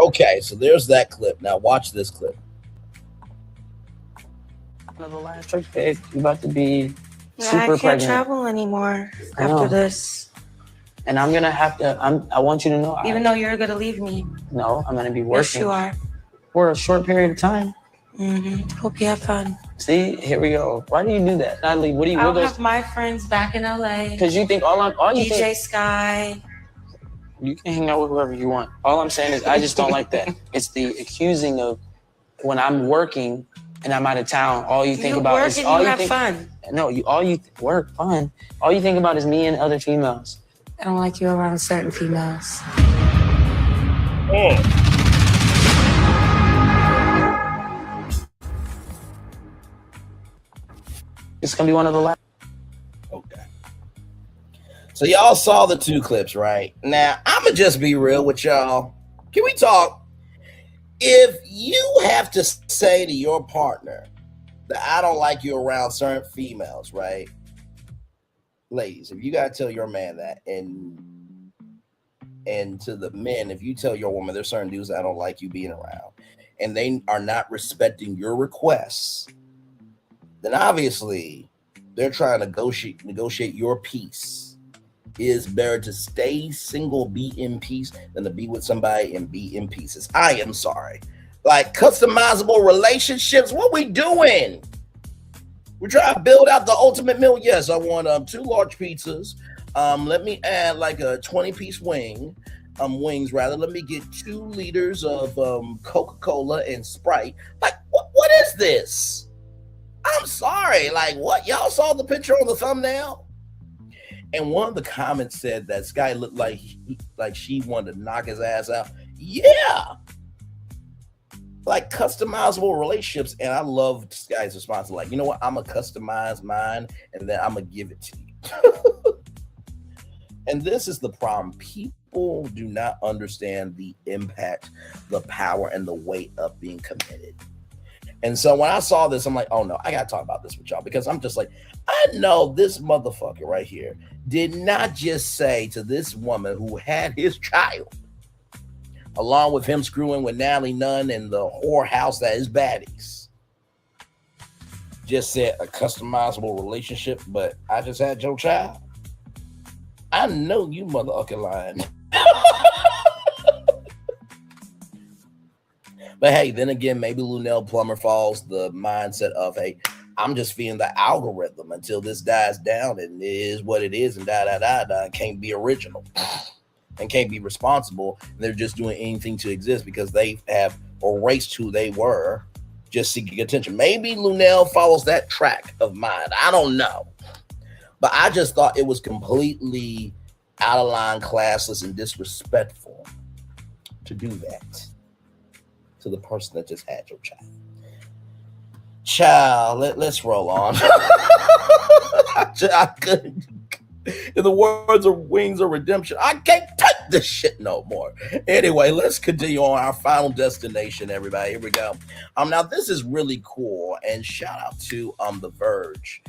Okay, so there's that clip. Now watch this clip. The last trip, babe, you're about to be super I can't pregnant. travel anymore I know. after this. And I'm gonna have to. I want you to know. Even though you're gonna leave me. No, I'm gonna be Yes, working. you are. For a short period of time. Hope you have fun. See, here we go. Why do you do that, Natalie? What do you? I'll have my friends back in LA. Because you think all you DJ think, Sky. you can hang out with whoever you want. All I'm saying is I just don't like that. It's the accusing of when I'm working and I'm out of town. All you think about is all you you have think. fun. No, work fun. All you think about is me and other females. I don't like you around certain females. It's gonna be one of the last. Okay. So y'all saw the two clips, right? Now, I'ma just be real with y'all. Can we talk? If you have to say to your partner that I don't like you around certain females, right? Ladies, if you gotta tell your man that, and to the men, if you tell your woman there's certain dudes that I don't like you being around, and they are not respecting your requests, then obviously they're trying to negotiate your peace. It is better to stay single, be in peace, than to be with somebody and be in pieces. I am sorry. Like customizable relationships, what we doing? We're trying to build out the ultimate meal. Yes, I want 2 large pizzas. Let me add like a 20-piece wings rather. Let me get 2 liters of Coca-Cola and Sprite. Like, what is this? I'm sorry. Like, what? Y'all saw the picture on the thumbnail? And one of the comments said that Sky looked like she wanted to knock his ass out. Yeah. Like customizable relationships. And I love Sky's response. Like, you know what? I'm going to customize mine and then I'm going to give it to you. And this is the problem. People do not understand the impact, the power, and the weight of being committed. And so when I saw this, I'm like, oh no, I got to talk about this with y'all because I'm just like, I know this motherfucker right here did not just say to this woman who had his child, along with him screwing with Natalie Nunn and the whorehouse that is Baddies, just said a customizable relationship, but I just had your child. I know you motherfucking lying. But hey, then again, maybe Lunel Plummer falls the mindset of, hey, I'm just feeding the algorithm until this dies down and it is what it is and and can't be original and can't be responsible. And they're just doing anything to exist because they have erased who they were, just seeking attention. Maybe Lunel follows that track of mine. I don't know. But I just thought it was completely out of line, classless, and disrespectful to do that to the person that just had your child. Let's roll on. I couldn't. In the words of Wings of Redemption, I can't take this shit no more. Anyway, let's continue on our final destination, everybody. Here we go. Now this is really cool, and shout out to The Verge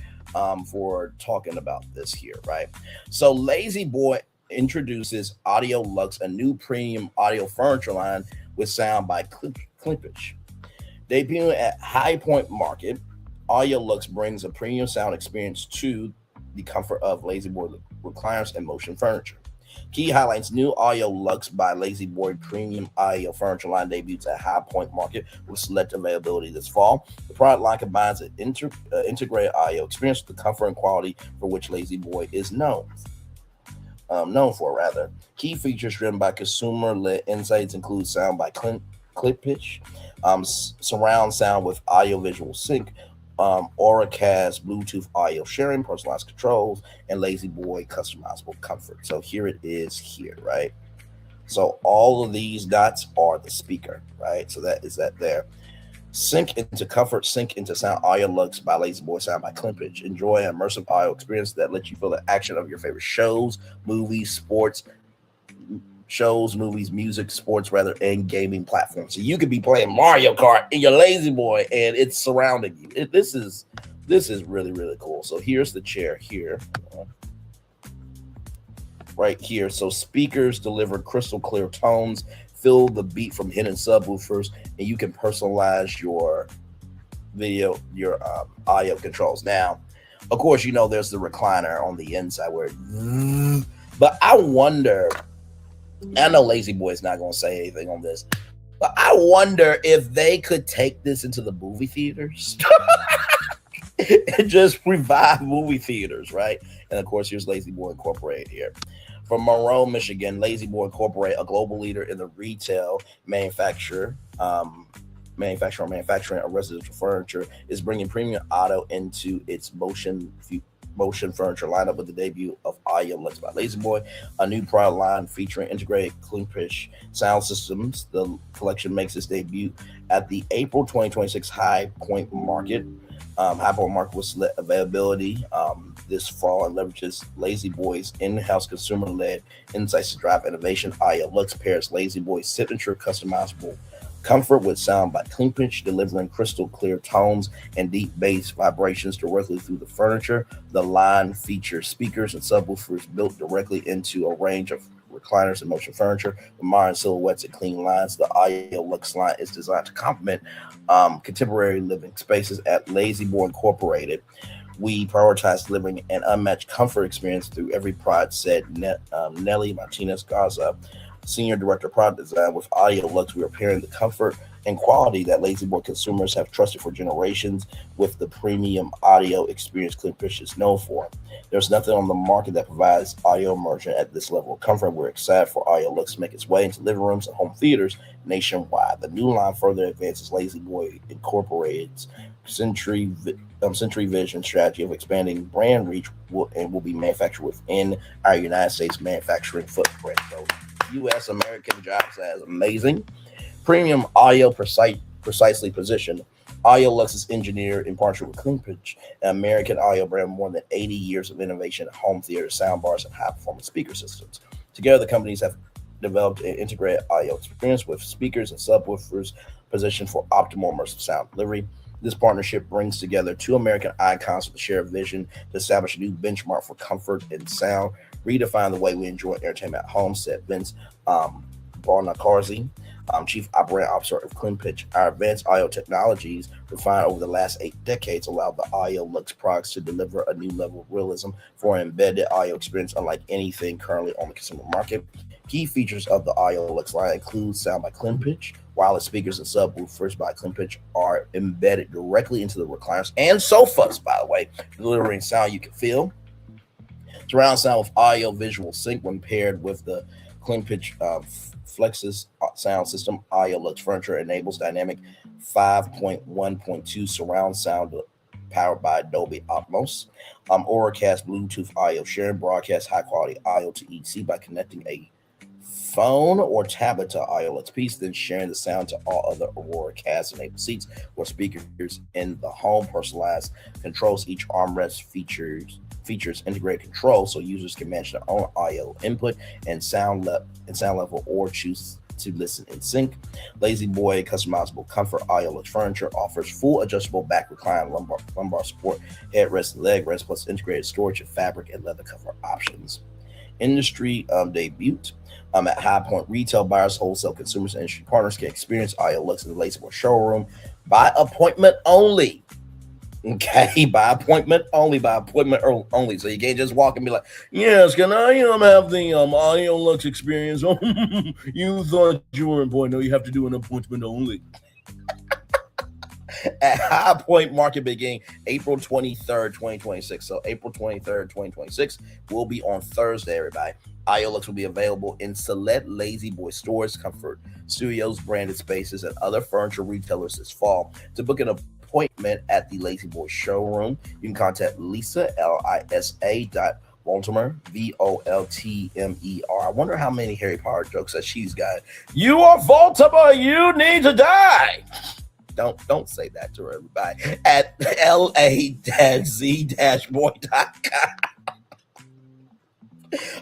for talking about this here, right? So Lazy Boy introduces Audio Lux, a new premium audio furniture line with sound by Clippage. Debuting at High Point Market, Audio Lux brings a premium sound experience to the comfort of Lazy Boy recliners and motion furniture. Key highlights: new Audio Lux by Lazboy premium audio furniture line debuts at High Point Market with select availability this fall. The product line combines an integrated audio experience with the comfort and quality for which Lazboy is known for. Key features driven by consumer-led insights include sound by clip pitch, surround sound with audio-visual sync, Auracast Bluetooth audio sharing, personalized controls, and Lazboy customizable comfort. So here it is here, right? So all of these dots are the speaker, right? So that is that there. Sync into comfort, sync into sound. Audio Lux by Lazboy, sound by Climpage. Enjoy an immersive audio experience that lets you feel the action of your favorite shows, movies, music, sports, and gaming platforms. So you could be playing Mario Kart in your Lazboy, and it's surrounding you. This is really, really cool. So here's the chair here, right here. So speakers deliver crystal clear tones. Feel the beat from hidden subwoofers, and you can personalize your audio controls. Now, of course, there's the recliner on the inside but I wonder, I know Lazboy is not going to say anything on this, but I wonder if they could take this into the movie theaters and just revive movie theaters, right? And of course, here's Lazboy Incorporated here. From Monroe, Michigan, Lazboy Incorporated, a global leader in the retail manufacturing of residential furniture, is bringing premium auto into its motion furniture lineup with the debut of Audio Lux by Lazboy, a new product line featuring integrated Climpage sound systems. The collection makes its debut at the April 2026 High Point Market. High Point Market with select availability this fall and leverages Lazboy's in-house consumer-led insights to drive innovation. Audio Lux pairs Lazboy's signature customizable comfort with sound by Climpage, delivering crystal clear tones and deep bass vibrations directly through the furniture. The line features speakers and subwoofers built directly into a range of recliners and motion furniture with modern silhouettes and clean lines. The Audio Lux line is designed to complement contemporary living spaces. At Lazboy Incorporated, we prioritize delivering an unmatched comfort experience through every product, said Nelly Martinez-Garza, Senior Director of Product Design. With Audio Lux, we are pairing the comfort and quality that Lazboy consumers have trusted for generations with the premium audio experience Climpage is known for. There's nothing on the market that provides audio immersion at this level of comfort. We're excited for Audio Lux to make its way into living rooms and home theaters nationwide. The new line further advances Lazboy Incorporated's Century Vision strategy of expanding brand reach and will be manufactured within our United States manufacturing footprint. So U.S. American jobs, that's amazing. Premium audio precisely positioned. Audio Lux is engineered in partnership with Climpage, an American audio brand with more than 80 years of innovation in home theater, soundbars, and high-performance speaker systems. Together, the companies have developed an integrated audio experience with speakers and subwoofers positioned for optimal immersive sound delivery. This partnership brings together two American icons with a shared vision to establish a new benchmark for comfort and sound, redefine the way we enjoy entertainment at home, said Vince Barnacarzi, Chief Operating Officer of Climpage. Our advanced audio technologies refined over the last 8 decades allowed the Audio Lux products to deliver a new level of realism for an embedded audio experience unlike anything currently on the consumer market. Key features of the Audio Lux line include sound by Climpage. Wireless speakers and subwoofers by Climpage are embedded directly into the recliners and sofas, by the way, delivering sound you can feel. Surround sound with audio visual sync when paired with the Climpage Flexus sound system. Audio Lux furniture enables dynamic 5.1.2 surround sound powered by Dolby Atmos. Auracast Bluetooth audio sharing broadcasts high quality audio to each seat by connecting a phone or tablet to Audio Lux piece, then sharing the sound to all other Auracast enabled seats or speakers in the home. Personalized controls. Each armrest features integrated controls so users can manage their own audio input and sound level or choose to listen in sync. Lazboy customizable comfort Audio Lux furniture offers full adjustable back recline, lumbar support, headrest, and leg rest, plus integrated storage of fabric and leather cover options. Industry debut. At High Point, retail buyers, wholesale consumers, and industry partners can experience Audio Lux in the Lazboy showroom by appointment only. Okay, by appointment only, So you can't just walk and be like, yes, can I have the audio lux experience? You thought you were important. No, you have to do an appointment only. At High Point Market beginning April 23rd, 2026. So April 23rd, 2026 will be on Thursday, everybody. IOLux will be available in select Lazy Boy stores, Comfort Studios, branded spaces, and other furniture retailers this fall. To book an appointment at the Lazy Boy showroom, you can contact Lisa, Lisa. Voltimer, Voltmer. I wonder how many Harry Potter jokes that she's got. You are Voltimer, you need to die. Don't say that to her, everybody. At la-z-boy.com.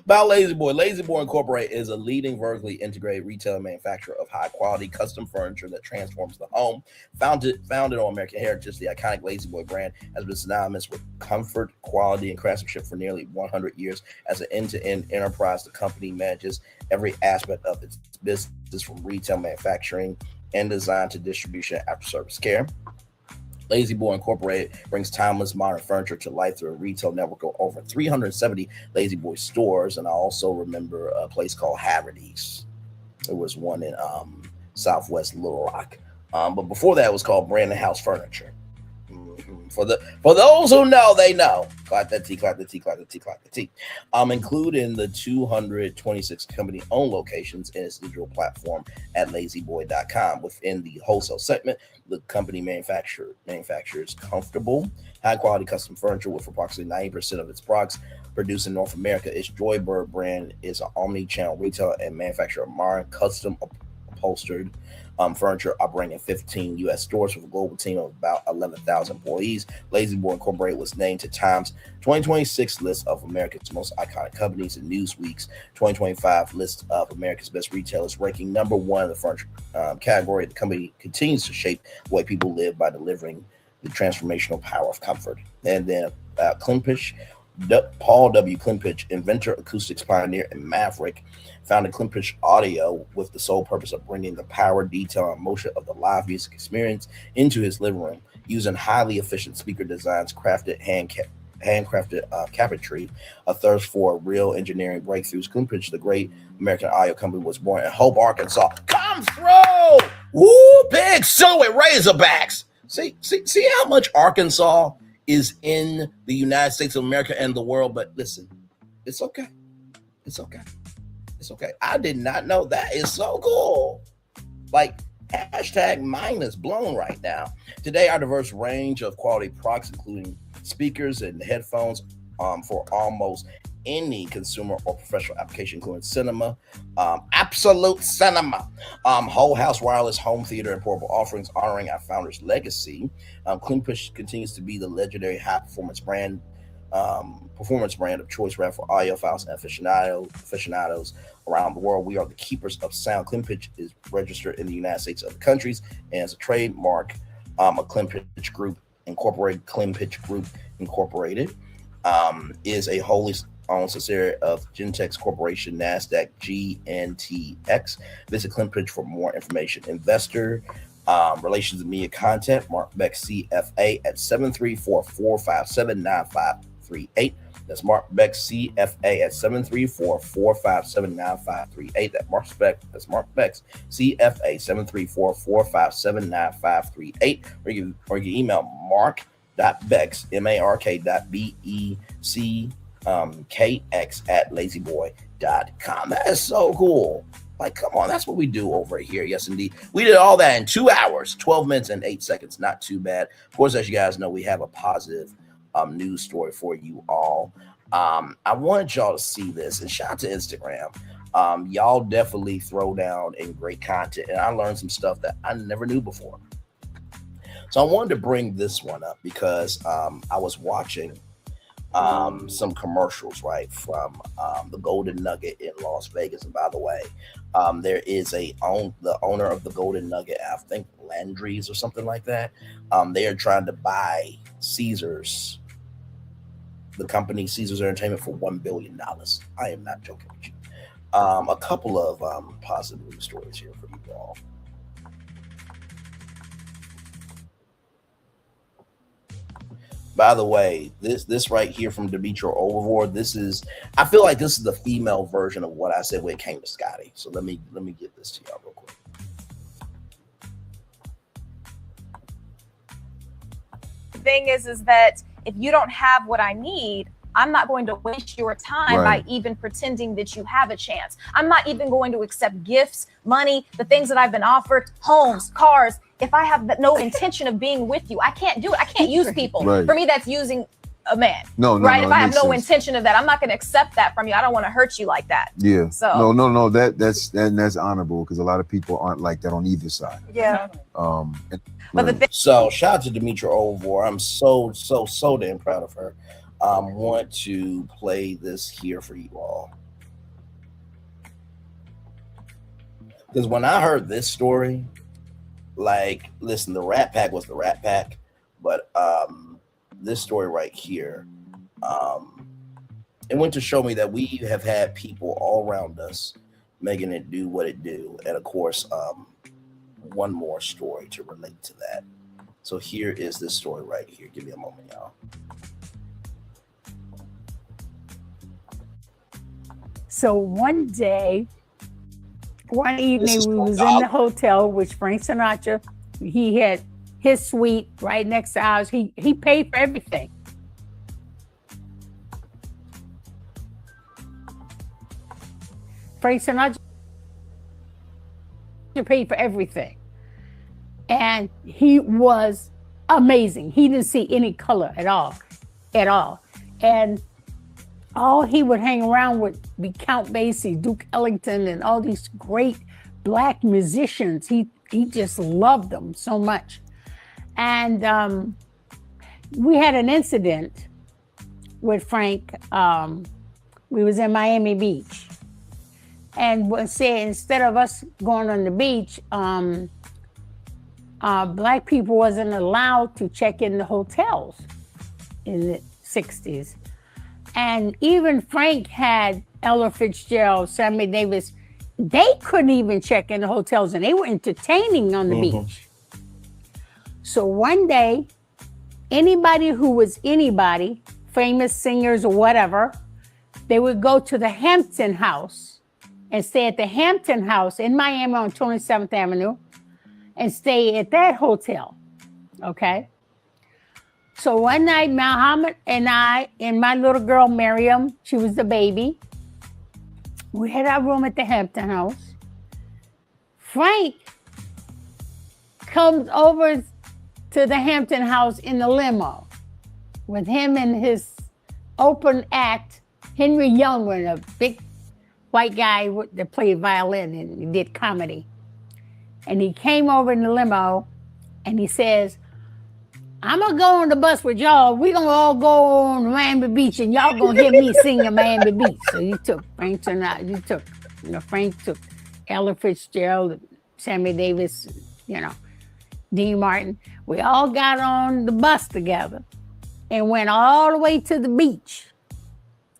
About Lazy Boy. Lazy Boy Incorporated is a leading vertically integrated retail manufacturer of high-quality custom furniture that transforms the home. Founded on American heritage, the iconic Lazy Boy brand has been synonymous with comfort, quality, and craftsmanship for nearly 100 years. As an end-to-end enterprise, the company manages every aspect of its business, from retail manufacturing and design to distribution and after-service care. Lazy Boy Incorporated brings timeless modern furniture to life through a retail network of over 370 Lazy Boy stores. And I also remember a place called Haverty's. There was one in Southwest Little Rock. But before that, it was called Brandon House Furniture. For those who know, they know. Clap that T, clap the T, clap the T, clap the T. Including the 226 company-owned locations in its digital platform at lazyboy.com. Within the wholesale segment, the company manufactures comfortable, high-quality custom furniture with approximately 90% of its products produced in North America. Its Joybird brand is an omni-channel retailer and manufacturer of modern, custom upholstered furniture operating in 15 U.S. stores with a global team of about 11,000 employees. Lazy Boy Incorporated was named to Time's 2026 list of America's most iconic companies and Newsweek's 2025 list of America's best retailers, ranking number one in the furniture category. The company continues to shape the way people live by delivering the transformational power of comfort. And then Klimpish, Paul W. Klimpish, inventor, acoustics pioneer, and maverick, founded Klimpish Audio with the sole purpose of bringing the power, detail, and emotion of the live music experience into his living room. Using highly efficient speaker designs, handcrafted cabinetry, a thirst for real engineering breakthroughs, Klimpish, the great American audio company, was born in Hope, Arkansas. Come through! Woo! Big show at Razorbacks! See how much Arkansas is in the United States of America and the world. But listen, it's okay. It's okay. It's okay. I did not know that. Is so cool. Like, hashtag mind is blown right now. Today, our diverse range of quality products, including speakers and headphones for almost any consumer or professional application, including cinema, absolute cinema, whole house wireless home theater and portable offerings honoring our founder's legacy. Klimpish continues to be the legendary high performance brand of choice for audiophiles and aficionados around the world. We are the keepers of sound. Klimpish is registered in the United States and other countries and as a trademark of Klimpish Group Incorporated. Klimpish Group Incorporated is a wholly owned subsidiary of Gentex Corporation, NASDAQ GNTX. Visit Klimpish for more information. Investor Relations and Media Content, Mark Beck CFA at 734-457-9538. That's Mark Beck CFA at 734-457-9538. That's Mark Beck's CFA 734-457-9538. Or you can email mark.becks, mark.becks at lazyboy.com. That is so cool. Like, come on, that's what we do over here. Yes, indeed. We did all that in 2 hours, 12 minutes, and 8 seconds. Not too bad. Of course, as you guys know, we have a positive news story for you all. I wanted y'all to see this, and shout out to Instagram. Y'all definitely throw down in great content, and I learned some stuff that I never knew before. So I wanted to bring this one up because I was watching some commercials, right, from the Golden Nugget in Las Vegas. And by the way, there is the owner of the Golden Nugget, I think Landry's or something like that. They are trying to buy Caesars, the company Caesars Entertainment, for $1 billion. I am not joking with you. A couple of positive news stories here for you all. By the way, this right here from Demetri Overboard, I feel like this is the female version of what I said when it came to Scotty. So let me get this to y'all real quick. The thing is that if you don't have what I need, I'm not going to waste your time by even pretending that you have a chance. I'm not even going to accept gifts, money, the things that I've been offered, homes, cars. If I have no intention of being with you, I can't do it. I can't use people. Right. For me, that's using a man. No, right? no, If I have no sense. intention of that, I'm not going to accept that from you. I don't want to hurt you like that. Yeah. So No. That's honorable because a lot of people aren't like that on either side. yeah. So shout out to Demetri Overboard. I'm so damn proud of her. Want to play this here for you all. Because when I heard this story, like, listen, the Rat Pack was the Rat Pack, but this story right here, it went to show me that we have had people all around us making it do what it do. And of course, one more story to relate to that. So here is this story right here. Give me a moment, y'all. So one evening, we was in the hotel with Frank Sinatra. He had his suite right next to ours. He paid for everything. Frank Sinatra paid for everything. And he was amazing. He didn't see any color at all. And all he would hang around with be Count Basie, Duke Ellington, and all these great Black musicians. He just loved them so much. And we had an incident with Frank. We was in Miami Beach. And instead of us going on the beach, Black people wasn't allowed to check in the hotels in the 60s. And even Frank had Ella Fitzgerald, Sammy Davis. They couldn't even check in the hotels, and they were entertaining on the beach. So one day, anybody who was anybody, famous singers or whatever, they would go to the Hampton House and stay at the Hampton House in Miami on 27th Avenue and stay at that hotel, okay? So one night, Muhammad and I and my little girl, Miriam, she was the baby, we had our room at the Hampton House. Frank comes over to the Hampton House in the limo with him and his open act, Henry Youngman, a big white guy that played violin and did comedy. And he came over in the limo and he says, I'm gonna go on the bus with y'all. We're gonna all go on Miami Beach and y'all gonna hear me singing Miami Beach. So you took Frank Sinatra, Frank took Ella Fitzgerald, Sammy Davis, Dean Martin. We all got on the bus together and went all the way to the beach.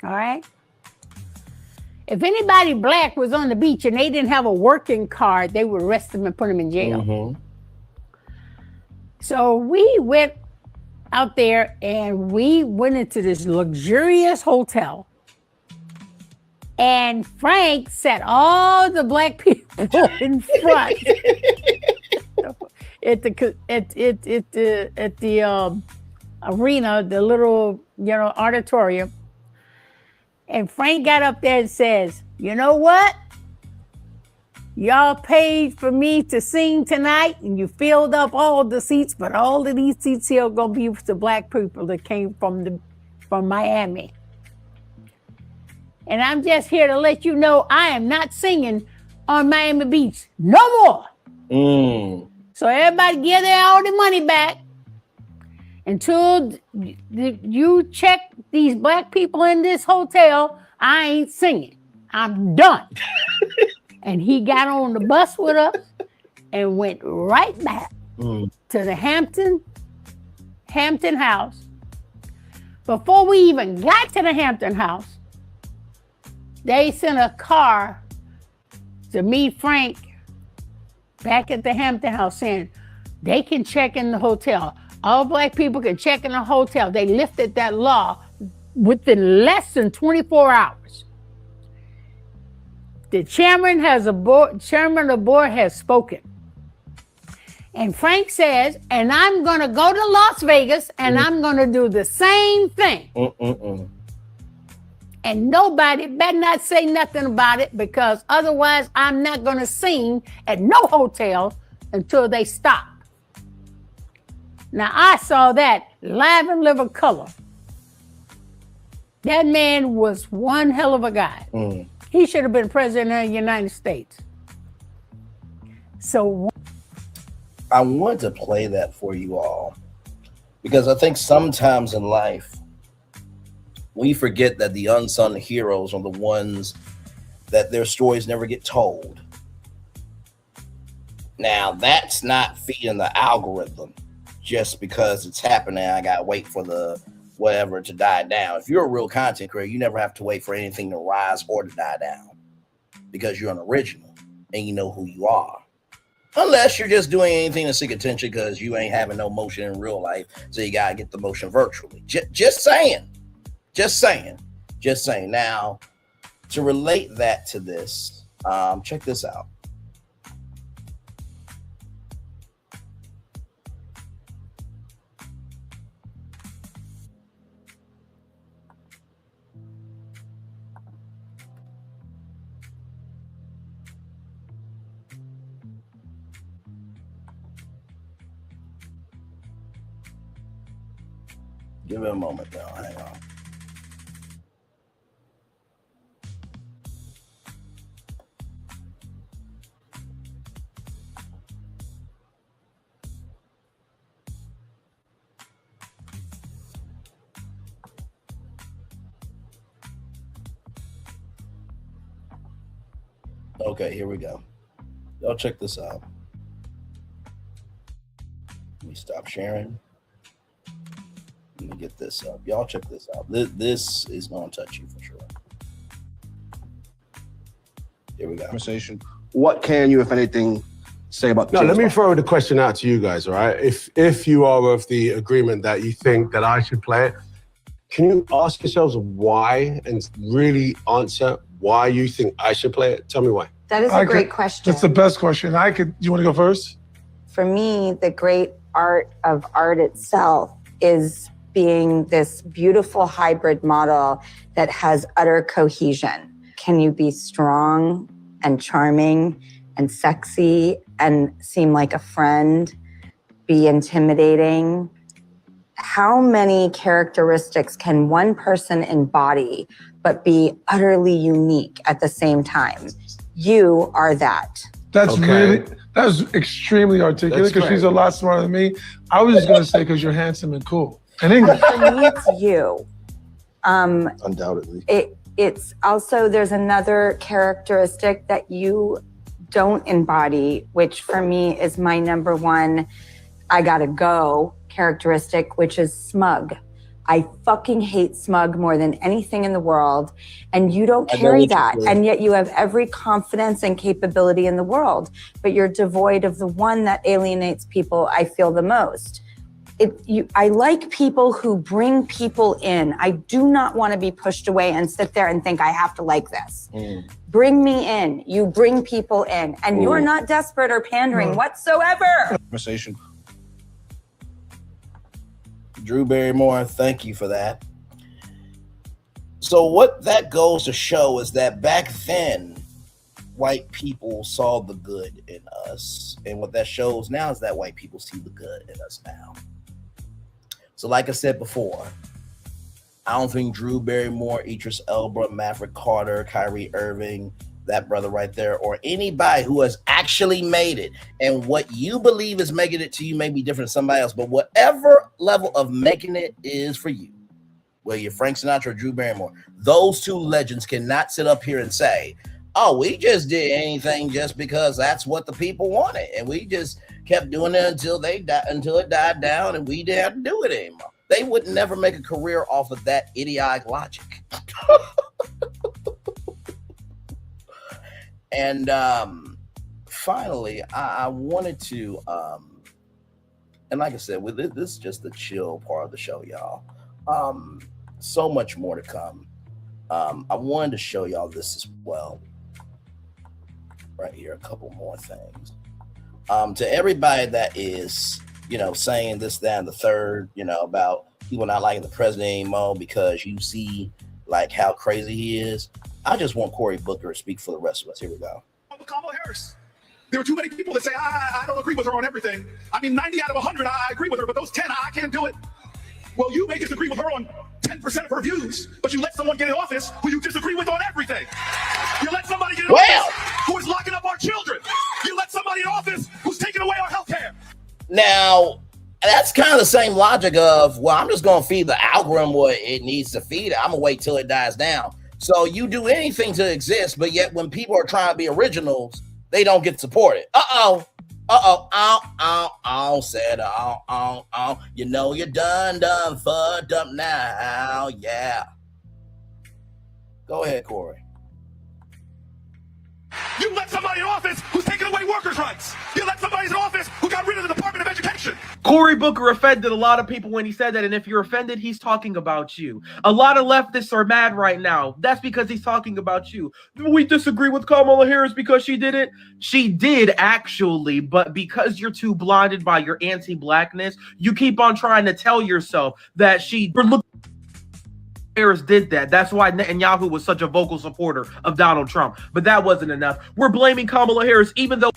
All right? If anybody Black was on the beach and they didn't have a working card, they would arrest them and put them in jail. So we went out there and we went into this luxurious hotel. And Frank set all the Black people in front at the arena, the little auditorium. And Frank got up there and says, you know what? Y'all paid for me to sing tonight and you filled up all the seats, but all of these seats here are gonna be for the Black people that came from Miami. And I'm just here to let you know I am not singing on Miami Beach no more. So everybody give all the money back until you check these Black people in this hotel. I ain't singing. I'm done. And he got on the bus with us and went right back to the Hampton House. Before we even got to the Hampton House, they sent a car to meet Frank back at the Hampton House saying they can check in the hotel. All black people can check in a hotel. They lifted that law within less than 24 hours. The chairman of the board has spoken. And Frank says, and I'm going to go to Las Vegas and I'm going to do the same thing. And nobody better not say nothing about it, because otherwise I'm not going to sing at no hotel until they stop. Now, I saw that live in living color. That man was one hell of a guy. He should have been president of the United States. So I wanted to play that for you all because I think sometimes in life we forget that the unsung heroes are the ones that their stories never get told. Now, that's not feeding the algorithm just because it's happening. I got to wait for the whatever to die down. If you're a real content creator, you never have to wait for anything to rise or to die down because you're an original and you know who you are. Unless you're just doing anything to seek attention because you ain't having no motion in real life, so you got to get the motion virtually. Just saying. Now, to relate that to this, check this out. Give it a moment, though. Hang on. Okay, here we go. Y'all check this out. Let me stop sharing. Let me get this up. Y'all check this out. This is going to touch you for sure. Here we go. Conversation. What can you, if anything, say about the No, let me throw the question out to you guys, all right? If you are of the agreement that you think that I should play it, can you ask yourselves why and really answer why you think I should play it? Tell me why. That is a great question. That's the best question. You want to go first? For me, the great art of art itself is being this beautiful hybrid model that has utter cohesion. Can you be strong and charming and sexy and seem like a friend, be intimidating? How many characteristics can one person embody but be utterly unique at the same time? You are that. That's extremely articulate because she's a lot smarter than me. I was just going to say because you're handsome and cool. In English. For me, it's you. Undoubtedly. It's also, there's another characteristic that you don't embody, which for me is my number one, I gotta go characteristic, which is smug. I fucking hate smug more than anything in the world. And you don't carry that. And yet you have every confidence and capability in the world, but you're devoid of the one that alienates people I feel the most. I like people who bring people in. I do not want to be pushed away and sit there and think I have to like this. Bring me in. You bring people in. And you're not desperate or pandering whatsoever. Conversation. Drew Barrymore, thank you for that. So what that goes to show is that back then, white people saw the good in us. And what that shows now is that white people see the good in us now. So like I said before, I don't think Drew Barrymore, Idris Elba, Maverick Carter, Kyrie Irving, that brother right there, or anybody who has actually made it, and what you believe is making it to you may be different than somebody else, but whatever level of making it is for you, whether you're Frank Sinatra or Drew Barrymore, those two legends cannot sit up here and say, oh, we just did anything just because that's what the people wanted, and we just kept doing it until it died down, and we didn't have to do it anymore. They would never make a career off of that idiotic logic. And finally, I wanted to And like I said, with this is just the chill part of the show, y'all. So much more to come. I wanted to show y'all this as well. Right here, a couple more things. To everybody that is, saying this, that, and the third, about people not liking the president anymore because you see like how crazy he is. I just want Cory Booker to speak for the rest of us. Here we go. Kamala Harris. There are too many people that say, I don't agree with her on everything. I mean, 90 out of 100, I agree with her, but those 10, I can't do it. Well, you may disagree with her on 10% of her views, but you let someone get in office who you disagree with on everything. You let somebody get in office who is locking up our children. You let somebody in office who's taking away our health care. Now, that's kind of the same logic of, well, I'm just going to feed the algorithm what it needs to feed. I'm going to wait till it dies down. So you do anything to exist, but yet when people are trying to be originals, they don't get supported. Said, you know you're done, fucked up now, yeah. Go ahead, Cory. You let somebody in office who's taking away workers' rights. You let somebody in office who got rid of the Department of Education. Cory Booker offended a lot of people when he said that, and if you're offended, he's talking about you. A lot of leftists are mad right now. That's because he's talking about you. We disagree with Kamala Harris because she did it. She did, actually, but because you're too blinded by your anti-blackness, you keep on trying to tell yourself that Harris did that. That's why Netanyahu was such a vocal supporter of Donald Trump. But that wasn't enough. We're blaming Kamala Harris, even though...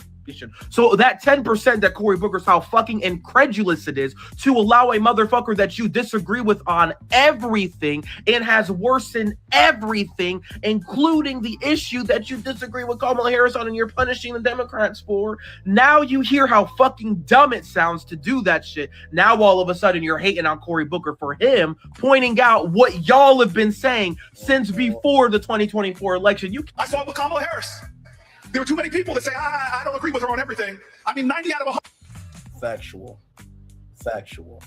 So that 10% that Cory Booker's how fucking incredulous it is to allow a motherfucker that you disagree with on everything and has worsened everything, including the issue that you disagree with Kamala Harris on and you're punishing the Democrats for. Now you hear how fucking dumb it sounds to do that shit. Now all of a sudden you're hating on Cory Booker for him pointing out what y'all have been saying since before the 2024 election. I saw it with Kamala Harris. There are too many people that say, I don't agree with her on everything. I mean, 90 out of 100. Factual.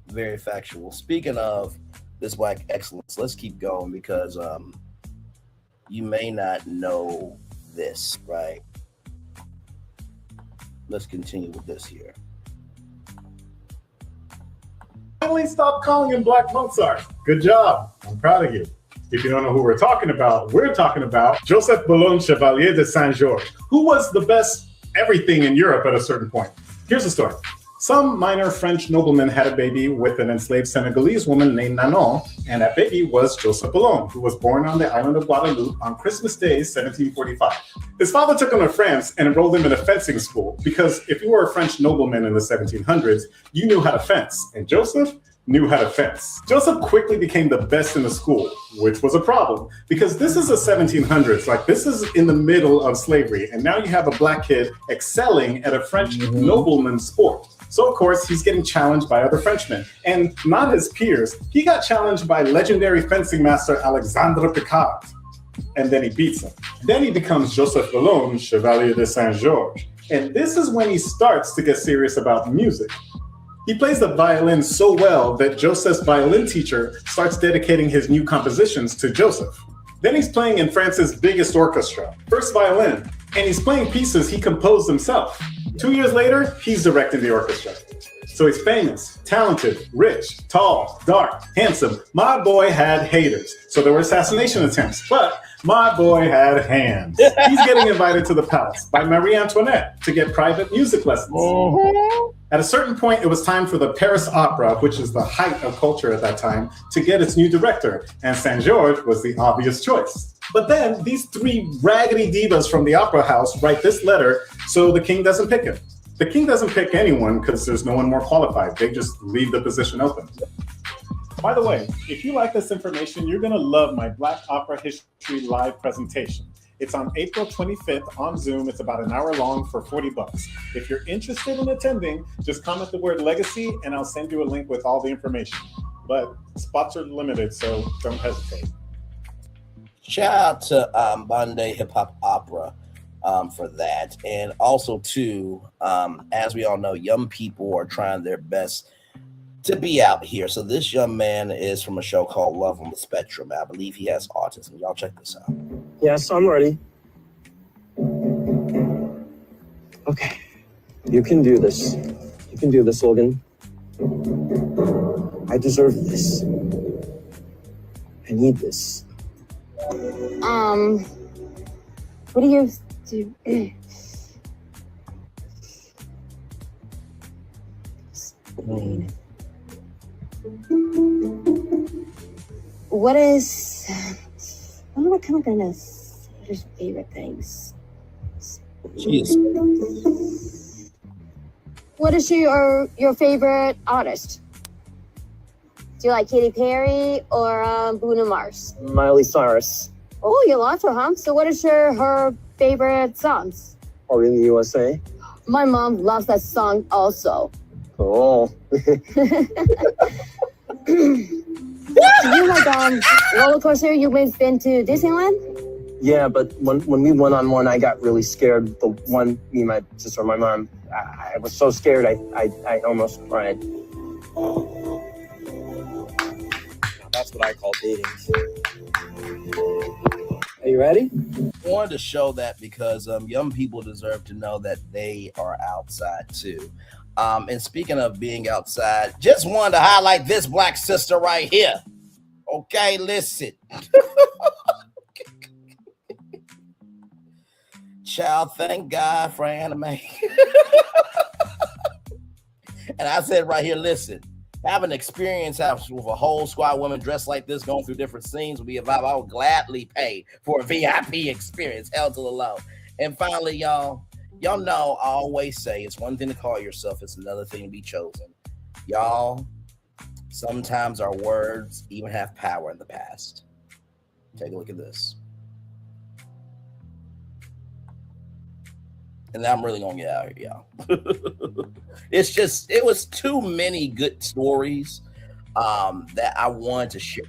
Very factual. Speaking of this black excellence, let's keep going because you may not know this, right? Let's continue with this here. Finally stop calling him Black Mozart. Good job. I'm proud of you. If you don't know who we're talking about Joseph Boulogne Chevalier de Saint-Georges, who was the best everything in Europe at a certain point. Here's the story. Some minor French nobleman had a baby with an enslaved Senegalese woman named Nanon, and that baby was Joseph Boulogne, who was born on the island of Guadeloupe on Christmas Day, 1745. His father took him to France and enrolled him in a fencing school, because if you were a French nobleman in the 1700s, you knew how to fence, and Joseph knew how to fence. Joseph quickly became the best in the school, which was a problem because this is the 1700s, like this is in the middle of slavery. And now you have a black kid excelling at a French nobleman's sport. So of course he's getting challenged by other Frenchmen and not his peers. He got challenged by legendary fencing master Alexandre Picard. And then he beats him. Then he becomes Joseph Boulogne, Chevalier de Saint-Georges. And this is when he starts to get serious about music. He plays the violin so well that Joseph's violin teacher starts dedicating his new compositions to Joseph. Then he's playing in France's biggest orchestra, first violin, and he's playing pieces he composed himself. 2 years later, he's directing the orchestra. So he's famous, talented, rich, tall, dark, handsome. My boy had haters, so there were assassination attempts, but my boy had hands. He's getting invited to the palace by Marie Antoinette to get private music lessons. At a certain point, it was time for the Paris Opera, which is the height of culture at that time, to get its new director, and Saint-Georges was the obvious choice. But then these three raggedy divas from the opera house write this letter so the king doesn't pick him. The king doesn't pick anyone because there's no one more qualified. They just leave the position open. By the way, if you like this information, you're gonna love my Black Opera History live presentation. It's on April 25th on Zoom. It's about an hour long for $40. If you're interested in attending, just comment the word legacy and I'll send you a link with all the information. But spots are limited, so don't hesitate. Shout out to Bondi Hip Hop Opera for that. And also too, as we all know, young people are trying their best to be out here. So this young man is from a show called Love on the Spectrum. I believe he has autism. Y'all check this out. Yes, I'm ready. Okay, you can do this. You can do this, Logan. I deserve this. I need this. What do you do? What am I kind of gonna say your favorite things? Jeez. What is your favorite artist? Do you like Katy Perry or Bruno Mars? Miley Cyrus. Oh, you love her, huh? So what is her favorite songs? Are we in the USA? My mom loves that song also. Oh. You like roller coaster? You've been to Disneyland? Yeah, but when we went on one, I got really scared. The one, me, my sister, my mom, I was so scared I almost cried. That's what I call dating. Are you ready? I wanted to show that because young people deserve to know that they are outside too. And speaking of being outside, just wanted to highlight this black sister right here. Okay, listen. Child, thank God for anime. And I said right here, listen, have an experience with a whole squad of women dressed like this, going through different scenes would be a vibe. I would gladly pay for a VIP experience, hell to the low. And finally, y'all know I always say it's one thing to call yourself, it's another thing to be chosen. Y'all, sometimes our words even have power in the past. Take a look at this. And now I'm really gonna get out of here, y'all. It was too many good stories that I wanted to share.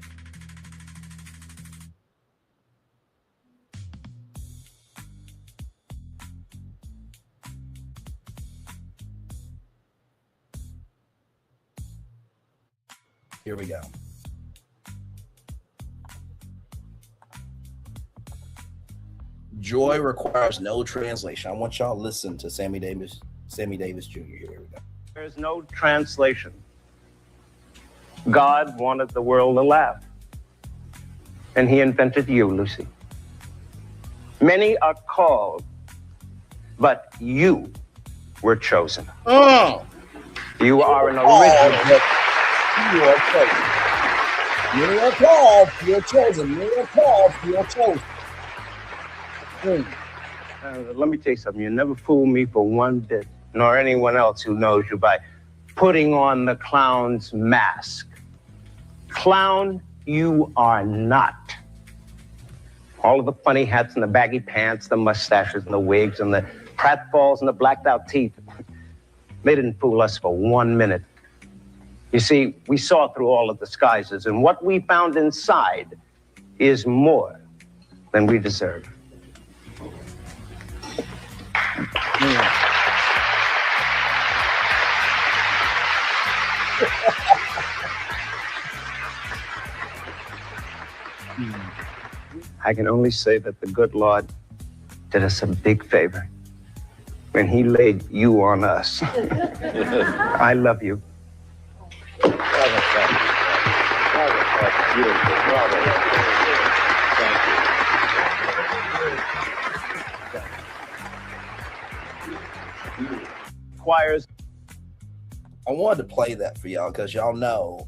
Here we go. Joy requires no translation. I want y'all to listen to Sammy Davis Jr. Here we go. There's no translation. God wanted the world to laugh, and he invented you, Lucy. Many are called, but you were chosen. You are an original. You are chosen. Many are called, you are chosen. Many are called, you are chosen. Let me tell you something. You never fool me for one bit, nor anyone else who knows you, by putting on the clown's mask. Clown, you are not. All of the funny hats and the baggy pants, the mustaches and the wigs and the pratfalls and the blacked out teeth, they didn't fool us for 1 minute. You see, we saw through all of the disguises, and what we found inside is more than we deserve. I can only say that the good Lord did us a big favor when he laid you on us. I love you. Choirs. I wanted to play that for y'all because y'all know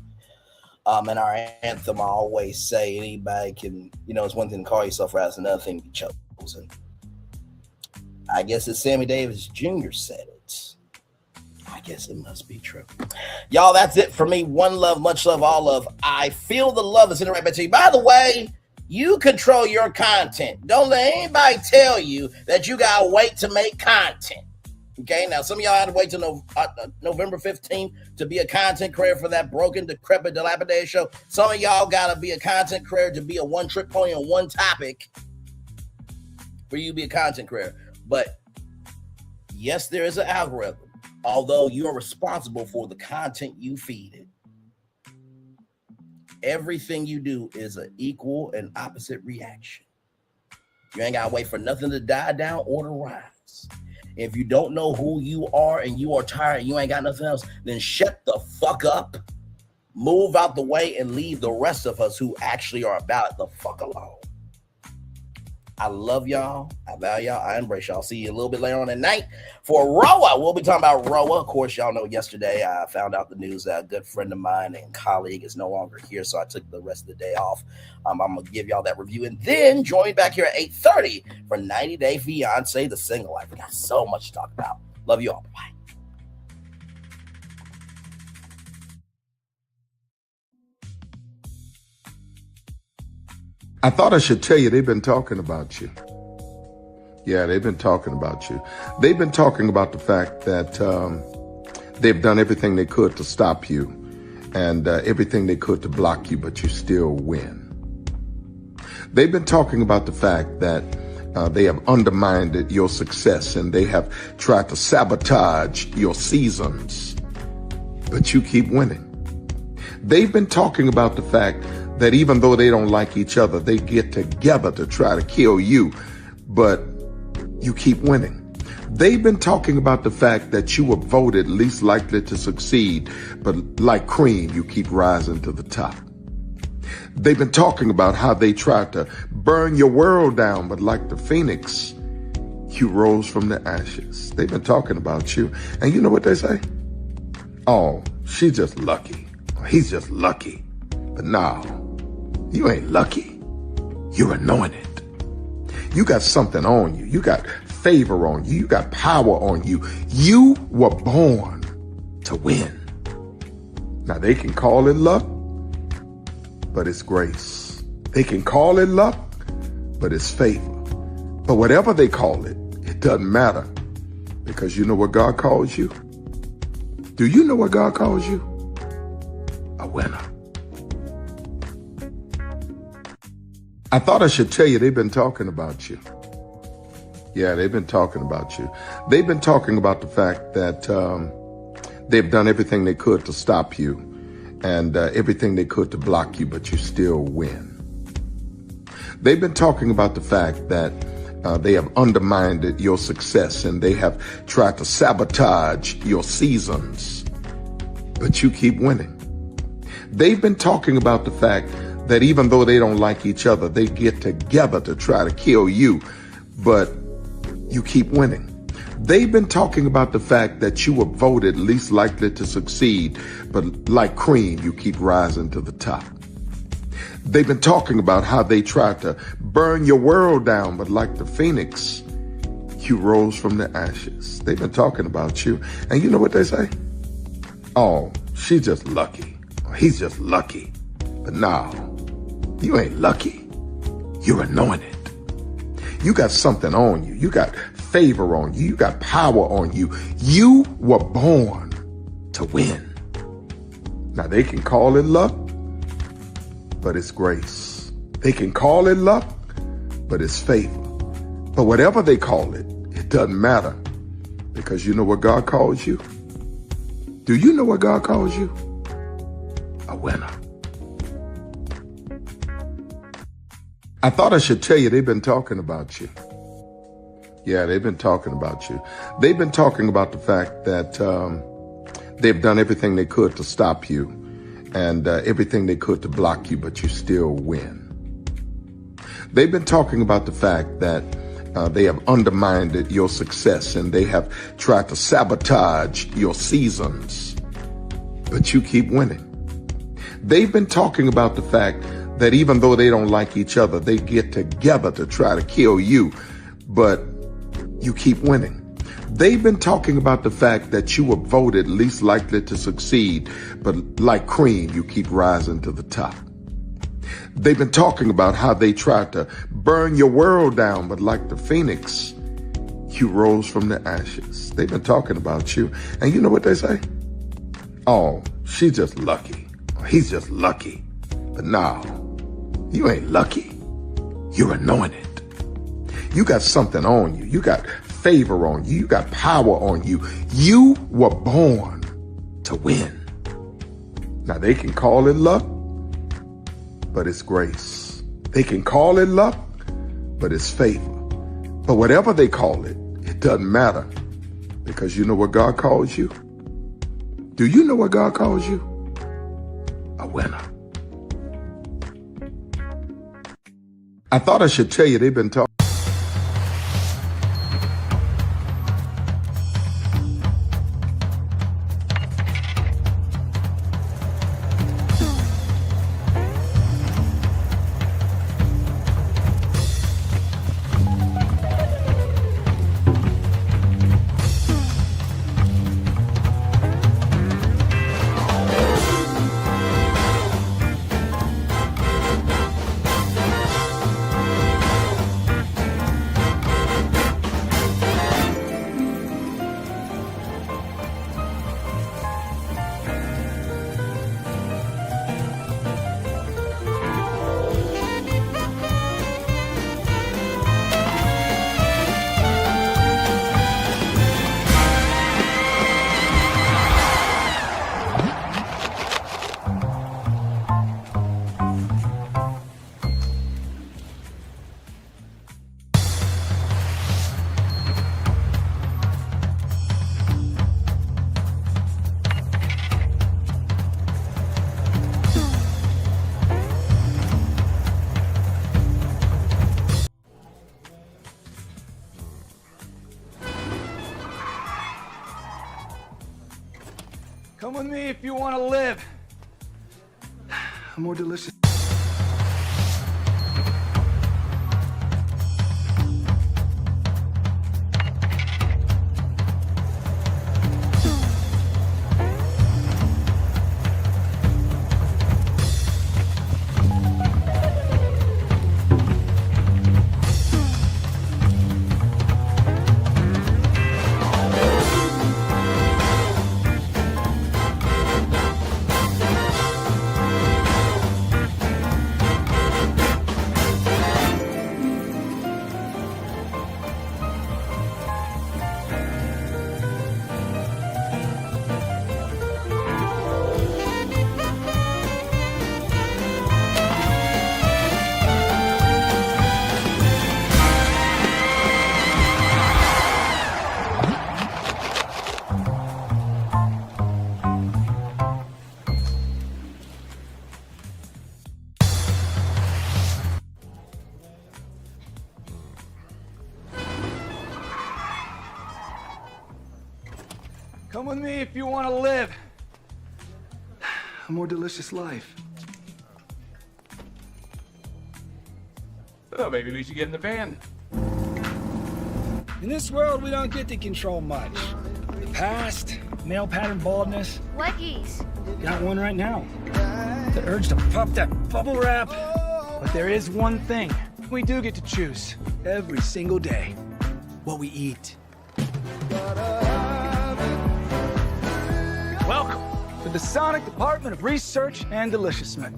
in our anthem I always say anybody can, it's one thing to call yourself right, it's another thing to be chosen. I guess it's Sammy Davis Jr. said it. I guess it must be true. Y'all, that's it for me. One love, much love, all love. I feel the love is in the right back to you. By the way, you control your content. Don't let anybody tell you that you gotta wait to make content. Okay, now some of y'all had to wait till November 15th to be a content creator for that broken, decrepit, dilapidated show. Some of y'all gotta be a content creator to be a one-trick pony on one topic for you to be a content creator. But yes, there is an algorithm, although you are responsible for the content you feed it. Everything you do is an equal and opposite reaction. You ain't gotta wait for nothing to die down or to rise. If you don't know who you are and you are tired and you ain't got nothing else, then shut the fuck up. Move out the way and leave the rest of us who actually are about it the fuck alone. I love y'all. I value y'all. I embrace y'all. See you a little bit later on at night for Roa. We'll be talking about Roa. Of course, y'all know yesterday I found out the news that a good friend of mine and colleague is no longer here, so I took the rest of the day off. I'm going to give y'all that review and then join back here at 8:30 for 90 Day Fiance, the single life. We got so much to talk about. Love you all. Bye. I thought I should tell you, they've been talking about you. Yeah, they've been talking about you. They've been talking about the fact that they've done everything they could to stop you and everything they could to block you, but you still win. They've been talking about the fact that they have undermined your success and they have tried to sabotage your seasons, but you keep winning. They've been talking about the fact that even though they don't like each other, they get together to try to kill you, but you keep winning. They've been talking about the fact that you were voted least likely to succeed, but like cream, you keep rising to the top. They've been talking about how they tried to burn your world down, but like the phoenix, you rose from the ashes. They've been talking about you, and you know what they say? Oh, she's just lucky. He's just lucky. But no, you ain't lucky. You're anointed. You got something on you. You got favor on you. You got power on you. You were born to win. Now they can call it luck, but it's grace. They can call it luck, but it's favor. But whatever they call it, it doesn't matter, because you know what God calls you? Do you know what God calls you? A winner. I thought I should tell you, they've been talking about you. Yeah, they've been talking about you. They've been talking about the fact that they've done everything they could to stop you and everything they could to block you, but you still win. They've been talking about the fact that they have undermined your success and they have tried to sabotage your seasons, but you keep winning. They've been talking about the fact that even though they don't like each other, they get together to try to kill you, but you keep winning. They've been talking about the fact that you were voted least likely to succeed, but like cream, you keep rising to the top. They've been talking about how they tried to burn your world down, but like the phoenix, you rose from the ashes. They've been talking about you, and you know what they say? Oh, she's just lucky. He's just lucky. But no, you ain't lucky. You're anointed. You got something on you. You got favor on you. You got power on you. You were born to win. Now they can call it luck, but it's grace. They can call it luck, but it's favor. But whatever they call it, it doesn't matter, because you know what God calls you? Do you know what God calls you? A winner. I thought I should tell you, they've been talking about you. Yeah, they've been talking about you. They've been talking about the fact that they've done everything they could to stop you and everything they could to block you, but you still win. They've been talking about the fact that they have undermined your success and they have tried to sabotage your seasons, but you keep winning. They've been talking about the fact that even though they don't like each other, they get together to try to kill you, but you keep winning. They've been talking about the fact that you were voted least likely to succeed, but like cream, you keep rising to the top. They've been talking about how they tried to burn your world down, but like the phoenix, you rose from the ashes. They've been talking about you, and you know what they say? Oh, she's just lucky. He's just lucky. But no, you ain't lucky. You're anointed. You got something on you. You got favor on you. You got power on you. You were born to win. Now they can call it luck, but it's grace. They can call it luck, but it's favor. But whatever they call it, it doesn't matter, Because you know what God calls you? Do you know what God calls you? A winner. I thought I should tell you they've been talking. Come with me if you want to live a more delicious. Come with me if you want to live a more delicious life. Oh, maybe we should get in the van. In this world, we don't get to control much. The past, male pattern baldness. Leggies. Got one right now. The urge to pop that bubble wrap. But there is one thing we do get to choose every single day. What we eat. Welcome to the Sonic Department of Research and Deliciousment.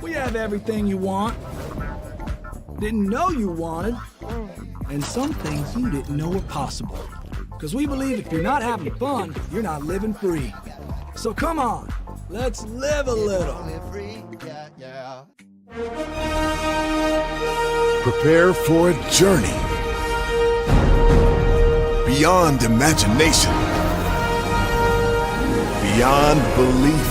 We have everything you want, didn't know you wanted, and some things you didn't know were possible. Because we believe if you're not having fun, you're not living free. So come on, let's live a little. Prepare for a journey beyond imagination, beyond belief,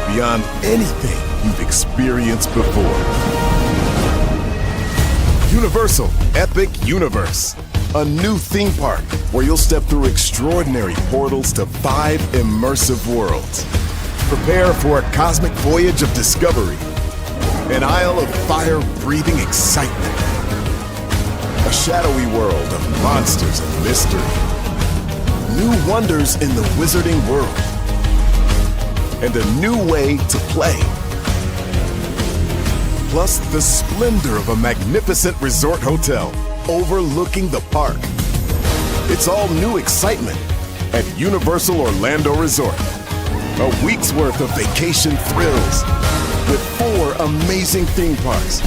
beyond anything you've experienced before. Universal Epic Universe, a new theme park where you'll step through extraordinary portals to 5 immersive worlds. Prepare for a cosmic voyage of discovery, an isle of fire-breathing excitement, a shadowy world of monsters and mystery, new wonders in the wizarding world, and a new way to play. Plus the splendor of a magnificent resort hotel overlooking the park. It's all new excitement at Universal Orlando Resort. A week's worth of vacation thrills with 4 amazing theme parks,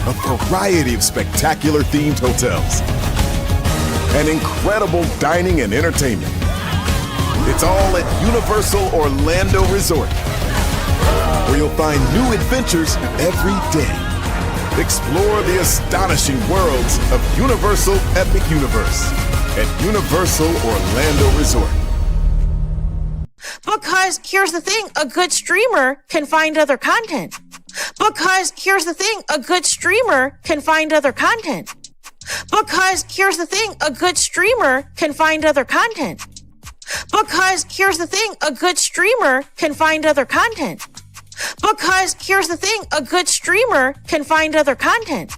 a variety of spectacular themed hotels, and incredible dining and entertainment. It's all at Universal Orlando Resort, where you'll find new adventures every day. Explore the astonishing worlds of Universal Epic Universe at Universal Orlando Resort. Because here's the thing, a good streamer can find other content. Because here's the thing, a good streamer can find other content. Because here's the thing, a good streamer can find other content. Because here's the thing, a good streamer can find other content. Because here's the thing, a good streamer can find other content.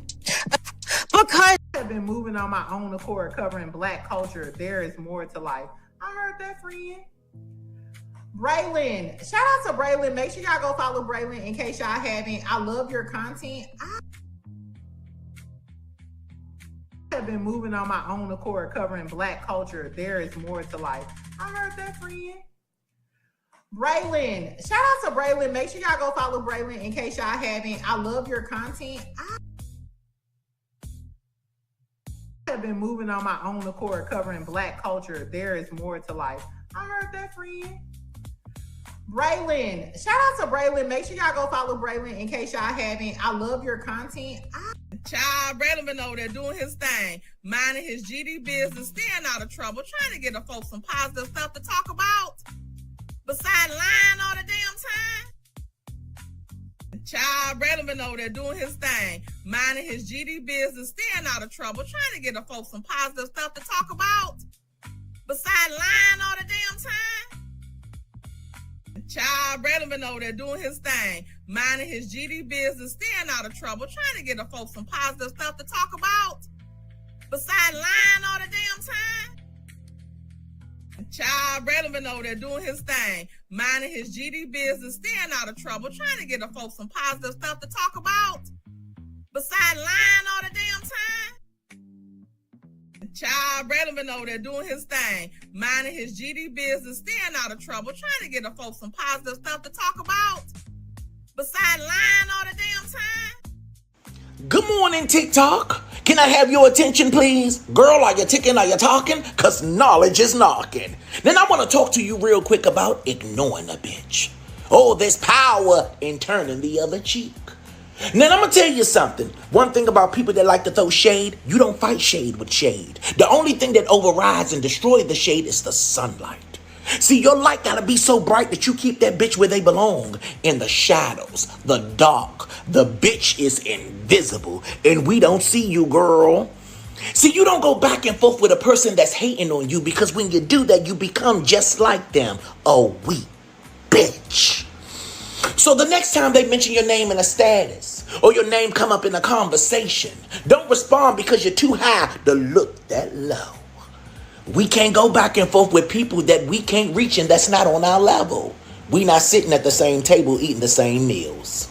Because I've been moving on my own accord, covering Black culture. There is more to life. I heard that, friend. Braylon, shout out to Braylon. Make sure y'all go follow Braylon in case y'all haven't. I love your content. I have been moving on my own accord, covering Black culture. There is more to life. I heard that, friend. Braylon, shout out to Braylon. Make sure y'all go follow Braylon in case y'all haven't. I love your content. I have been moving on my own accord, covering Black culture. There is more to life. I heard that, friend. Braylon, shout out to Braylon. Make sure y'all go follow Braylon in case y'all haven't. I love your content. Child, Braylon been over there doing his thing, minding his GD business, staying out of trouble, trying to get the folks some positive stuff to talk about. Besides lying all the damn time. Child, Braylon been over there doing his thing, minding his GD business, staying out of trouble, trying to get the folks some positive stuff to talk about. Besides lying all the damn time. Child, Braylon been over there doing his thing, minding his GD business, staying out of trouble, trying to get the folks some positive stuff to talk about. Besides lying all the damn time. Child, Braylon been over there doing his thing, minding his GD business, staying out of trouble, trying to get the folks some positive stuff to talk about. Besides lying all the damn time. Child, Braylon been over there doing his thing, minding his GD business, staying out of trouble, trying to get the folks some positive stuff to talk about. Besides lying all the damn time. Good morning, TikTok. Can I have your attention, please? Girl, are you ticking? Are you talking? Because knowledge is knocking. Then I want to talk to you real quick about ignoring a bitch. Oh, there's power in turning the other cheek. Now, I'm going to tell you something. One thing about people that like to throw shade, you don't fight shade with shade. The only thing that overrides and destroys the shade is the sunlight. See, your light got to be so bright that you keep that bitch where they belong. In the shadows, the dark. The bitch is invisible, and we don't see you, girl. See, you don't go back and forth with a person that's hating on you, because when you do that, you become just like them. A weak bitch. So the next time they mention your name in a status or your name come up in a conversation, don't respond because you're too high to look that low. We can't go back and forth with people that we can't reach and that's not on our level. We not sitting at the same table eating the same meals.